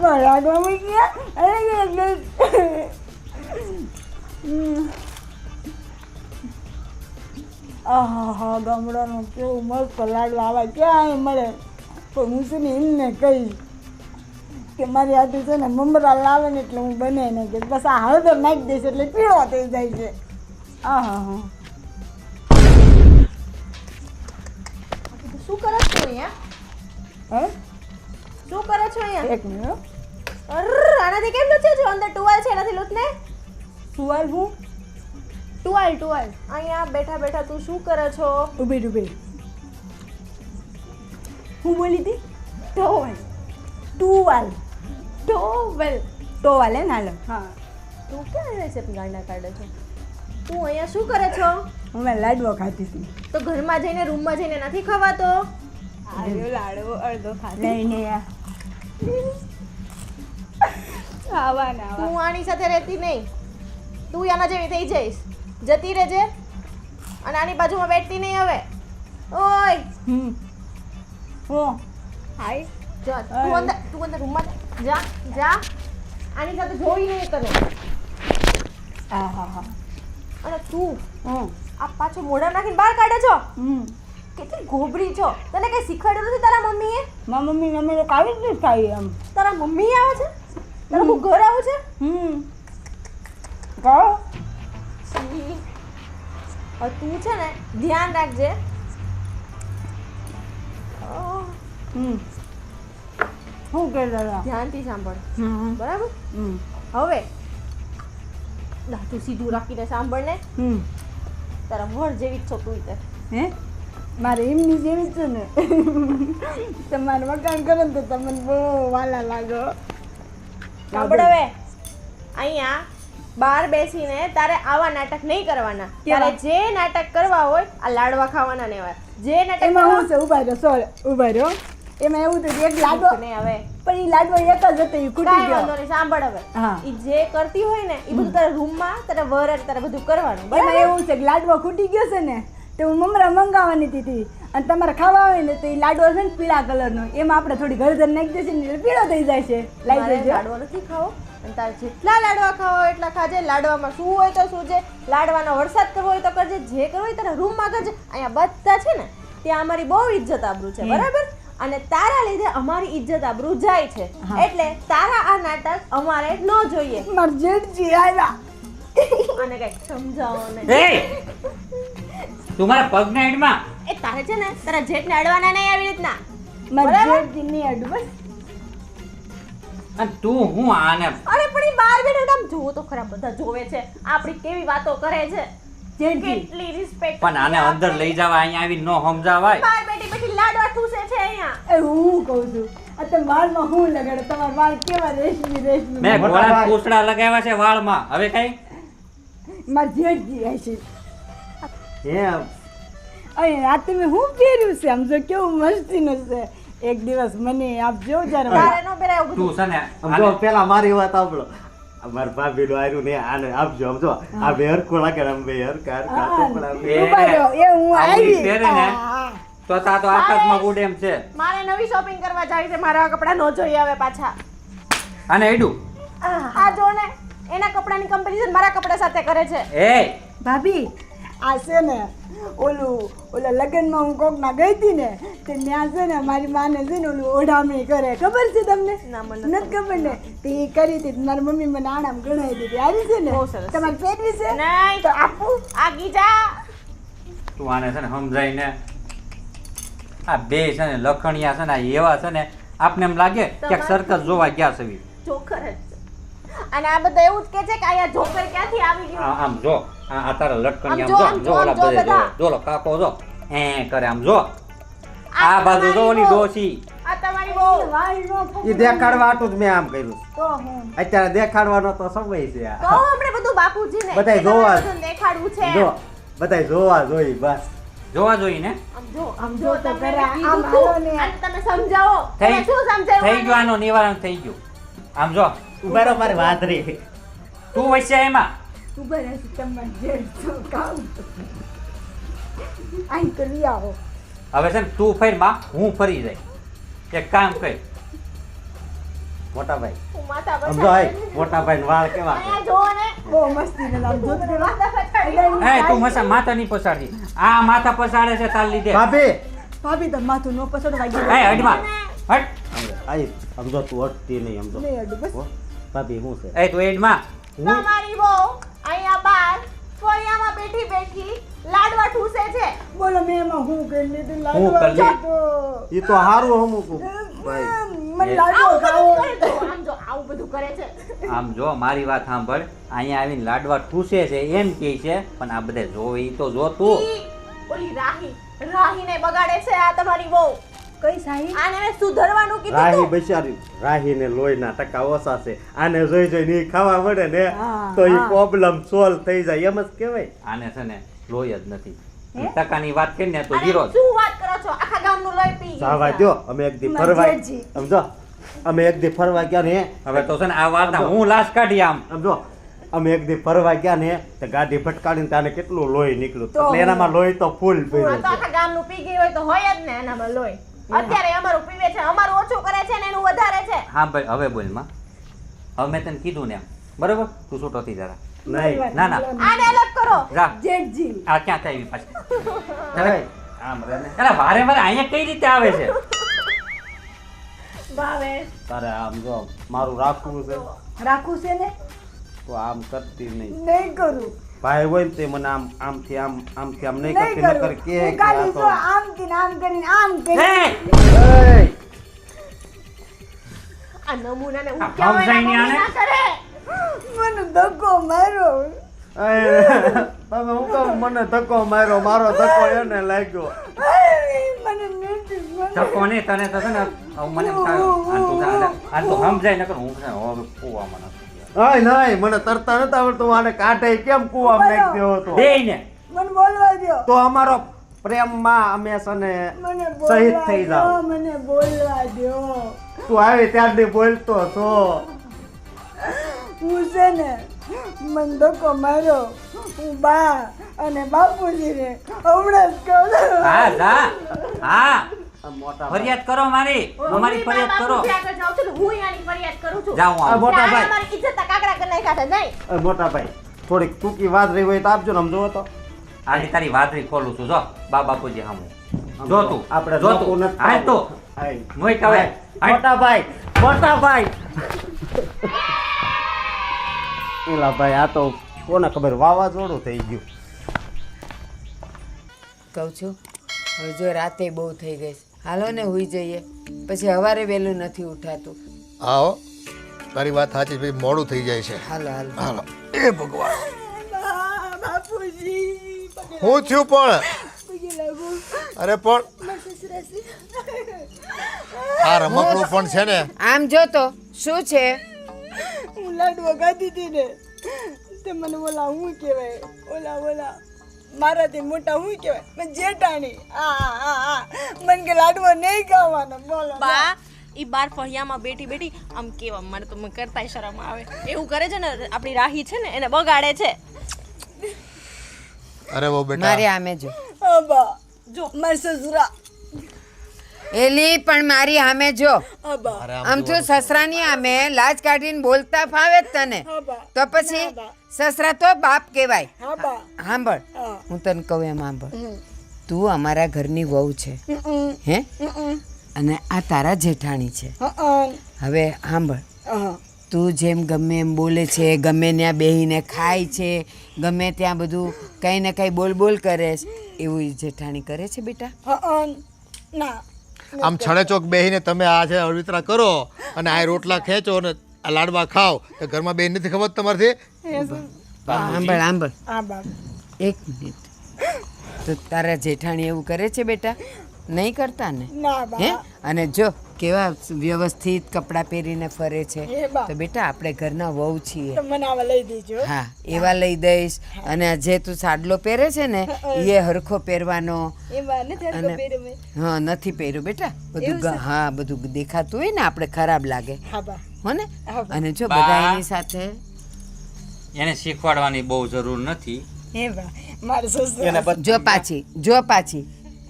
મલાડો મૂકી ગયા. આહા ગામડાનું કેવું મસ્ત લાડુ આવા ક્યાંય મળે. પણ હું છે ને એમને કહી કે મારી હાથે છે ને મમરા લાવે ને એટલે હું બને ને કે બસ આ હળદર નાખી દઈશ એટલે પીળો થઈ જાય છે. આહા શું કરો છો અહીંયા? હે શું કરો છો અહીંયા? એક મિનિટ. આનાથી કેમ લૂછે છો? અંદર ટુવાલ છે એનાથી લૂછ ને. સુવાલ હું ટુવાલ ટુવાલ અહીંયા બેઠા બેઠા તું શું કરે છો? ઊભી ઊભી હું બોલી હતી? ટોવલ ટુવાલ ટોવલ ટોવાલ હે નાલો. હા તું ક્યાં રહે છે? ગાંડા કાઢે છો તું. અહીંયા શું કરે છો? હું મેં લાડવો ખાતી હતી. તો ઘરમાં જઈને રૂમમાં જઈને નથી ખવાતો? આવ્યો લાડવો અડધો ખાતી લઈને આવા ના તું આની સાથે રહેતી નહીં. તું આના જેવી થઈ જઈશ. જતી રહેજે અને આની બાજુમાં બેઠતી નહીં હવે. ઓય હું હાય જા તું અંદર રૂમમાં જા જા. આની સાથે જોઈ નહીં તને. હા હા હા. અને તું આ પાછો મોઢા નાખીને બહાર કાઢે છો. કેટલી ગોબરી છો. તને કઈ શીખવાડ્યું નથી તારા મમ્મીએ? મારા મમ્મી અમે લોકો આવી જ નથી ખાઈ. આમ તારા મમ્મી આવે છે? તારું ઘર આવું છે કહો છી. હવે તું છે ને ધ્યાન રાખજે. શું કે દાદા ધ્યાનથી સાંભળ બરાબર. હવે તું સીધું રાખીને સાંભળ ને. તારા વર જેવી જ છો તું તે. હે મારે એમની જેવી છે ને તમારે મકાન કરો ને તો તમને બહુ વાલા લાગો. સાંભળ હવે અહીંયા બહાર બેસીને તારે આવા નાટક નહીં કરવાના. તારે જે નાટક કરવા હોય આ લાડવા ખાવાના ને એવા જે નાટક એમાં હું છે ઉભા રહ્યો સોળ ઉભા રહ્યો એમાં એવું થયું એક લાડવો ને હવે પણ એ લાડવો એક જ હતો એ ખૂટી કાંઈ ગયો. વાંધો નહીં સાંભળ હવે હા. ઈ જે કરતી હોય ને એ બધું તારા રૂમમાં તારા વર હારે તારે બધું કરવાનું એમાં બરાબર. એવું છે કે લાડવો ખૂટી ગયો છે ને તો હું મમરા મંગાવવાની હતી અને તમારે ખાવા હોય ને તો એ લાડવો છે ને પીળા કલરનો એમાં આપણે થોડી ગળદર નાખી દેશે ને એટલે પીળો થઈ જાય છે. લાઈ મારે દેજો. લાડવા નથી ખાવો અને તારે જેટલા લાડવા ખાવા હોય એટલા ખાજે. લાડવામાં શું હોય તો શું છે, લાડવાનો વરસાદ કરવો હોય તો કરજે, જે કરવો હોય તારા રૂમમાં કરજે. અહીંયા બધા છે ને ત્યાં અમારી બહુ ઇજ્જત આબરૂ છે બરાબર. અને તારા લીધે અમારી ઇજ્જત આબરૂ જાય છે એટલે તારા આ નાટક અમારે ન જોઈએ. મારા જેઠજી આવ્યા. અને કઈક સમજાવો ને. તું મારા પગના એડમાં એ તારે છે ને તારા જેઠને અડવાના નહીં આવી રીતના. મારા બરાબર? જેઠજી નહીં અડું બસ. અને તું હું આને અરે પણ ઈ બહાર બેઠા આમ જોવો તો ખરા બધા જોવે છે આપણી કેવી વાતો કરે છે. જેઠજી કેટલી રિસ્પેક્ટ. પણ આને અંદર લઈ જવા અહીંયા આવી ન સમજાવાય. બહાર બેઠી બેઠી લાડવા ઠૂસે છે અહીંયા. એ હું કહું છું આ તમે વાળમાં હું લગાડો તમારા વાળ કેવા રેશમી રેશમી. મેં ગોળા પૂછડા લગાવ્યા છે વાળમાં. હવે કઈ મારા જેઠજી હશે. એમ અહીં આ તમે હું પહેર્યું છે આમ જો કેવું મસ્તીનું છે. એક દિવસ મને આપજો જરા. તારે નો પહેરાય એવું બધું. તું છે ને સમજો પેલા મારી વાત સાંભળો. અમારા ભાભી નું આર્યું ને આને આપજો સમજો આ બે હરખું લાગે ને આમ બે હરખા હરખા ટુકડા એ ઉભા રહો, એ હું આવડી આવી. પહેરે ને તો તા તો આકાશમાં ઉડે એમ છે. મારે નવી શોપિંગ કરવા જાવી છે. મારા કપડા નો જોઈએ હવે પાછા. અને એડું આ જો ને એના કપડાની કમ્પેરિઝન મારા કપડા સાથે કરે છે. એ ભાભી આ છે ને ઓલા લગ્નમાં હું કોકના ગઈ હતી ને તે ત્યાં છે ને મારી માને છે ને ઓલું ઓઢામણી કરે ખબર છે તમને? ના, મને નથી ખબર ને તે ઈ કરી હતી મારી મમ્મી મને આણામ ગણાવી દીધી. આવી છે ને બહુ સરસ. તમારે પહેરવી છે નહીં તો આપું. આ ગીજા તું આને છે ને સમજાઈને આ બે છે ને લખણિયા છે ને આ એવા છે ને આપને એમ લાગે કે સર્કસ જોવા ગયા છે. જોકર જ છે. અને આ બધા એવું જ કે છે કે આયા જોકર ક્યાંથી આવી ગયું. આમ જો આ તારા લટકણિયા આમ જો, આમ જો આમ ઓલા જો, બધે બધા. જો લો કાકો જો એ કરે આમ જો આ બાજુ જો ઓલી ડોસી આ તમારી બહુ વાળ નો પકડો. એ દેખાડવા આટલું જ મેં આમ કર્યું તો હું અત્યારે દેખાડવાનો તો સમય છે આ. કહો આપણે બધું બાપુજીને બધાય કે તમારે જોવા. બધાને દેખાડવું છે. જો બધાય જોવા જોઈ બસ. જોવા જોઈ ને આમ જો તો તમે ખરા, કીધું આમ તું. હાલો ને. અને તમે સમજાવો. થઈ તમે શું સમજાવ્યું થઈ ગયું આનું નિવારણ થઈ ગયું. આમ જો ઉભા રહો મારી વાદરી. તું વચ્ચે એમાં ઉભા રહેશે તમારે જેઠ તો કામ અહીં તો લઈ આવો. હવે છે ને તું ફરી માં હું ફરી જાય. એક કામ કર મોટા ભાઈ હું માથા પર સમજો આય મોટા ભાઈ વાળ કેવા છે? અહીંયા જોવો ને બહુ મસ્તી ને આમ જોત કરો. માથા પછાડી. એ તું મસા માથા નહીં પસાડતી. આ માથા પસાડે છે તાર લીધે. ભાભી ભાભી તો માથું નો પસંદ એ હડમાં હટ. આઈ સમજો તું અટતી નહીં સમજો નહીં અડું બસ. હો? ભાભી શું છે એ તું એડમાં તમારી બહુ અહીંયા બાર ફળિયામાં બેઠી બેઠી લાડવા ઠૂસે છે. બોલો મેં એમાં હું કરી લીધું હું લાડવા કરી લીધું? તો એ તો હારું હમું ભાઈ મને લાડવો આવું ખાવો. બધું કરે છે. આમ જો આવું બધું કરે છે. આમ જો મારી વાત સાંભળ. અહીંયા આવીને લાડવા ઠૂસે છે એમ કહે છે પણ આ બધે જોઈ તો જો તું. ઈ ઓલી રાહીને બગાડે છે આ તમારી બહુ. કઈ સાહી આને મેં સુધરવાનું કીધું રાહી તું. બિચારી રાહીને લોહીના ટકા ઓછા છે આને જોઈ જોઈને ઈ ખાવા મળે ને હા, તો ઈ હા. પ્રોબ્લેમ સોલ્વ થઈ જાય એમ જ કહેવાય. આને છે ને લોહી જ નથી. ટકાની વાત કરીને તો અરે જીરો જ. શું વાત કરો છો? આખા ગામનું લોહી પી ગયું સાવા છે. દ્યો અમે એક દી મારી ફરવા જેઠજી. સમજો અમે એક દી ફરવા ગયા ને હવે તો છે ને આ વાતના હું લાશ કાઢી આમ. સમજો અમે એક દી ફરવા ગયા ને તો ગાડી ભટકાડીને તાને કેટલું લોહી નીકળ્યું તો એટલે એનામાં લોહી તો ફૂલ આ પીડ્યું તો આખા ગામનું પી ગયું હોય તો હોય જ ને એનામાં લોહી. અત્યારે અમારું પીવે છે, અમારું ઓછું કરે છે ને એનું વધારે છે. હા ભાઈ હવે બોલ માં. હવે મેં તને કીધું ને એમ બરોબર તું છૂટો થઈ જરા. નહીં ના ના આને અલગ કરો. જા જેઠજી આ ક્યાં થઈ પાછી. હવે આમ રહે ને. અરે વારે વારે અહીંયા કઈ રીતે આવે છે? ભાવેશ તારે આમ જો મારું રાખવું છે રાખું છે ને તો આમ કરતી નહીં. નહીં કરું ભાઈ હોય ને તે મને આમથી આમ નહીં નહીં કરતી કરું નકર કે હું ખાલી આ તો જો આમ કરીને આમ કરીને આમ કરીને એય! આ નમૂનાને હું આ કહેવાય સમજાય નહીં આને? ના કરે મને ધક્કો માર્યો તમે હું કહું મને ધક્કો માર્યો મારો ધક્કો એને લાગ્યો. મને નથી ધક્કો નહીં તને તો છે ને હવે મને એમ થાય, આ તો સમજાય નકર હું છે ને હવે કૂવામાં નથી ગયા. નહીં મને તરતા નતા આવડતું આને કાઢે કેમ કૂવામાં નાખી દેવો હતો બેયને. મને બોલવા દો તો અમારો પ્રેમમાં અમે છે ને મને શહીદ બોલવા થઈ દો જાવ. મને બોલવા દો તું આવી ત્યારથી બોલતો છો. હું છે ને મને ધક્કો માર્યો હું બા અને બાપુજીને હમણાં જ કહું હા જા હા આ મોટા ફરિયાદ કરો મારી અમારી ફરિયાદ કરો. હું આગળ જાઉં છું ને હું આની ફરિયાદ કરું છું જાઓ આ આવો. મોટા ભાઈ મારી ઇજ્જતના કાકડા કરી નાખ્યા છે નહીં મોટા ભાઈ થોડીક ટૂંકી વાત રહી હોય તો આપજો ને સમજો તો આની તારી વાતરી ખોલું છું જો બા બાપુજી હામું જો તું આપણે જો નોખું તું નથી હાલ તો હાય. મોય કવે મોટા ભાઈ એલા ભાઈ આ તો કોને ખબર વાવાઝોડું થઈ ગયું. કહું છું હવે જો રાતે બહુ થઈ ગઈ છે. હાલો ને હુઈ જઈએ પછી સવારે વહેલું નથી ઉઠાતું. આવો તારી વાત સાચી ભાઈ મોડું થઈ જાય છે. હાલો હાલો હાલો એ ભગવાન બાપુજી હું થયું પણ પગે લાગુ અરે પણ આ રમકડું પણ છે ને આમ જો તો શું છે? હું લાડવા ખાધી હતી ને તે મને ઓલા હું કહેવાય ઓલા મારાથી મોટા હું કહેવાય મેં જેઠાણી મને કે લાડવો નહીં ખાવાનો બોલો બા ઈ બાર ફળિયામાં બેઠી બેઠી આમ કેવા મને તો કરતાય શરમ આવે એવું કરે છે ને આપણી રાહી છે ને એને બગાડે છે અરે વો મારે બેટા આમે જો અબા જો મારા સસરા એલી પણ મારી આમે જો અબા આમ તો સસરાની આમે લાજ કાઢીને બોલતા ફાવે જ તને તો પછી સસરા તો બાપ કહેવાય. અબા સાંભળ હું તને કહું એમ સાંભળ તું અમારા ઘરની વહુ છે હે અને આ તારા જેઠાણી છે. હવે સાંભળ તું જેમ ગમે એમ બોલે છે ગમે ત્યાં બેહીને ખાય છે ગમે ત્યાં બધું કંઈ ને કંઈ બોલ બોલ કરે છે એવું ઈ જેઠાણી કરે છે બેટા? ના આમ છડે ચોક બેહીને તમે આ છે અળવિતરા કરો અને આ રોટલા ખેંચો અને આ લાડવા ખાઓ તો ઘરમાં બેન નથી ખબર તમારથી? સાંભળ સાંભળ આબા એક મિનિટ તો તારા જેઠાણી એવું કરે છે બેટા? નહીં કરતા ને? ના હે બા અને જો કેવા વ્યવસ્થિત કપડાં પહેરીને ફરે છે એ બા. તો બેટા આપણે ઘરના વહુ છીએ. મને આવા લઈ દેજો હા એવા લઈ દઈશ અને આ જે તું સાડલો પહેરે છે ને એ હરખો પહેરવાનો. એમાં નથી હરખો અને- પહેર્યો મેં. હા નથી પહેર્યું બેટા બધું હા બધું દેખાતું હોય ને આપણે ખરાબ લાગે હા બા હો ને. હા બા. અને જો બા. બધા એની સાથે એને શીખવાડવાની બહુ જરૂર નથી. હે બા મારા સસરા જો પાછી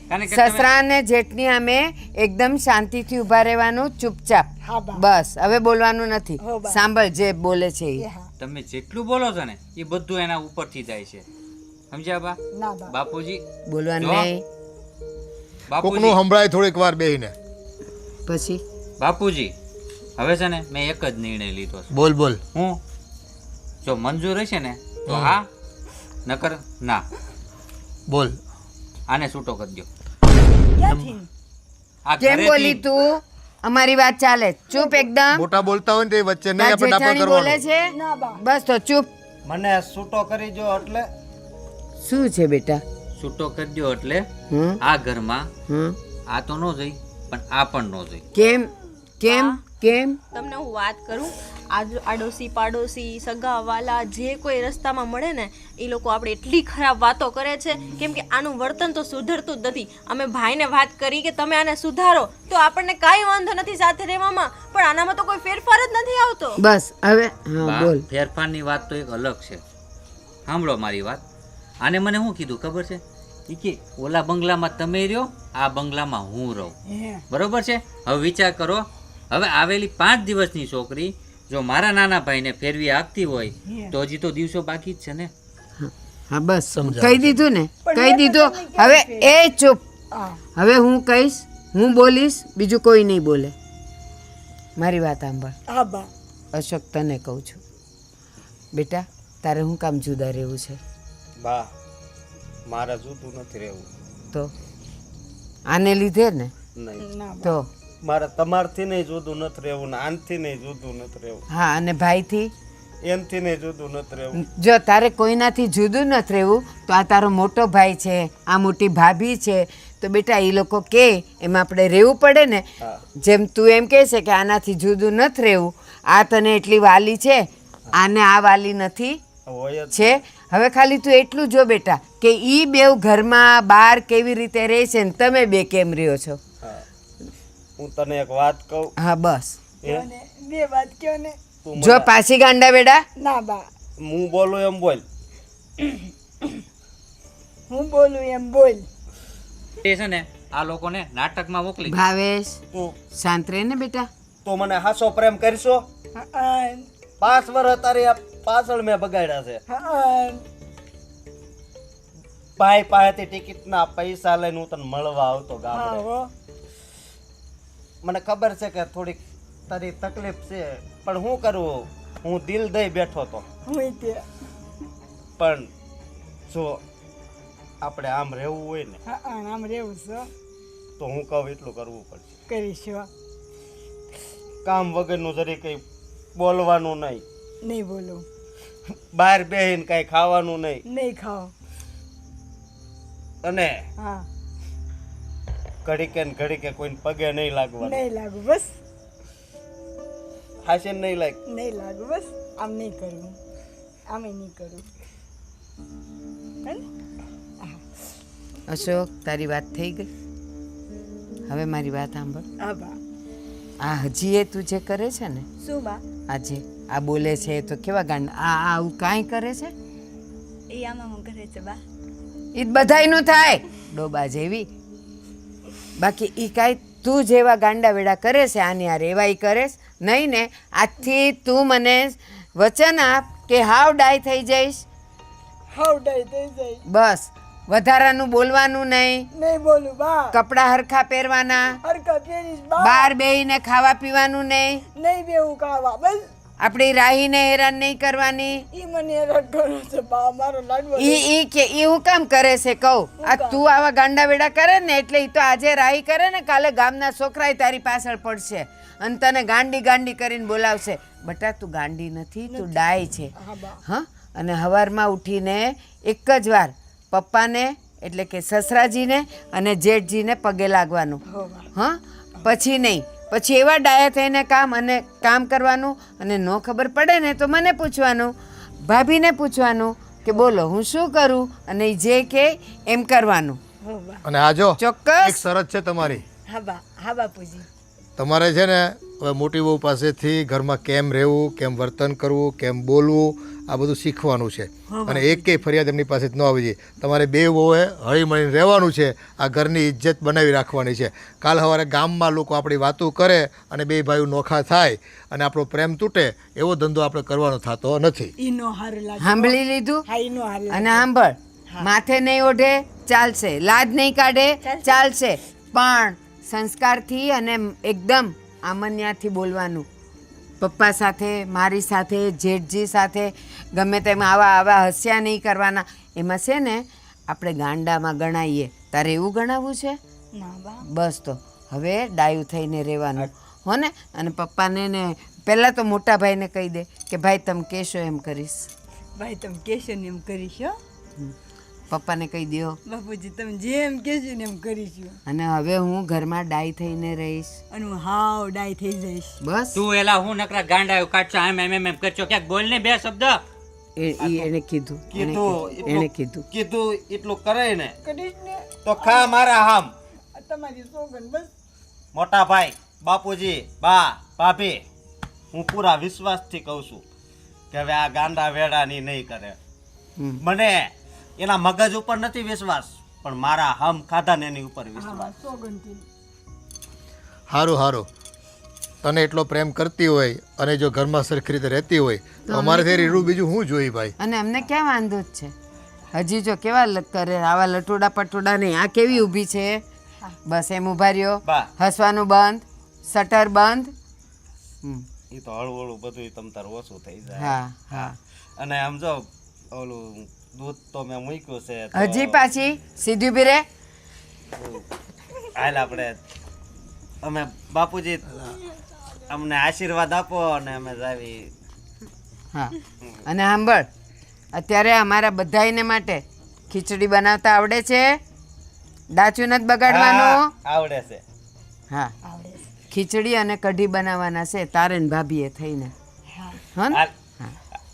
કારણ કે તમે- સસરા અને જેઠની અમે એકદમ શાંતિથી ઊભા રહેવાનું ચૂપચાપ. હા બા બસ હવે બોલવાનું નથી. હો બા. સાંભળ જે બોલે છે એ. હા તમે જેટલું બોલો છો ને એ બધું એના ઉપરથી જાય છે સમજ્યા બા? ના બા બાપુજી બોલવાનું જો. નહીં કોકનું બાપુજી સંભળાય થોડીક વાર બેહીને. પછી બાપુજી હવે છે ને મેં એક જ નિર્ણય લીધો છે. બોલ બોલ હું જો મંજૂર હશે ને તો હા નકર ના. બોલ આને છૂટો કરી દો. ક્યાંથી આ કેમ ઘરેથી- બોલી તું? અમારી વાત ચાલે ચૂપ એકદમ. મોટા બોલતા હોય ને તે વચ્ચે નહીં તાર આપણે ડાપા જેઠાણી બોલે કરવાનું. છે ના બા બસ તો ચૂપ. મને છૂટો કરી જો એટલે શું છે બેટા? છૂટો કરી દો એટલે હમ આ ઘરમાં હમ આ તો ન જોઈ પણ આ પણ ન જોઈ. કેમ કેમ કેમ તમને હું વાત કરું આડોશી પાડોશી સગા વાલા જે કોઈ રસ્તામાં મળે ને એ લોકો આપણે એટલી ખરાબ વાતો કરે છે કેમ કે આનું વર્તન તો સુધરતું જ નથી. અમે ભાઈને વાત કરી કે તમે આને સુધારો તો આપણને કાંઈ વાંધો નથી સાથે રહેવામાં પણ આનામાં તો કોઈ ફેરફાર જ નથી આવતો. બસ હવે હા બા, બોલ. ફેરફારની વાત તો એક અલગ છે. સાંભળો મારી વાત. આને મને શું કીધું ખબર છે? ઈ કે ઓલા બંગલામાં તમે રહ્યો આ બંગલામાં હું રહું. બરોબર છે? હવે વિચાર કરો હવે આવેલી 5 દિવસની છોકરી જો મારા નાના ભાઈને ફેરવી આપતી હોય તો હજી તો દિવસો બાકી જ છે ને. હા બસ કહી દીધું ને કહી દીધું. હવે એ ચૂપ. હવે હું કહીશ હું બોલીશ બીજું કોઈ નહીં બોલે. મારી વાત સાંભળ. હા બા. અશોક તને કહું છું બેટા, તારે હું કામ જુદા રહેવું છે? બા મારે જુદું નથી રહેવું. તો આને લીધે ને? નહીં તો મારે તમારથી નહીં જુદું નથી રહેવું ને આનથી નહીં જુદું નથી રહેવું, હા, અને ભાઈથી એનથી નહીં જુદું નથી રહેવું. જો તારે કોઈનાથી જુદું નથી રહેવું તો આ તારો મોટો ભાઈ છે, આ મોટી ભાભી છે, તો બેટા એ લોકો કે એમ આપણે રહેવું પડે ને. જેમ તું એમ કહે છે કે આનાથી જુદું નથી રહેવું, આ તને એટલી વાલી છે, આને આ વાલી નથી હોય જ છે. હવે ખાલી તું એટલું જો બેટા કે ઈ બેવ ઘરમાં બહાર કેવી રીતે રહે છે ને તમે બે કેમ રહ્યો છો. હું તને એક વાત કહું. હા બસ, બે વાત કયો ને. તું જો પાછી ગાંડા બેડા. ના બા, હું બોલું એમ બોલ. હું બોલું એમ બોલ. એ છે ને આ લોકોને નાટકમાં મોકલી દે. ભાવેશ તું શાંત રહે ને બેટા. તો મને હાસો પ્રેમ કરશો? 5 વર્ષ તારી આ પાછળ મેં બગાડ્યા છે. ભાઈ પાસેથી ટિકિટના પૈસા લઈને હું તને મળવા આવતો ગામડે. મને ખબર છે કે થોડીક તારી તકલીફ છે, પણ શું કરવું, હું દિલ દઈ બેઠો તો. પણ જો આપણે આમ રહેવું હોય ને આમ રહેવું છે તો હું કહું એટલું કરવું પડશે. કરીશું. કામ વગરનું જરી કંઈ બોલવાનું નહીં, નહીં બોલું, બહાર બેહીને કાંઈ ખાવાનું નહીં, નહીં ખાઓ. અને હા, ઘડીકે ને ઘડીકે કોઈને પગે નહીં લાગવાનું. નહીં લાગુ બસ, હાશે નહીં લાગ. નહીં લાગુ બસ. આમ નહીં કરવું, આમે નહીં કરવું. અશોક તારી વાત થઈ ગઈ. હવે મારી વાત સાંભળ. હા બા. આ હજી એ તું જે કરે છે ને, શું બા? આજે આ બોલે છે તો કેવા ગાંડા, આ આવું કાંઈ કરે છે એ આમાં હું કરે છે બા? એ બધાયનું થાય ડોબા જેવી. બાકી એ કાંઈ તું જેવા ગાંડા વેડા કરે છે આની આ રેવાઈ કરે નહીં ને. આજથી તું મને વચન આપ કે હાવ ડાય થઈ જઈશ. હાવ ડાય થઈ જાય. બસ વધારાનું બોલવાનું નહીં, નહીં બોલું બા. કપડાં હરખા પહેરવાના, હરકા પહેરીશ બા. બહાર બેહીને ખાવા પીવાનું નહીં, નહીં બેવું ખાવા બસ. આપણી રાહીને હેરાન નહીં કરવાની. ઈ મને હેરાન કરો છે બા, મારો લાડવો. ઈ હું કામ કરે છે કહું? આ તું આવા ગાંડા વેડા કરે ને એટલે ઈ તો આજે રાહી કરે ને કાલે ગામના છોકરાય તારી પાછળ પડશે અને તને ગાંડી ગાંડી કરીને બોલાવશે. બટા તું ગાંડી નથી, તું ડાય છે. હા, અને હવારમાં ઉઠીને એક જ વાર પપ્પાને એટલે કે સસરાજીને અને જેઠજીને પગે લાગવાનું. હા, પછી નહીં. પછી એવા ડાયા થઈને કામ કરવાનું. અને ન ખબર પડે ને તો મને પૂછવાનું, ભાભીને પૂછવાનું કે બોલો હું શું કરું, અને ઈ જે કે એમ કરવાનું. અને આ જો ચોક્કસ એક શરત છે તમારી. હા બા. હા બાપુજી. તમારે છે ને હવે મોટી બહુ પાસેથી ઘરમાં કેમ રહેવું, કેમ વર્તન કરવું, કેમ બોલવું, આ બધું શીખવાનું છે. અને એકેય ફરિયાદ એમની પાસે ન આવી જોઈએ. તમારે બે વહુએ હળી મળીને રહેવાનું છે. આ ઘરની ઇજ્જત બનાવી રાખવાની છે. કાલ સવારે ગામમાં લોકો આપણી વાતો કરે અને બે ભાઈઓ નોખા થાય અને આપણો પ્રેમ તૂટે એવો ધંધો આપણે કરવાનો થતો નથી. ઈનો હારું લાગે. સાંભળી લીધું? હા, ઈનો હારું લાગે. અને સાંભળ, માથે નહીં ઓઢે ચાલશે, લાજ નહીં કાઢે ચાલશે, પણ સંસ્કારથી અને એકદમ આમન્યાથી બોલવાનું. પપ્પા સાથે, મારી સાથે, જેઠજી સાથે ગમે તેમ આવા હસ્યા નહીં કરવાના. એમાં છે ને આપણે ગાંડામાં ગણાઈએ. તારે એવું ગણાવવું છે? ના બા. બસ તો હવે ડાયું થઈને રહેવાનું હો ને. અને પપ્પાને ને પહેલાં તો મોટા ભાઈને કહી દે કે ભાઈ તમે કહેશો એમ કરીશ. ભાઈ તમે કહેશો ને એમ કરીશ હો. પપ્પાને કહી દો બાપુજી તમે જેમ કહેશો ને એમ કરીશું. અને હવે હું ઘરમાં ડાય થઈને રહીશ. અને હું હાવ ડાય થઈ જઈશ. બસ તું એલા હું નકરા ગાંડા કાઢશો એમ કરશો ક્યાંક બોલ ને બે શબ્દ. એને કીધું કીધું એટલું કરે ને કરીશ ને તો ખા મારા હામ. આ તમારી સોગન બસ. મોટા ભાઈ, બાપુજી, બા, ભાભી, હું પૂરા વિશ્વાસથી કહું છું કે હવે આ ગાંડા વેડાની નહીં કરે. મને એના મગજ ઉપર નથી વિશ્વાસ, પણ મારા હમ ખાધા ને એની ઉપર વિશ્વાસ. સોગનથી. સારું સારું, તને એટલો પ્રેમ કરતી હોય અને જો ઘરમાં સરખી રીતે રહેતી હોય તો અમારે થઈ રીડું બીજું શું જોઈ ભાઈ. અને અમને ક્યાં વાંધો જ છે? હજી જો કેવા કરે આવા લટોડા પટોડા નહીં. આ કેવી ઊભી છે? બસ એમ ઊભા રહ્યો. બા. હસવાનું બંધ, શટર બંધ. એ તો હળવું બધું તમ તાર ઓછું થઈ જાય. હા હા અને આમ જો ઓલું દૂધ તો મેં મૂક્યું છે તો હજી પાછી સીધી ઉભી રે. હાલ આપણે અમે બાપુજી અમને આશીર્વાદ આપો અને અમે જાવી. હા અને સાંભળ, અત્યારે અમારા બધાયને માટે ખીચડી બનાવતા આવડે છે? દાચું નથી બગાડવાનું. આવડે છે. હા ખીચડી અને કઢી બનાવવાના છે તારે ને ભાભીએ થઈને. હા ને?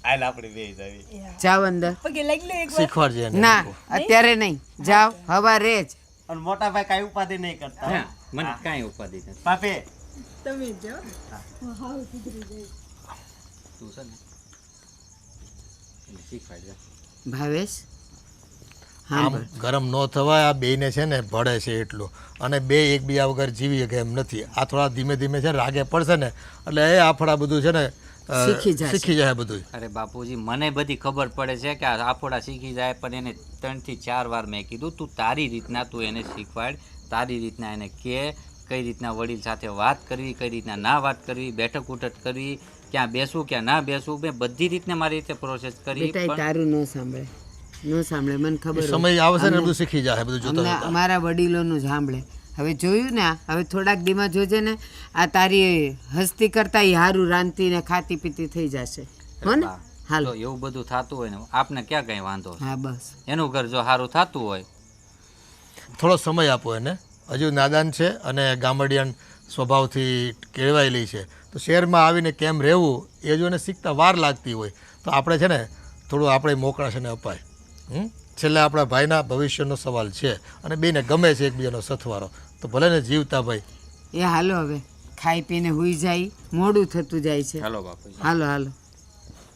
હાલ આપણે બે જાવી. જાઓ અંદર. પગે લાગી લો એક વાર. શીખવાડજે એને. ના અત્યારે નહીં, જાઓ હવારે જ. અને મોટા ભાઈ કાંઈ ઉપાધિ નહીં કરતા. હા, મને કાંઈ ઉપાધિ નથી. પાપે તમે જાઓ. તું છે ને એને શીખવાડજે. ભાવેશ આમ ગરમ ન થવાય. આ બેયને છે ને ભળે છે એટલું, અને બે એકબીજા વગર જીવી શકે એમ નથી. આ થોડા ધીમે ધીમે છે ને રાગે પડશે ને એટલે એ આફડા બધું છે ને શીખી જાય બધું. અરે બાપુજી, મને બધી ખબર પડે છે કે આ આફોડા શીખી જાય, પણ એને 3 થી 4 વાર મેં કીધું તું તારી રીતના તું એને શીખવાડ, તારી રીતના એને કે કઈ રીતના વડીલ સાથે વાત કરવી, કઈ રીતના ના વાત કરવી, બેઠક ઉઠક કરવી, ક્યાં બેસવું ક્યાં ના બેસવું, મેં બધી રીતના મારી રીતે પ્રોસેસ કરી. બેટા તારું ન સાંભળે, ન સાંભળે, મને ખબર હોય. સમય આવશે ને બધું શીખી જાય બધું જોતા અમને જોતા. અમારા વડીલોનું સાંભળે. હવે જોયું ને, હવે થોડાક દીમાં જોજે ને આ તારી હસ્તી કરતા હારું રાંધતી ને ખાતી પીતી થઈ જશે. હો ને? હાલ. જો એવું બધું થતું હોય ને આપને ક્યાં કઈ વાંધો છે? હા બસ. એનું ઘર જો સારું થતું હોય થોડો સમય આપો એને. હજુ નાદાન છે અને ગામડિયન સ્વભાવથી કેળવાયેલી છે, તો શહેરમાં આવીને કેમ રહેવું એ જો એને શીખતા વાર લાગતી હોય તો આપણે છે ને થોડું આપણે મોકળાશ એને અપાય. છેલ્લે આપણા ભાઈના ભવિષ્યનો સવાલ છે અને બેને ગમે છે એકબીજાનો સથવારો, તો ભલે ને જીવતા ભાઈ. એ હાલો હવે ખાઈ પીને હુઈ જાય, મોડું થતું જાય છે. હાલો બાપુજી. હાલો હાલો.